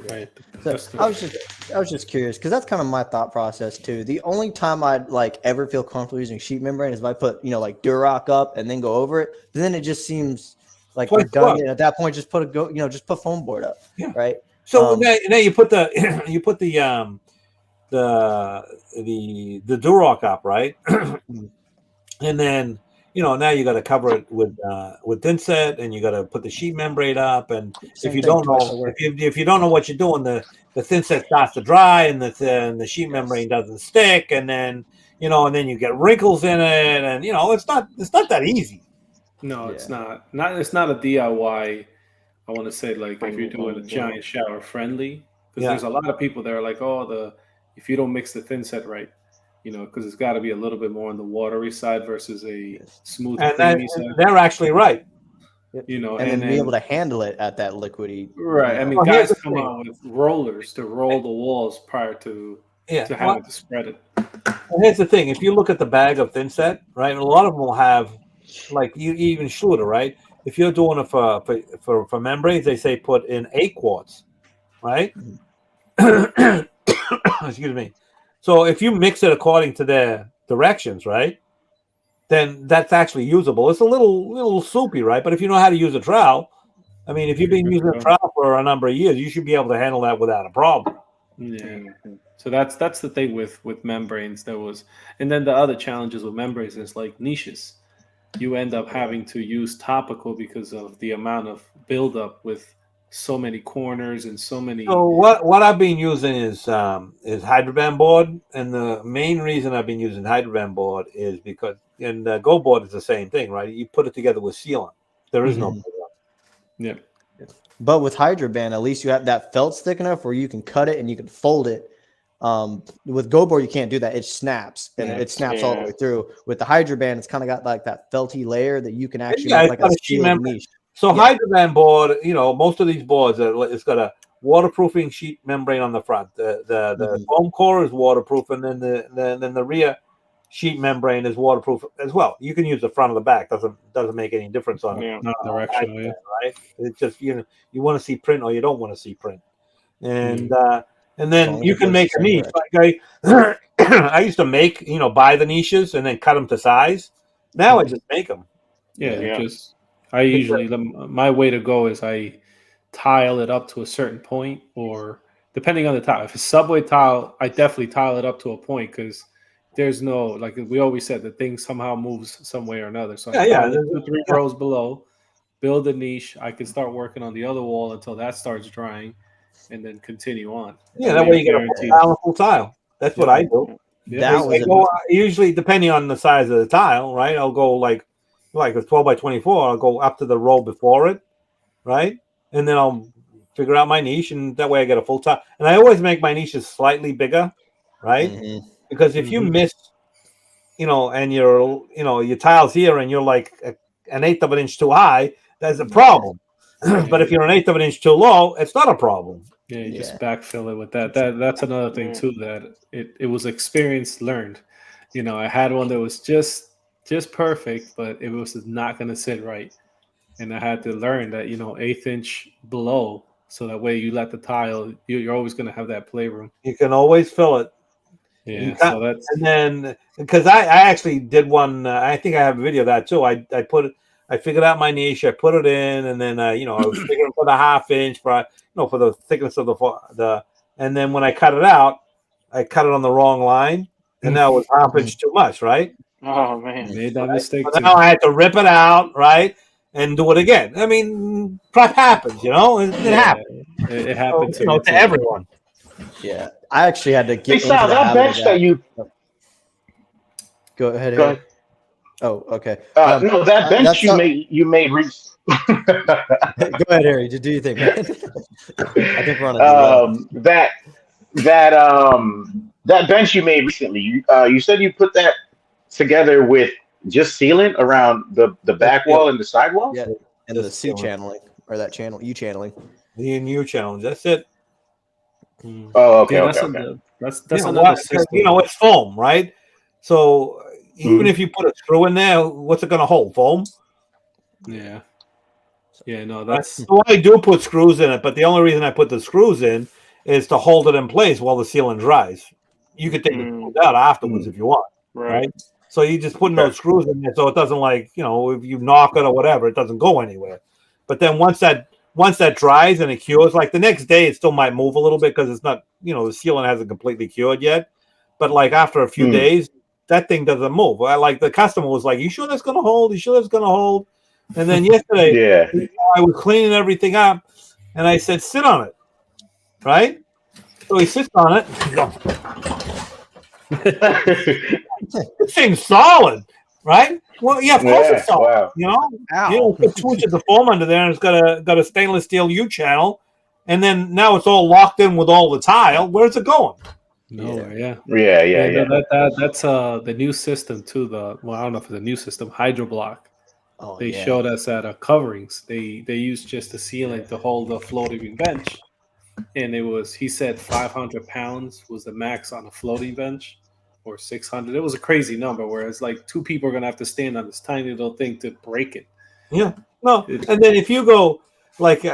Speaker 2: Right.
Speaker 5: So I was just curious because that's kind of my thought process too. The only time I'd ever feel comfortable using sheet membrane is if I put like Durock up and then go over it. But then it just seems like redundant. At that point, just put just put foam board up, right?
Speaker 3: So now you put the Durock up, right? And then now you got to cover it with thinset, and you got to put the sheet membrane up. And if you don't know what you're doing, the thinset starts to dry, and the sheet membrane doesn't stick, and then and then you get wrinkles in it, and it's not that easy.
Speaker 2: No, it's not. It's not a DIY. I want to say if you're doing a giant shower friendly, because there's a lot of people that are like, if you don't mix the thinset right. Because it's got to be a little bit more on the watery side versus a smooth, creamy side.
Speaker 3: They're actually right.
Speaker 5: And be able to handle it at that liquidy.
Speaker 2: Right. I mean, guys come out with rollers to roll the walls prior to having to spread it.
Speaker 3: Well, here's the thing: if you look at the bag of thinset, right, a lot of them will have, even Schluter, right? If you're doing it for membranes, they say put in 8 quarts, right? Excuse me. So if you mix it according to their directions, right, then that's actually usable. It's a little soupy, right? But if you know how to use a trowel, I mean, if you've been using a trowel for a number of years, you should be able to handle that without a problem.
Speaker 2: Yeah. So that's the thing with membranes. And then the other challenges with membranes is niches. You end up having to use topical because of the amount of buildup with so many corners and so many.
Speaker 3: So what I've been using is Hydroban board, and the main reason I've been using Hydroban board is because the Go board is the same thing, right? You put it together with sealant. There is no buildup.
Speaker 2: Yeah.
Speaker 5: But with Hydroban, at least you have that felt's thick enough where you can cut it and you can fold it. With Go board, you can't do that. It snaps and it snaps all the way through. With the Hydroban, it's kind of got that felty layer that you can actually make a sealed niche.
Speaker 3: So Hydroban board, most of these boards, it's got a waterproofing sheet membrane on the front. The foam core is waterproof, and then the rear sheet membrane is waterproof as well. You can use the front or the back. Doesn't make any difference on
Speaker 4: Yeah.
Speaker 2: Not directional, yeah.
Speaker 3: right? It's just you want to see print or you don't want to see print, and
Speaker 5: As
Speaker 3: then
Speaker 5: long as
Speaker 3: you
Speaker 5: it
Speaker 3: can
Speaker 5: goes
Speaker 3: make
Speaker 5: the
Speaker 3: a
Speaker 5: same
Speaker 3: niche.
Speaker 5: direction.
Speaker 3: Like I used to make buy the niches and then cut them to size. Now I just make them.
Speaker 2: Yeah,
Speaker 4: Yeah.
Speaker 2: just I usually my way to go is I tile it up to a certain point, or depending on the tile. If it's subway tile, I definitely tile it up to a point because there's no, like we always said, the thing somehow moves some way or another. So I tile it 2-3 rows below, build a niche. I can start working on the other wall until that starts drying, and then continue on.
Speaker 3: Yeah, that way you get a full tile. That's what I do.
Speaker 5: That was
Speaker 3: Usually depending on the size of the tile, right? I'll go like a 12 by 24. I'll go up to the row before it, right? And then I'll figure out my niche, and that way I get a full tile. And I always make my niches slightly bigger, right? Because if you miss, and your tile's here, and you're like an eighth of an inch too high, that's a problem. But if you're an eighth of an inch too low, it's not a problem.
Speaker 2: Yeah, you just backfill it with that. That's another thing too, that it was experience learned. I had one that was just perfect, but it was not going to sit right, and I had to learn that 1/8 inch below, so that way you let the tile, you're always going to have that playroom.
Speaker 3: You can always fill it.
Speaker 2: Yeah, so that's,
Speaker 3: and then because I actually did one. I think I have a video of that too. I figured out my niche. I put it in, and then I was figuring for the 1/2 inch for the thickness of the. And then when I cut it out, I cut it on the wrong line, and now it was 1/2 inch too much, right?
Speaker 4: Oh man,
Speaker 2: made that mistake
Speaker 3: So
Speaker 2: too.
Speaker 3: now I had to rip it out, right, and do it again. I mean, crap happens, It happens.
Speaker 2: It happened
Speaker 3: to everyone.
Speaker 5: Yeah, I actually had to get into
Speaker 1: Sal,
Speaker 5: the
Speaker 1: that
Speaker 5: habit of
Speaker 1: bench that you
Speaker 5: Go ahead.
Speaker 1: go ahead.
Speaker 5: Oh, okay.
Speaker 1: No, that bench you made.
Speaker 5: Go ahead, Harry. Do you think? I think we're on
Speaker 1: that bench you made recently. You said you put that together with just sealant around the back wall and the sidewall.
Speaker 5: Yeah, and the C channeling or that channel U channeling.
Speaker 3: The new challenge. That's it.
Speaker 1: Oh, okay,
Speaker 2: Yeah,
Speaker 1: okay.
Speaker 2: That's another system.
Speaker 3: It's foam, right? So even if you put a screw in there, what's it going to hold? Foam.
Speaker 2: Yeah. Yeah, no, that's.
Speaker 3: So I do put screws in it, but the only reason I put the screws in is to hold it in place while the sealant dries. You could take the screws out afterwards if you want, right? So you just put those screws in there so it doesn't if you knock it or whatever, it doesn't go anywhere. But then once that dries and it cures, like the next day, it still might move a little bit because it's not, the sealant hasn't completely cured yet. But like after a few days, that thing doesn't move. Like the customer was like, "You sure that's going to hold? You sure that's going to hold?" And then yesterday, I was cleaning everything up, and I said, "Sit on it," right? So he sits on it. This thing's solid, right? Well, yeah, of course it's solid.
Speaker 1: Wow.
Speaker 3: You put 2 inches of foam under there, and it's got a stainless steel U channel, and then now it's all locked in with all the tile. Where's it going?
Speaker 2: Nowhere, yeah.
Speaker 1: That's
Speaker 2: the new system too. I don't know if it's a new system, Hydroblock.
Speaker 5: Oh,
Speaker 2: they showed us at coverings. They used just the sealant to hold the floating bench, and he said 500 pounds was the max on a floating bench, or 600. It was a crazy number. Whereas like 2 people are gonna have to stand on this tiny little thing to break it.
Speaker 3: Yeah, no. And then if you go like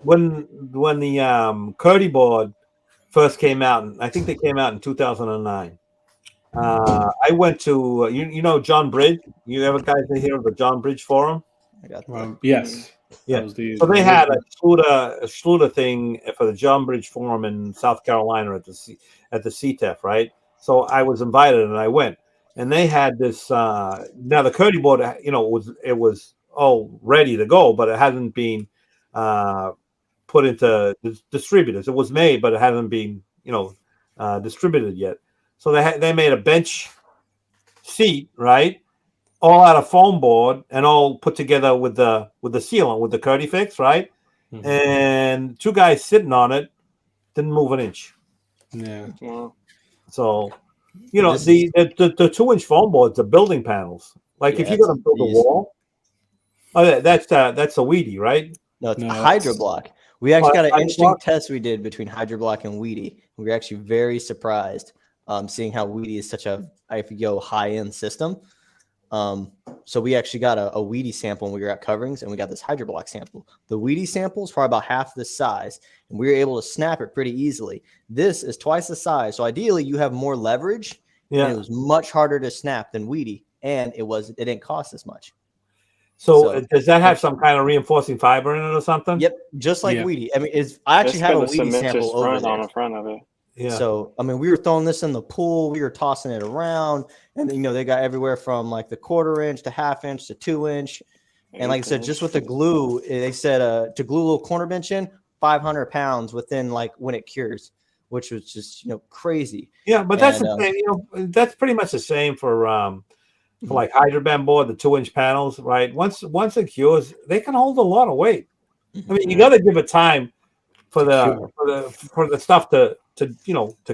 Speaker 3: when the Curdy board first came out, and I think they came out in 2009. I went to John Bridge. You ever guys hear of the John Bridge Forum?
Speaker 2: Yes.
Speaker 3: Yeah. So they had a Schluter thing for the John Bridge Forum in South Carolina at the CTEF, right? So I was invited and I went, and they had this. Now the Curdy board, it was all ready to go, but it hadn't been put into distributors. It was made, but it hasn't been, distributed yet. So they made a bench seat, right, all out of foam board and all put together with the sealant, with the Curdy fix, right, and 2 guys sitting on it didn't move an inch.
Speaker 2: Yeah.
Speaker 3: So, the 2-inch foam boards are building panels. Like if you're going to build a wall, that's a Weedy, right?
Speaker 5: No, it's a Hydroblock. We actually got an interesting test we did between Hydroblock and Weedy. We were actually very surprised. seeing how Weedy is such a IFO high-end system. So we actually got a Weedy sample when we were at Coverings, and we got this Hydroblock sample. The Weedy sample is probably about half this size, and we were able to snap it pretty easily. This is twice the size, so ideally you have more leverage. Yeah, and it was much harder to snap than Weedy, and it didn't cost as much.
Speaker 3: So does that have some kind of reinforcing fiber in it or something?
Speaker 5: Yep, just like Weedy. I mean, I actually have a Weedy sample over there.
Speaker 4: On the front of it.
Speaker 5: Yeah. So, I mean, we were throwing this in the pool, we were tossing it around, and they got everywhere from like the 1/4 inch to 1/2 inch to 2 inch. And like I said, just with the glue, they said to glue a little corner bench in, 500 pounds within like when it cures, which was just, crazy.
Speaker 3: Yeah, but that's the thing, that's pretty much the same for like Hydrobend board, the 2-inch panels, right? Once it cures, they can hold a lot of weight. I mean, you got to give it time for the stuff to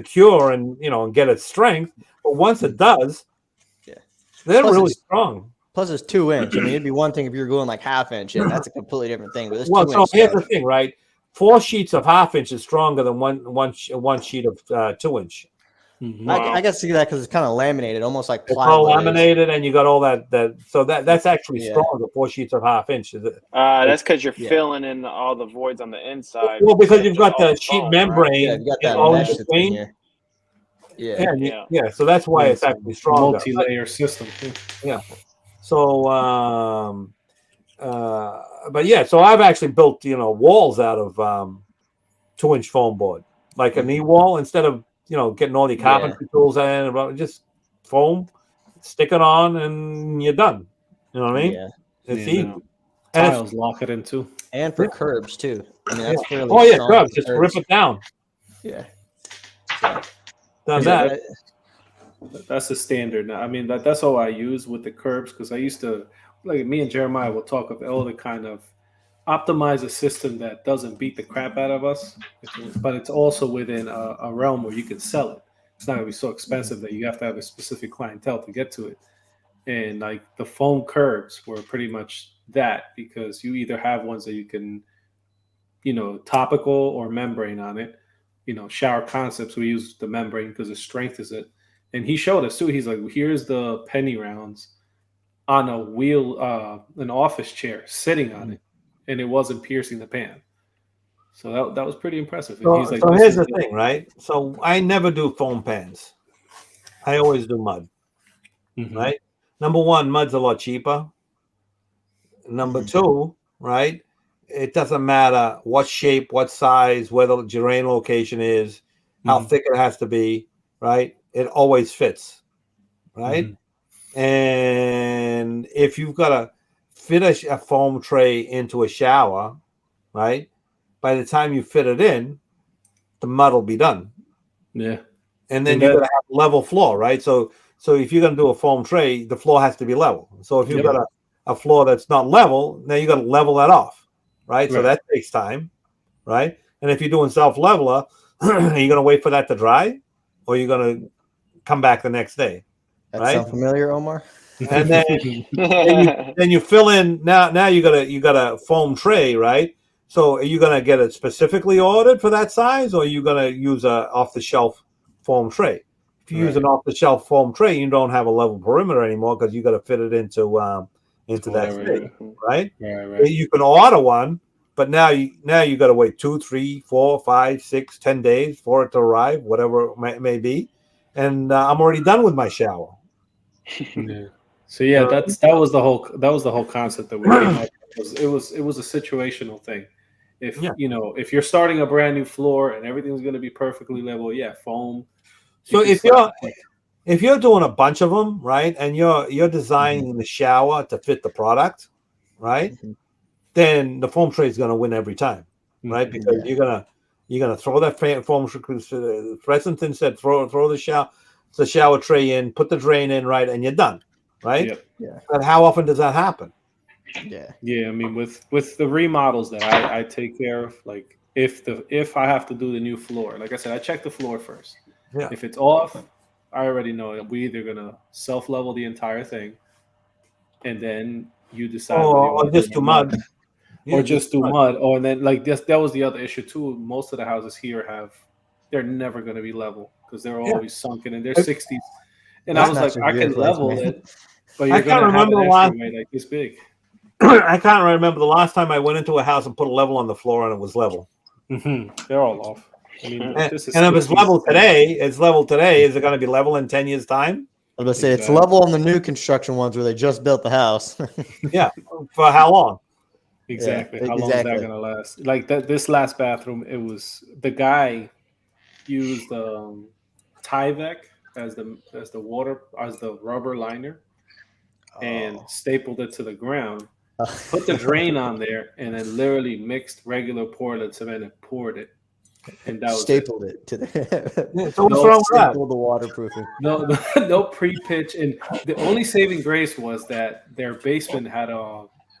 Speaker 3: cure and get its strength. But once it does, they're really strong.
Speaker 5: Plus, it's 2 inch. I mean, it'd be one thing if you're going like 1/2 inch, and that's a completely different thing. But it's 2 inch.
Speaker 3: So here's the thing, right? 4 sheets of 1/2 inch is stronger than one sheet of 2 inch.
Speaker 5: Mm-hmm. I guess see that because it's kind of laminated, almost like
Speaker 3: plywood. It's all laminated, and you got all that. So that's actually stronger. 4 sheets of 1/2 inch.
Speaker 4: That's because you're filling in all the voids on the inside.
Speaker 3: Well, because you've got the sheet membrane.
Speaker 5: Right? Yeah, you got that mesh between here.
Speaker 3: Yeah. So that's why it's actually stronger.
Speaker 2: Multi-layer system.
Speaker 3: Yeah. So, but yeah. So I've actually built walls out of 2-inch foam board, like a knee wall, instead of getting all the carpentry tools in, and just foam, stick it on, and you're done. You know what I mean?
Speaker 5: Yeah.
Speaker 3: It's easy.
Speaker 2: Tiles lock it in too.
Speaker 5: And for curbs too. I mean, that's fairly
Speaker 3: curbs. Just rip it down.
Speaker 5: Yeah.
Speaker 3: Done that.
Speaker 2: That's the standard. I mean, that's all I use with the curbs, because I used to, like, me and Jeremiah will talk of all the kind of optimize a system that doesn't beat the crap out of us, but it's also within a realm where you can sell it. It's not going to be so expensive that you have to have a specific clientele to get to it. And like the foam curbs were pretty much that, because you either have ones that you can, topical or membrane on it. Shower Concepts, we use the membrane because the strength is it. And he showed us too. He's like, here's the penny rounds on a wheel, an office chair sitting on it. And it wasn't piercing the pan. So that was pretty impressive.
Speaker 3: So here's the thing, right? So I never do foam pans. I always do mud, right? Number one, mud's a lot cheaper. Number two, right? It doesn't matter what shape, what size, where the drain location is, how thick it has to be, right? It always fits, right? And if you've got to fit a foam tray into a shower, right? By the time you fit it in, the mud will be done.
Speaker 2: Yeah.
Speaker 3: And then you're going to have level floor, right? So if you're going to do a foam tray, the floor has to be level. So if you've got a floor that's not level, now you got to level that off, right? So that takes time, right? And if you're doing self-leveler, are you going to wait for that to dry, or are you going to come back the next day?
Speaker 5: That sound familiar, Omar?
Speaker 3: And then you fill in. Now you got a foam tray, right? So are you gonna get it specifically ordered for that size, or are you gonna use a off the shelf foam tray? If you use an off the shelf foam tray, you don't have a level perimeter anymore, because you got to fit it into that state, right?
Speaker 2: Right.
Speaker 3: You can order one, but now you got to wait 2, 3, 4, 5, 6, 10 days for it to arrive, whatever it may be. And I'm already done with my shower.
Speaker 2: Yeah. So yeah, that was the whole concept that we came up with. It was a situational thing. If you're starting a brand new floor and everything's going to be perfectly level, foam.
Speaker 3: So if you're doing a bunch of them, right, and you're designing the shower to fit the product, right, then the foam tray is going to win every time, right? Because you're gonna throw that foam. Fresington said, throw the shower tray in, put the drain in, right, and you're done. Right?
Speaker 2: Yep.
Speaker 5: Yeah.
Speaker 3: But how often does that happen?
Speaker 2: Yeah. I mean, with the remodels that I take care of, like if I have to do the new floor, like I said, I check the floor first.
Speaker 3: Yeah.
Speaker 2: If it's off, I already know that we either gonna self-level the entire thing, and then you decide.
Speaker 3: Or just do mud.
Speaker 2: Or just do mud. And then like that was the other issue too. Most of the houses here they're never gonna be level, because they're always sunken in their 60s. And I
Speaker 5: That's
Speaker 2: was
Speaker 5: not
Speaker 2: like,
Speaker 5: your
Speaker 2: I can
Speaker 5: place,
Speaker 2: level
Speaker 5: man.
Speaker 2: it, but
Speaker 3: I
Speaker 2: you're
Speaker 3: can't
Speaker 2: gonna have
Speaker 3: remember
Speaker 2: an
Speaker 3: the
Speaker 2: entryway like this big.
Speaker 3: I can't remember the last time I went into a house and put a level on the floor and it was level.
Speaker 2: They're all off. I mean,
Speaker 3: And
Speaker 2: this is
Speaker 3: if it's
Speaker 2: 60s.
Speaker 3: level today, it's level today. Is it going to be level in 10 years' time?
Speaker 5: I was gonna say it's
Speaker 2: Exactly.
Speaker 5: level on the new construction ones where they just built the house.
Speaker 3: Yeah. For how long?
Speaker 2: Exactly.
Speaker 5: Yeah,
Speaker 2: How long is that
Speaker 5: exactly.
Speaker 2: gonna last? Like that. This last bathroom, it was the guy used Tyvek as the rubber liner and stapled it to the ground. Put the drain on there and then literally mixed regular Portland cement and poured it, and that was
Speaker 5: Stapled it to the.
Speaker 3: Yeah, so what's wrong with that?
Speaker 5: Stapled the waterproofing.
Speaker 2: no pre-pitch. And the only saving grace was that their basement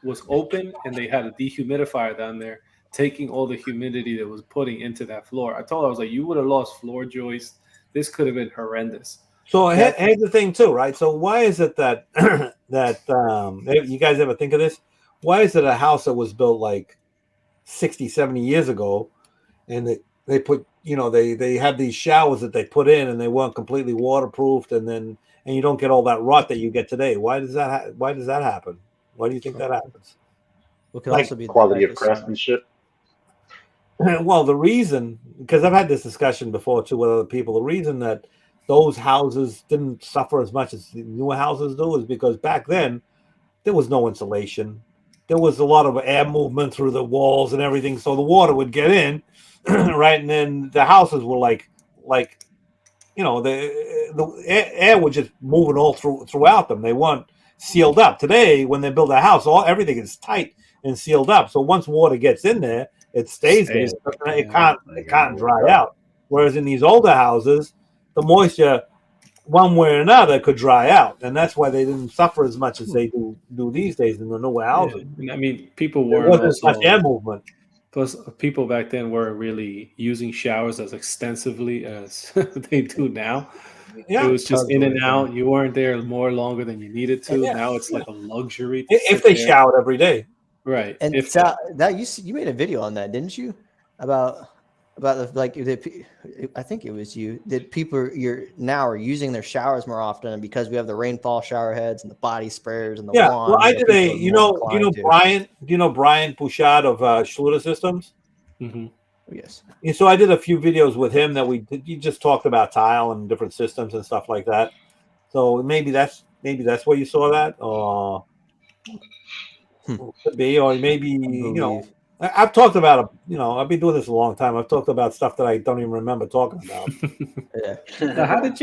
Speaker 2: was open and they had a dehumidifier down there, taking all the humidity that was putting into that floor. I was like, you would have lost floor joists. This could have been horrendous.
Speaker 3: So here's the thing too, right? So why is it that you guys ever think of this? Why is it a house that was built like 60, 70 years ago and they put, they have these showers that they put in and they weren't completely waterproofed and you don't get all that rot that you get today? Why does that happen? Why do you think that happens?
Speaker 5: It could
Speaker 3: Like
Speaker 5: also be the
Speaker 1: Quality
Speaker 5: fact
Speaker 1: of
Speaker 5: that
Speaker 1: craftsmanship.
Speaker 3: Well, the reason, because I've had this discussion before too with other people, the reason that those houses didn't suffer as much as the newer houses do is because back then there was no insulation. There was a lot of air movement through the walls and everything, so the water would get in, right? And then the houses were like the air was just moving all throughout them. They weren't sealed up. Today, when they build a house, everything is tight and sealed up. So once water gets in there, it stays there. It can't dry out. Whereas in these older houses, the moisture, one way or another, could dry out, and that's why they didn't suffer as much as they do these days in the newer houses.
Speaker 2: Yeah. I mean, people
Speaker 3: There
Speaker 2: weren't
Speaker 3: wasn't such air movement.
Speaker 2: Plus, people back then weren't really using showers as extensively as they do now.
Speaker 3: Yeah,
Speaker 2: it was just in and out. You weren't there more longer than you needed to.
Speaker 3: Yeah.
Speaker 2: Now it's like a luxury.
Speaker 3: If they showered every day,
Speaker 2: right?
Speaker 5: And
Speaker 2: if
Speaker 5: that you made a video on that, didn't you? About I think it was you that people are using their showers more often because we have the rainfall shower heads and the body sprayers and the wand.
Speaker 3: Well, I did Brian. Do you know Brian Bouchard of Schluter Systems?
Speaker 2: Mm-hmm.
Speaker 5: Yes.
Speaker 3: And so I did a few videos with him that you just talked about tile and different systems and stuff like that. So maybe that's where you saw that, or could be, or maybe I've talked about I've been doing this a long time. I've talked about stuff that I don't even remember talking about.
Speaker 5: Yeah.
Speaker 2: Now, how did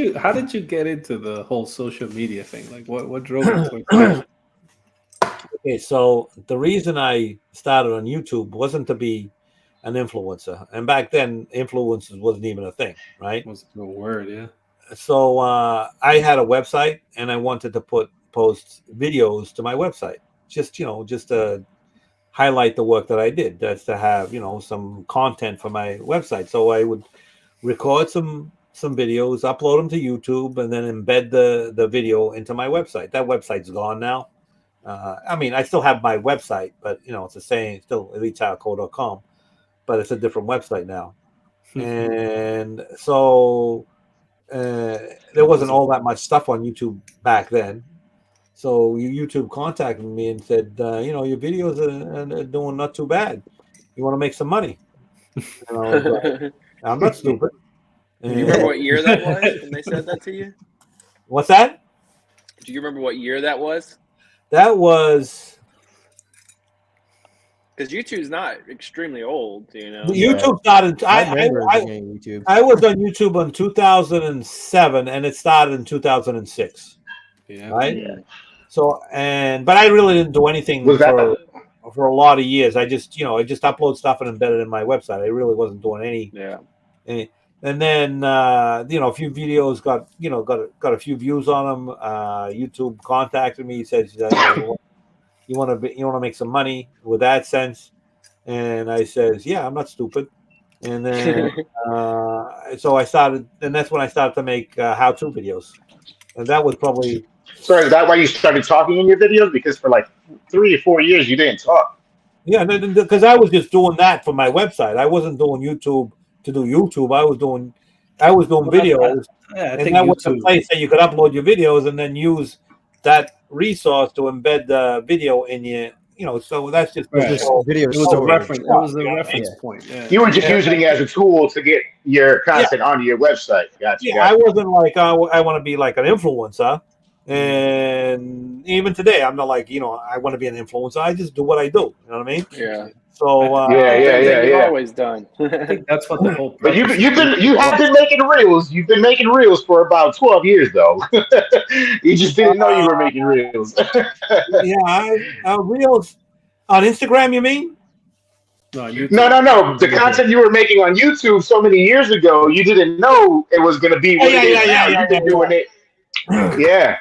Speaker 2: you get into the whole social media thing? Like, what drove you to
Speaker 3: Okay, so the reason I started on YouTube wasn't to be an influencer, and back then influencers wasn't even a thing, right?
Speaker 2: Was the word, yeah.
Speaker 3: So I had a website and I wanted to post videos to my website, just to highlight the work that I did. That's to have some content for my website. So I would record some videos, upload them to YouTube, and then embed the video into my website. That website's gone now. I mean, I still have my website, but it's the same, still elitetileco.com, but it's a different website now. And so there wasn't all that much stuff on YouTube back then. So YouTube contacted me and said, your videos are doing not too bad. You want to make some money? And I was like, I'm not stupid.
Speaker 4: Do you remember what year that was when they said that to you?
Speaker 3: What's that?
Speaker 4: Do you remember what year that was?
Speaker 3: That was...
Speaker 4: Because YouTube's not extremely old,
Speaker 3: YouTube started... I was on YouTube in 2007, and it started in 2006.
Speaker 2: Yeah.
Speaker 3: Right?
Speaker 4: Yeah.
Speaker 3: So, but I really didn't do anything for a lot of years. I just upload stuff and embed it in my website. I really wasn't doing any.
Speaker 4: Yeah.
Speaker 3: And then a few videos got a few views on them. YouTube contacted me, said you want to make some money with AdSense, and I says, yeah, I'm not stupid. And then so I started, and that's when I started to make how-to videos, and that was probably.
Speaker 1: So is that why you started talking in your videos? Because for like 3 or 4 years you didn't talk.
Speaker 3: Yeah, because I was just doing that for my website. I wasn't doing YouTube to do YouTube. I was doing I was doing videos,
Speaker 2: I
Speaker 3: and
Speaker 2: think
Speaker 3: that was a
Speaker 2: YouTube.
Speaker 3: place that you could upload your videos and then use that resource to embed the video in your, so that's just
Speaker 2: Right.
Speaker 5: Just
Speaker 3: show-
Speaker 5: video
Speaker 2: It was a
Speaker 5: storage.
Speaker 2: reference. It was a reference
Speaker 5: Yeah.
Speaker 2: point. Yeah.
Speaker 1: You were just using it as a tool to get your content onto your website. Gotcha.
Speaker 3: I wasn't like I want to be like an influencer, and even today I'm not like I want to be an influencer. I just do what I do. You know what I mean?
Speaker 4: Yeah.
Speaker 3: So
Speaker 4: Things that you've always done.
Speaker 2: I think that's what the whole.
Speaker 1: But you
Speaker 2: purpose
Speaker 1: have been making reels. You've been making reels for about 12 years though. You just didn't know you were making reels.
Speaker 3: reels on Instagram. You mean?
Speaker 2: No, YouTube.
Speaker 1: No. The content you were making on YouTube so many years ago, you didn't know it was going to be what it is now. You've been doing it. Yeah.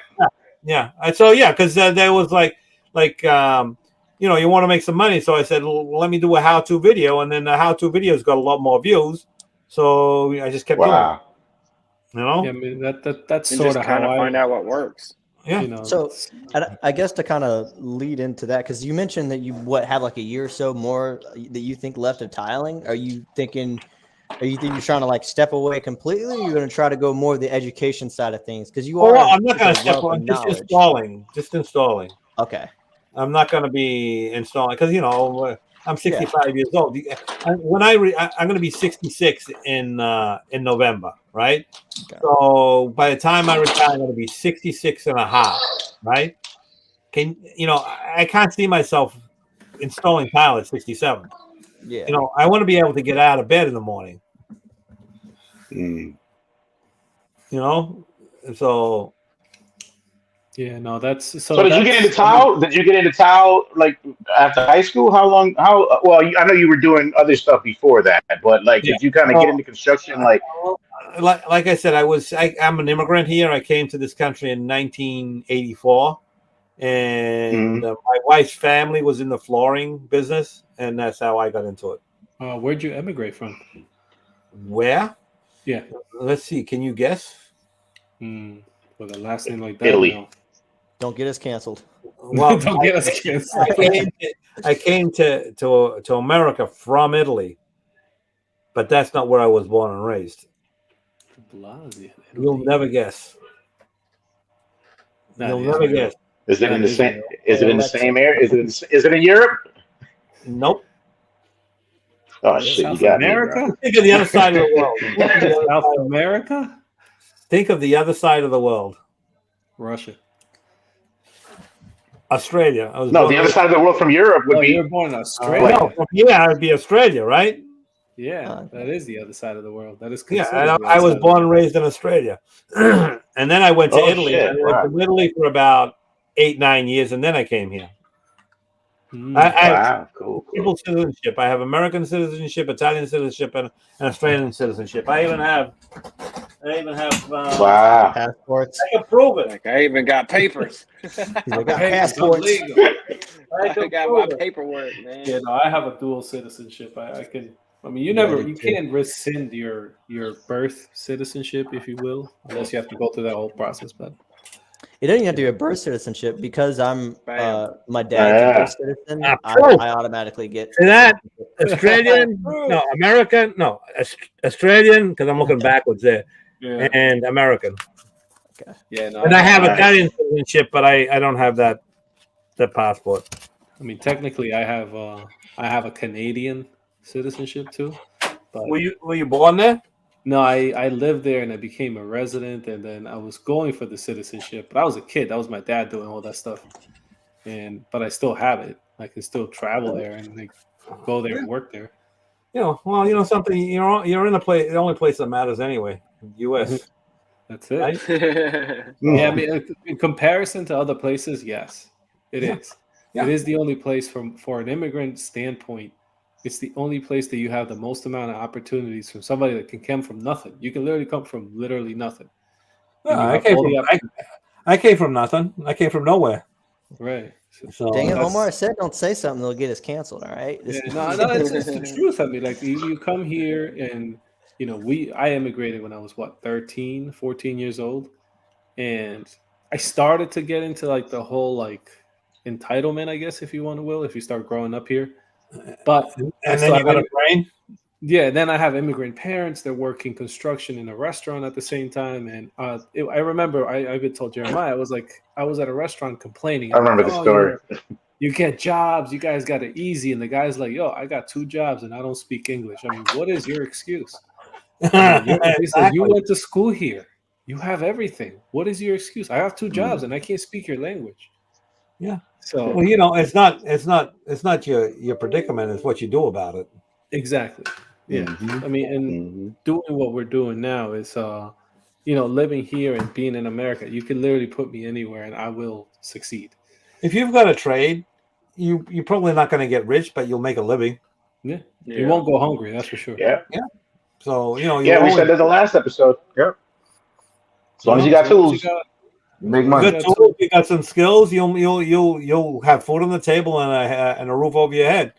Speaker 3: Yeah. Because there was like you want to make some money. So I said, well, let me do a how-to video, and then the how-to videos got a lot more views. So I just kept doing it.
Speaker 2: Yeah, I mean that's sort of how I
Speaker 4: find out what works.
Speaker 3: Yeah.
Speaker 5: So I guess to kind of lead into that, because you mentioned that you have like a year or so more that you think left of tiling. Are you thinking you're trying to like step away completely? Or are you going to try to go more of the education side of things? Because you are.
Speaker 3: Well, I'm not going to step away. Just installing.
Speaker 5: Okay.
Speaker 3: I'm not going to be installing because I'm 65 years old. When I'm going to be 66 in November, right? Okay. So by the time I retire, I'm going to be 66 and a half, right? I can't see myself installing tile at 67.
Speaker 5: Yeah.
Speaker 3: I want to be able to get out of bed in the morning. So.
Speaker 2: Yeah, no, that's
Speaker 1: so. Did you get into tile? Did you get into tile like after high school? How long? Well, I know you were doing other stuff before that, but did you kind of get into construction? Like
Speaker 3: I said, I'm an immigrant here. I came to this country in 1984, and my wife's family was in the flooring business, and that's how I got into it.
Speaker 2: Where'd you emigrate from?
Speaker 3: Where?
Speaker 2: Yeah.
Speaker 3: Let's see. Can you guess?
Speaker 2: With a last name like that,
Speaker 1: Italy.
Speaker 2: No.
Speaker 5: Don't get us canceled.
Speaker 3: Well,
Speaker 2: don't get us canceled.
Speaker 3: I came to America from Italy, but that's not where I was born and raised.
Speaker 2: Diblasi.
Speaker 3: You'll never guess. You'll never guess.
Speaker 1: Is it in the same? Is it in the same area? Is it in Europe?
Speaker 3: Nope.
Speaker 1: Oh shit!
Speaker 2: South
Speaker 1: You got
Speaker 2: America?
Speaker 3: Me, think of the other side of the world.
Speaker 2: South America?
Speaker 3: Think of the other side of the world.
Speaker 2: Russia.
Speaker 3: Australia.
Speaker 1: The other side of the world from Europe would be.
Speaker 2: You were born in Australia.
Speaker 3: It'd be Australia, right?
Speaker 2: Yeah, that is the other side of the world. That is.
Speaker 3: I was born and raised in Australia, and then I went to Italy.
Speaker 1: Shit,
Speaker 3: I lived in Italy for about 8-9 years, and then I came here. I have
Speaker 1: cool.
Speaker 3: triple citizenship. I have American citizenship, Italian citizenship, and Australian citizenship. I even have
Speaker 5: passports.
Speaker 3: I can prove it.
Speaker 4: I even got papers.
Speaker 5: I got passports.
Speaker 4: I got my paperwork, man.
Speaker 2: Yeah, no, I have a dual citizenship. I can. I mean, you can't rescind your birth citizenship, if you will, unless you have to go through that whole process. But
Speaker 5: it doesn't even have to be a birth citizenship because I'm my dad's a birth citizen. I automatically get
Speaker 3: that Australian, no American, no Australian because I'm looking backwards there, and American.
Speaker 5: Okay.
Speaker 2: Yeah, no,
Speaker 3: and I have Italian citizenship, but I don't have that passport.
Speaker 2: I mean, technically, I have a Canadian citizenship too. But
Speaker 3: were you born there?
Speaker 2: No, I lived there and I became a resident, and then I was going for the citizenship. But I was a kid. That was my dad doing all that stuff, but I still have it. I can still travel there and go there and work there.
Speaker 3: Something. You're in the only place that matters anyway. U.S.
Speaker 2: That's it.
Speaker 3: Right?
Speaker 2: Yeah, I mean, in comparison to other places, yes, it is. Yeah. It is the only place for an immigrant standpoint. It's the only place that you have the most amount of opportunities from somebody that can come from nothing. You can literally come from literally nothing.
Speaker 3: I came from nothing. I came from nowhere.
Speaker 2: Right.
Speaker 5: So dang it, Omar said don't say something that'll get us canceled, all right?
Speaker 2: It's the truth. I mean, like you come here and I immigrated when I was 13, 14 years old. And I started to get into like the whole like entitlement, I guess, if you start growing up here. But
Speaker 3: and then you got a brain.
Speaker 2: Yeah, then I have immigrant parents. They're working construction in a restaurant at the same time, and I remember I even told Jeremiah, I was at a restaurant complaining.
Speaker 1: I
Speaker 2: I'm like,
Speaker 1: remember the
Speaker 2: oh,
Speaker 1: story.
Speaker 2: you get jobs, you guys got it easy, and the guy's like, yo, I got 2 jobs and I don't speak English. I mean, what is your excuse? I mean, he said, you
Speaker 3: Exactly.
Speaker 2: went to school here, you have everything. What is your excuse? I have 2 jobs and I can't speak your language.
Speaker 3: Yeah.
Speaker 2: So
Speaker 3: Well, it's not your predicament. It's what you do about it.
Speaker 2: exactly. Yeah.
Speaker 1: Mhm.
Speaker 2: I mean, and
Speaker 1: Mhm.
Speaker 2: doing what we're doing now is living here and being in America, you can literally put me anywhere and I will succeed.
Speaker 3: If you've got a trade, you're probably not going to get rich, but you'll make a living.
Speaker 2: Yeah.
Speaker 4: Yeah.
Speaker 2: You won't go hungry, that's for sure.
Speaker 1: Yeah.
Speaker 3: So
Speaker 1: Yeah,
Speaker 3: you'll
Speaker 1: we said
Speaker 3: always
Speaker 1: that the last episode. Yep. As long as you got
Speaker 2: as long as
Speaker 1: tools,
Speaker 2: you got-
Speaker 1: you make
Speaker 2: as long as
Speaker 1: money.
Speaker 3: good tools. You got some skills. You'll have food on the table and a roof over your head.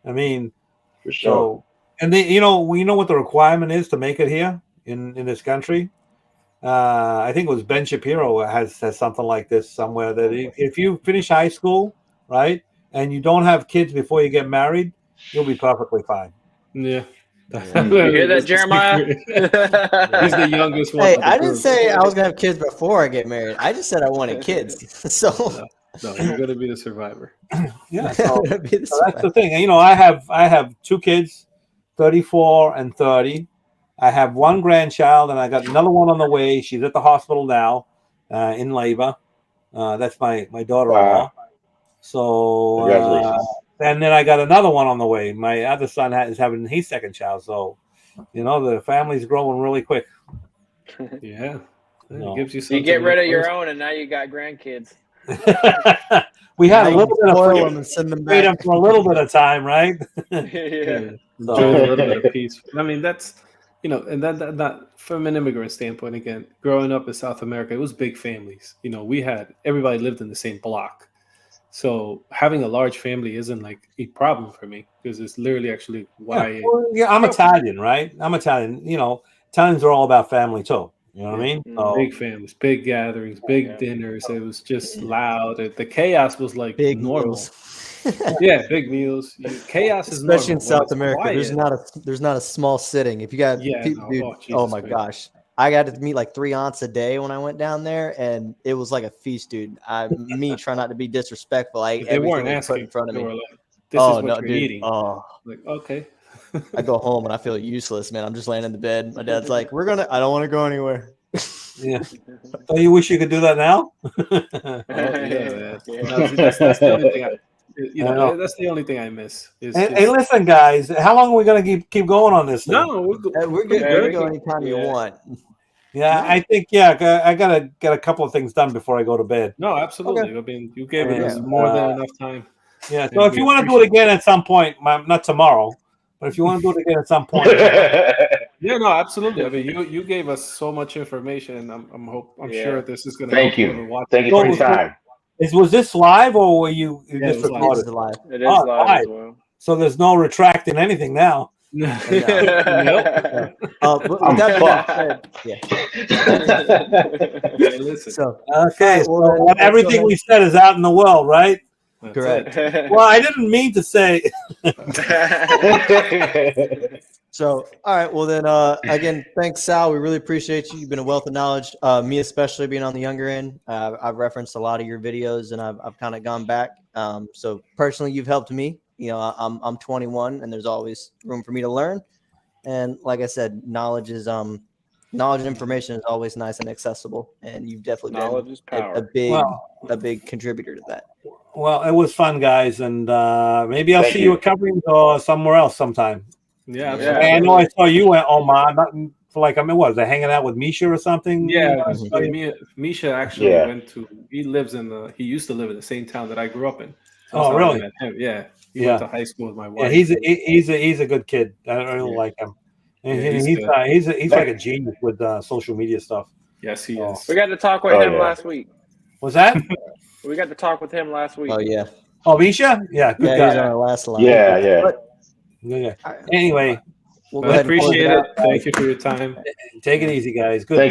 Speaker 3: I mean,
Speaker 1: For sure.
Speaker 3: so and then you know what the requirement is to make it here in this country. I think it was Ben Shapiro has something like this somewhere that if you finish high school, right, and you don't have kids before you get married, you'll be perfectly fine.
Speaker 2: Yeah.
Speaker 4: You hear that, Jeremiah?
Speaker 2: He's the youngest one.
Speaker 5: Hey,
Speaker 2: of the
Speaker 5: I didn't
Speaker 2: group.
Speaker 5: say I was gonna have kids before I get married. I just said I wanted kids. So
Speaker 2: No, you're gonna be the survivor.
Speaker 3: Yeah, so,
Speaker 5: That'd be the
Speaker 3: so that's the thing. I have 2 kids, 34 and 30. I have 1 grandchild, and I got another one on the way. She's at the hospital now, in labor. That's my daughter-in-law.
Speaker 1: Wow.
Speaker 3: So
Speaker 1: Congratulations.
Speaker 3: and then I got another one on the way. My other son is having his second child. So, the family's growing really quick.
Speaker 2: Yeah.
Speaker 3: No.
Speaker 2: It gives you
Speaker 4: You
Speaker 2: something.
Speaker 4: get
Speaker 2: to
Speaker 4: rid of
Speaker 2: look
Speaker 4: your
Speaker 2: forward
Speaker 4: own, and now you got grandkids.
Speaker 3: We had
Speaker 5: Now
Speaker 3: a
Speaker 5: you
Speaker 3: little
Speaker 5: can
Speaker 3: bit of
Speaker 5: spoil
Speaker 3: freedom,
Speaker 5: them and send them
Speaker 3: freedom
Speaker 5: back.
Speaker 3: for a little bit of time, right?
Speaker 2: to.
Speaker 4: Yeah.
Speaker 3: So-
Speaker 2: Enjoy a little bit of peace. I mean, that's and that from an immigrant standpoint, again, growing up in South America, it was big families. Everybody lived in the same block. So having a large family isn't like a problem for me because it's literally actually what I
Speaker 3: I'm Italian, right? I'm Italian. Italians are all about family too. You know what I mean? So,
Speaker 2: big families, big gatherings, big dinners. It was just loud. The chaos was like
Speaker 5: Big
Speaker 2: normal.
Speaker 5: meals.
Speaker 2: Yeah, big meals. Chaos is
Speaker 5: Especially
Speaker 2: normal.
Speaker 5: in South
Speaker 2: When it's
Speaker 5: America, there's
Speaker 2: quiet-
Speaker 5: not a small sitting. If you got people, dude,
Speaker 2: Oh,
Speaker 5: oh
Speaker 2: Jesus
Speaker 5: my
Speaker 2: Christ.
Speaker 5: gosh, I got to meet like 3 aunts a day when I went down there, and it was like a feast, dude. Me trying not to be disrespectful, I ate
Speaker 2: They weren't
Speaker 5: everything they put in
Speaker 2: asking.
Speaker 5: front of
Speaker 2: They
Speaker 5: me.
Speaker 2: were like, "This
Speaker 5: Oh
Speaker 2: is what
Speaker 5: no,
Speaker 2: you're
Speaker 5: dude.
Speaker 2: eating."
Speaker 5: Oh,
Speaker 2: Like, okay.
Speaker 5: I go home and I feel useless, man. I'm just laying in the bed. My dad's like, I don't want to go anywhere.
Speaker 3: yeah. So you wish you could do that now?
Speaker 2: Oh, yeah.
Speaker 4: Yeah.
Speaker 2: That's the only thing
Speaker 3: I know.
Speaker 2: that's the only thing I miss. Is
Speaker 3: Hey, listen, guys. How long are we gonna keep going on this thing?
Speaker 2: no, we're good.
Speaker 5: We're good.
Speaker 4: Yeah,
Speaker 5: We're
Speaker 4: we
Speaker 5: go
Speaker 4: can-
Speaker 5: anytime you
Speaker 4: yeah.
Speaker 5: want.
Speaker 3: Yeah, I think I gotta get a couple of things done before I go to bed.
Speaker 2: No, absolutely.
Speaker 5: Okay.
Speaker 2: I mean, you gave
Speaker 3: Yeah,
Speaker 2: us more than enough time.
Speaker 3: Yeah.
Speaker 2: And
Speaker 3: So if
Speaker 2: we
Speaker 3: you want to do it again at some point, not tomorrow, but if you want to do it again at some point,
Speaker 2: Yeah, no, absolutely. I mean, you gave us so much information, and I'm
Speaker 4: Yeah.
Speaker 2: sure this is going to
Speaker 1: Thank
Speaker 2: help
Speaker 1: you.
Speaker 2: whoever watches.
Speaker 1: Thank you for your time.
Speaker 3: was this live or were you
Speaker 2: Yeah,
Speaker 3: just
Speaker 2: it was live.
Speaker 5: This
Speaker 3: recorded?
Speaker 5: is alive.
Speaker 4: It is
Speaker 3: Oh,
Speaker 4: live
Speaker 3: live.
Speaker 4: as well.
Speaker 3: So there's no retracting anything now.
Speaker 2: Nope.
Speaker 5: With
Speaker 1: I'm
Speaker 5: that being
Speaker 1: fucked.
Speaker 5: said, yeah.
Speaker 2: Yeah, listen.
Speaker 5: So
Speaker 3: Okay,
Speaker 5: well,
Speaker 3: so
Speaker 5: then let's go
Speaker 3: everything
Speaker 5: ahead.
Speaker 3: we said is out in the world, right?
Speaker 2: That's
Speaker 5: Correct.
Speaker 2: it.
Speaker 3: Well, I didn't mean to say.
Speaker 5: So, all right. Well, then, again, thanks, Sal. We really appreciate you. You've been a wealth of knowledge. Me, especially being on the younger end. I've referenced a lot of your videos, and I've kind of gone back. So, personally, you've helped me. I'm 21, and there's always room for me to learn. And like I said, knowledge and information is always nice and accessible. And you've definitely
Speaker 4: Knowledge
Speaker 5: been
Speaker 4: is power.
Speaker 5: a big contributor to that.
Speaker 3: Well, it was fun, guys, and maybe I'll
Speaker 1: Thank
Speaker 3: see
Speaker 1: you.
Speaker 3: you at Covering or somewhere else sometime.
Speaker 2: Yeah,
Speaker 4: Yeah.
Speaker 2: absolutely.
Speaker 3: I know I saw you at Omar. Not for like what was I hanging out with Misha or something?
Speaker 2: Yeah,
Speaker 5: Mhm.
Speaker 2: but Misha actually
Speaker 1: Yeah.
Speaker 2: he used to live in the same town that I grew up in.
Speaker 3: Oh,
Speaker 2: that's how I
Speaker 3: really?
Speaker 2: met him. Yeah. He
Speaker 3: Yeah.
Speaker 2: went to high school with my wife.
Speaker 3: Yeah, he's a good kid. I really
Speaker 2: Yeah.
Speaker 3: like him. And
Speaker 2: Yeah, he's
Speaker 3: he's like a genius with social media stuff.
Speaker 2: Yes, he
Speaker 3: Oh.
Speaker 2: is.
Speaker 4: We got to talk with
Speaker 1: Oh,
Speaker 4: him
Speaker 1: yeah.
Speaker 4: last week.
Speaker 3: Was that?
Speaker 4: We got to talk with him last week.
Speaker 5: Oh, yeah.
Speaker 3: Oh, Misha? Yeah, good
Speaker 5: Yeah, he's on
Speaker 3: guy.
Speaker 5: our last line.
Speaker 1: Yeah, yeah.
Speaker 5: But,
Speaker 3: Yeah.
Speaker 5: all right,
Speaker 3: Anyway,
Speaker 5: we'll go
Speaker 2: I
Speaker 5: ahead and close
Speaker 2: appreciate
Speaker 5: it
Speaker 2: it.
Speaker 5: out.
Speaker 2: Thank you for your time.
Speaker 3: take it easy, guys. Good.
Speaker 1: Thank